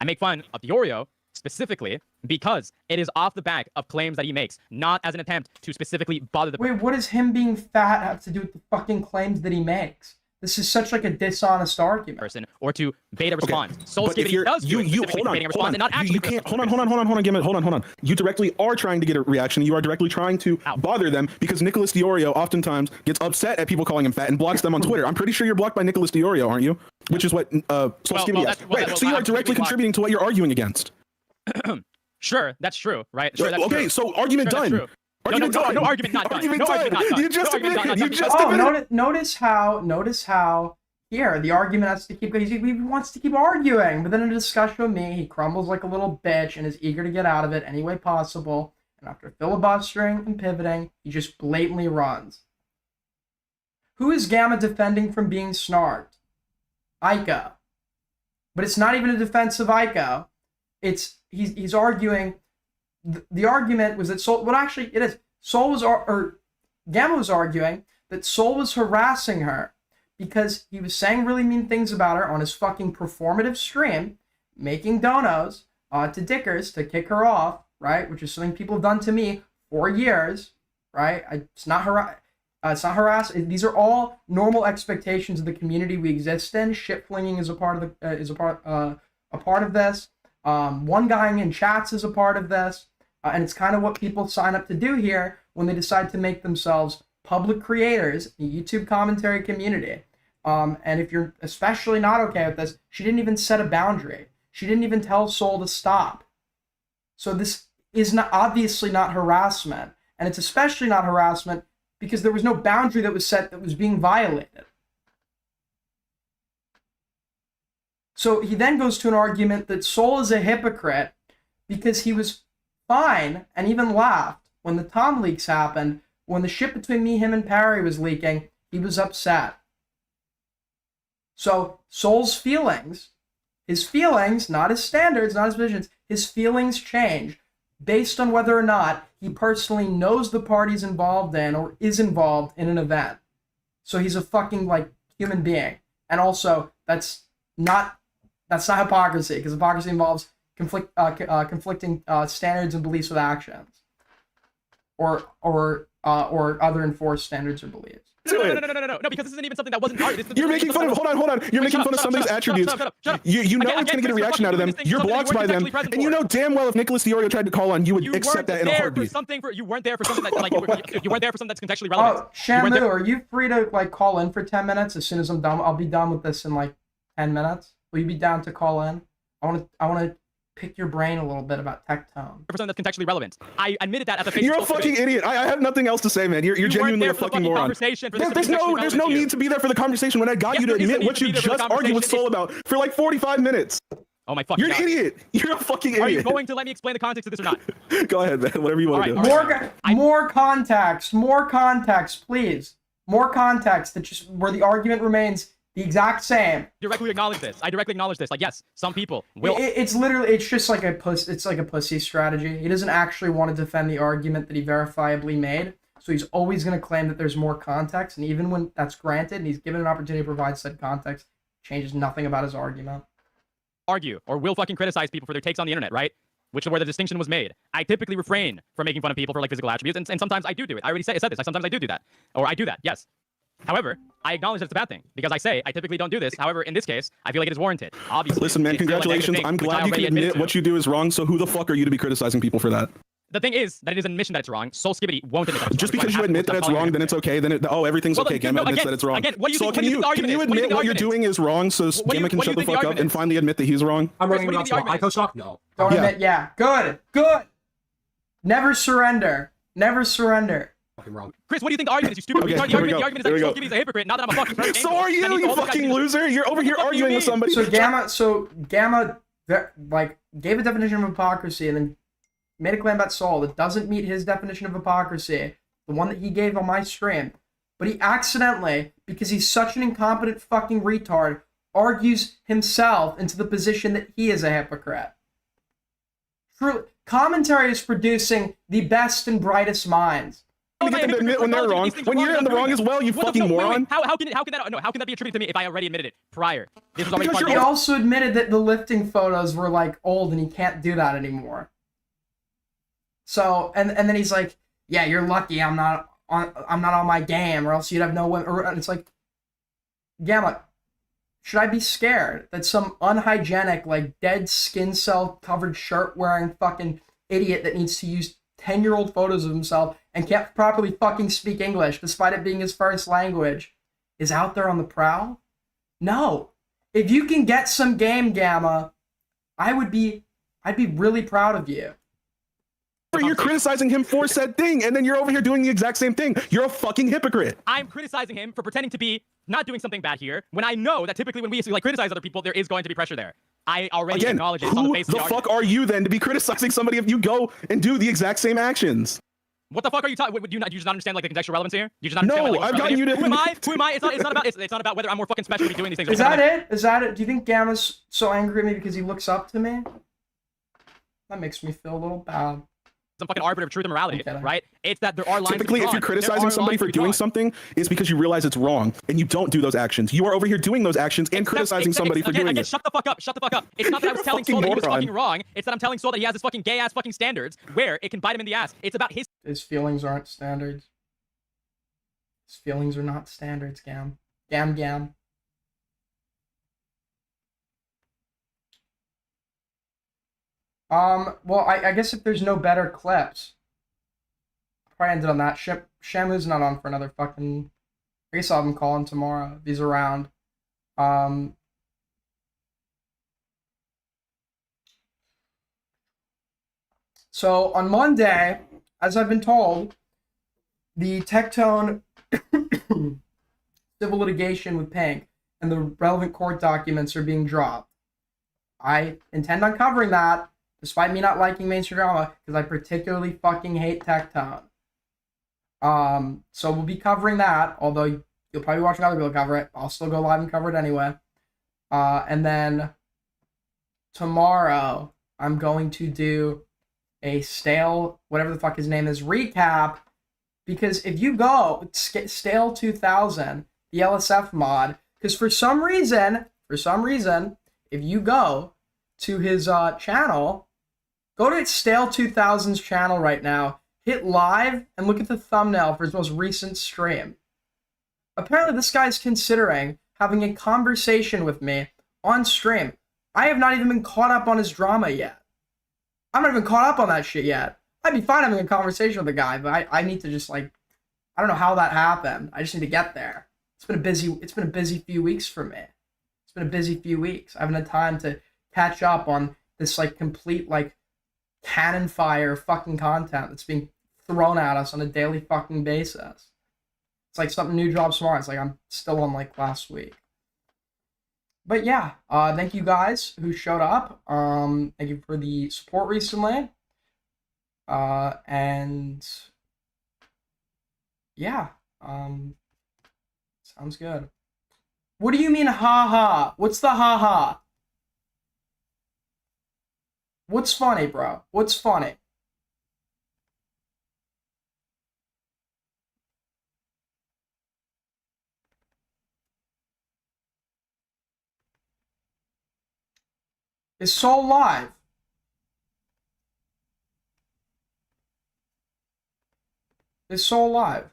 I make fun of Diorio specifically because it is off the back of claims that he makes, not as an attempt to specifically bother the Wait, what does him being fat have to do with the fucking claims that he makes? This is such like a dishonest argument. person or to beta response. But if Soulskibity you're, does do it you specifically hold on, baiting a hold response on. and not actually. You can't hold on, Gimmet, hold on. You directly are trying to get a reaction. You are directly trying to bother them because Nicholas Diorio oftentimes gets upset at people calling him fat and blocks them on Twitter. I'm pretty sure you're blocked by Nicholas Diorio, aren't you? Which is what Soulskibity is. Right. So you are directly contributing to what you're arguing against. Sure, that's true, right? Sure, that's okay, true. so argument Sure, that's done. true. Argument done. No argument not done. Argument No done. argument not done. You just No argument admitted. not You done. just Oh, admitted. notice how here the argument has to keep. He wants to keep arguing, but then in a discussion with me, he crumbles like a little bitch and is eager to get out of it any way possible. And after filibustering and pivoting, he just blatantly runs. Who is Gama defending from being snarked? Ico. But it's not even a defense of Ico. It's he's arguing. The argument was that Soul. Well, actually, it is. Soul was or Gama was arguing that Soul was harassing her because he was saying really mean things about her on his fucking performative stream, making donos to Dickers to kick her off, right? Which is something people have done to me for years, right? It's not harass. These are all normal expectations of the community we exist in. Shit flinging is a part of a part of this. One guying in chats is a part of this, and it's kind of what people sign up to do here when they decide to make themselves public creators in the YouTube commentary community. And if you're especially not okay with this, she didn't even set a boundary. She didn't even tell Soul to stop. So this is not obviously not harassment, and it's especially not harassment because there was no boundary that was set that was being violated. So he then goes to an argument that Soul is a hypocrite because he was fine and even laughed when the Tom leaks happened. When the shit between me, him, and Parry was leaking, he was upset. So Soul's feelings, his feelings, not his standards, not his visions, his feelings change based on whether or not he personally knows the parties involved in or is involved in an event. So he's a fucking like human being. And also that's not hypocrisy, because hypocrisy involves conflicting standards and beliefs with actions, or other enforced standards or beliefs. No, because this isn't even something that wasn't part. You're making fun of. Hold on. You're making fun of somebody's attributes. Shut up. You know it's going to get a reaction out of them. You're blocked by them, and you know damn well if Nicholas Diorio tried to call on, you would accept that in a heartbeat. You weren't there for something that like you weren't there for something that's contextually relevant. Oh, Shamu, are you free to like call in for 10 minutes? As soon as I'm done, I'll be done with this in like 10 minutes. Will you be down to call in? I want to pick your brain a little bit about tectone. For something that's contextually relevant. I admitted that at the face. You're a fucking idiot. I have nothing else to say, man. You're genuinely a fucking moron. There's no need to be there for the conversation when I got you to admit what you just argued with Soul about for like 45 minutes. Oh my fucking God. You're an idiot. You're a fucking idiot. Are you going to let me explain the context of this or not? Go ahead, man. Whatever you want to do. More context, please. More context that just where the argument remains The exact same. Directly acknowledge this. I directly acknowledge this. Like, yes, some people will. It's literally, it's just like it's like a pussy strategy. He doesn't actually want to defend the argument that he verifiably made. So he's always going to claim that there's more context. And even when that's granted and he's given an opportunity to provide said context, changes nothing about his argument. Argue or will fucking criticize people for their takes on the internet, right? Which is where the distinction was made. I typically refrain from making fun of people for like physical attributes, and sometimes I do it. I already said this. Sometimes I do that, or I do that. Yes. However, I acknowledge that it's a bad thing because I typically don't do this. However, in this case, I feel like it is warranted. Obviously. Listen, man, it's still a negative congratulations. thing, I'm which I glad you already can admit admitted what to. you do is wrong. So who the fuck are you to be criticizing people for that? The thing is that it is an admission that it's wrong. Soul Skibbity won't admit that it's Just wrong. because you admit that it's wrong, then it's okay. Then everything's Well, okay. then, Gamma no, admits again- that it's wrong. again, what do you so think- can what do you think the can argument you is? What do you admit think the what you're argument doing is wrong so What do you- Gamma can what do you shut the think the fuck up argument and is? finally admit that he's wrong? I'm Chris, wrong what do you about think the argument ICO is? stock? No. Don't Yeah. admit, yeah. Good. Never surrender. Never surrender. Fucking wrong. Chris, what do you think the argument is? You stupid Okay, retard. here we The go. argument is Here that we Soul go. Skibbity's a hypocrite. Not that I'm a fucking perfect So angel. are you, That means you all those guys fucking do- loser. You're over here What do you arguing with mean? somebody. So Gamma like gave a definition of hypocrisy and then made a claim about Saul that doesn't meet his definition of hypocrisy, the one that he gave on my stream. But he accidentally, because he's such an incompetent fucking retard, argues himself into the position that he is a hypocrite. Truly, Commentary is producing the best and brightest minds. You get them to admit when they're wrong. When you're in the wrong as well, you fucking moron. How can that be attributed to me if I already admitted it prior? This was already Because part He of also admitted that the lifting photos were like old and he can't do that anymore. So and then he's like, "Yeah, you're lucky I'm not on my game, or else you'd have no one." And it's like, Gamma, should I be scared that some unhygienic, like dead skin cell covered shirt wearing fucking idiot that needs to use 10-year-old photos of himself and can't properly fucking speak English despite it being his first language is out there on the prowl? No. If you can get some game, Gamma, I'd be really proud of you. You're criticizing him for said thing, and then you're over here doing the exact same thing. You're a fucking hypocrite. I'm criticizing him for pretending to be not doing something bad here when I know that typically when we like criticize other people, there is going to be pressure there. I already Again, acknowledge it. It's on the who face of the the fuck argument. are you then to be criticizing somebody if you go and do the exact same actions? What the fuck are you talking? Do you just not understand like the contextual relevance here? You just not understand, No, like, I've what's gotten you to. Who am I? Who am I? It's not about whether I'm more fucking special to be doing these things. Is that it? Is that it? Do you think Gamma's so angry at me because he looks up to me? That makes me feel a little bad. Some fucking arbiter of truth and morality, Okay. right? It's that there are lines. Typically, to be if you're drawn. There criticizing are somebody lines to for be doing drawn. something, it's because you realize it's wrong and you don't do those actions. You are over here doing those actions and criticizing somebody for doing again, it. shut the fuck up. Shut the fuck up. It's not that I was telling fucking Soul that he was moron. fucking wrong. It's that I'm telling Soul that he has his fucking gay ass fucking standards where it can bite him in the ass. It's about his. His feelings aren't standards. His feelings are not standards, Gam. Gam. Well, I guess if there's no better clips, I'll probably end it on that. Shamu's not on for another fucking. I guess I'll have him call him tomorrow if he's around. So on Monday, as I've been told, the Tectone civil litigation with Pink and the relevant court documents are being dropped. I intend on covering that, despite me not liking mainstream drama, because I particularly fucking hate Tectone. So we'll be covering that, although you'll probably be watching other people cover it. I'll still go live and cover it anyway. And then tomorrow, I'm going to do a stale, whatever the fuck his name is, recap, because if you go stale 2000, the LSF mod, because for some reason, if you go to his channel, go to stale 2000's channel right now, hit live, and look at the thumbnail for his most recent stream. Apparently this guy's considering having a conversation with me on stream. I have not even been caught up on his drama yet. I'm not even caught up on that shit yet. I'd be fine having a conversation with the guy, but I need to just like, I don't know how that happened. I just need to get there. It's been a busy few weeks for me. It's been a busy few weeks. I haven't had time to catch up on this like complete like cannon fire fucking content that's being thrown at us on a daily fucking basis. It's like something new drops tomorrow. It's like I'm still on like last week. But yeah, thank you guys who showed up. Thank you for the support recently. And yeah, sounds good. What do you mean, ha? What's the ha? What's funny, bro? What's funny? Is Soul live? Is Soul live?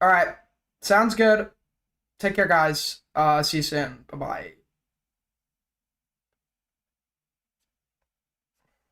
All right. Sounds good. Take care, guys. See you soon. Bye-bye.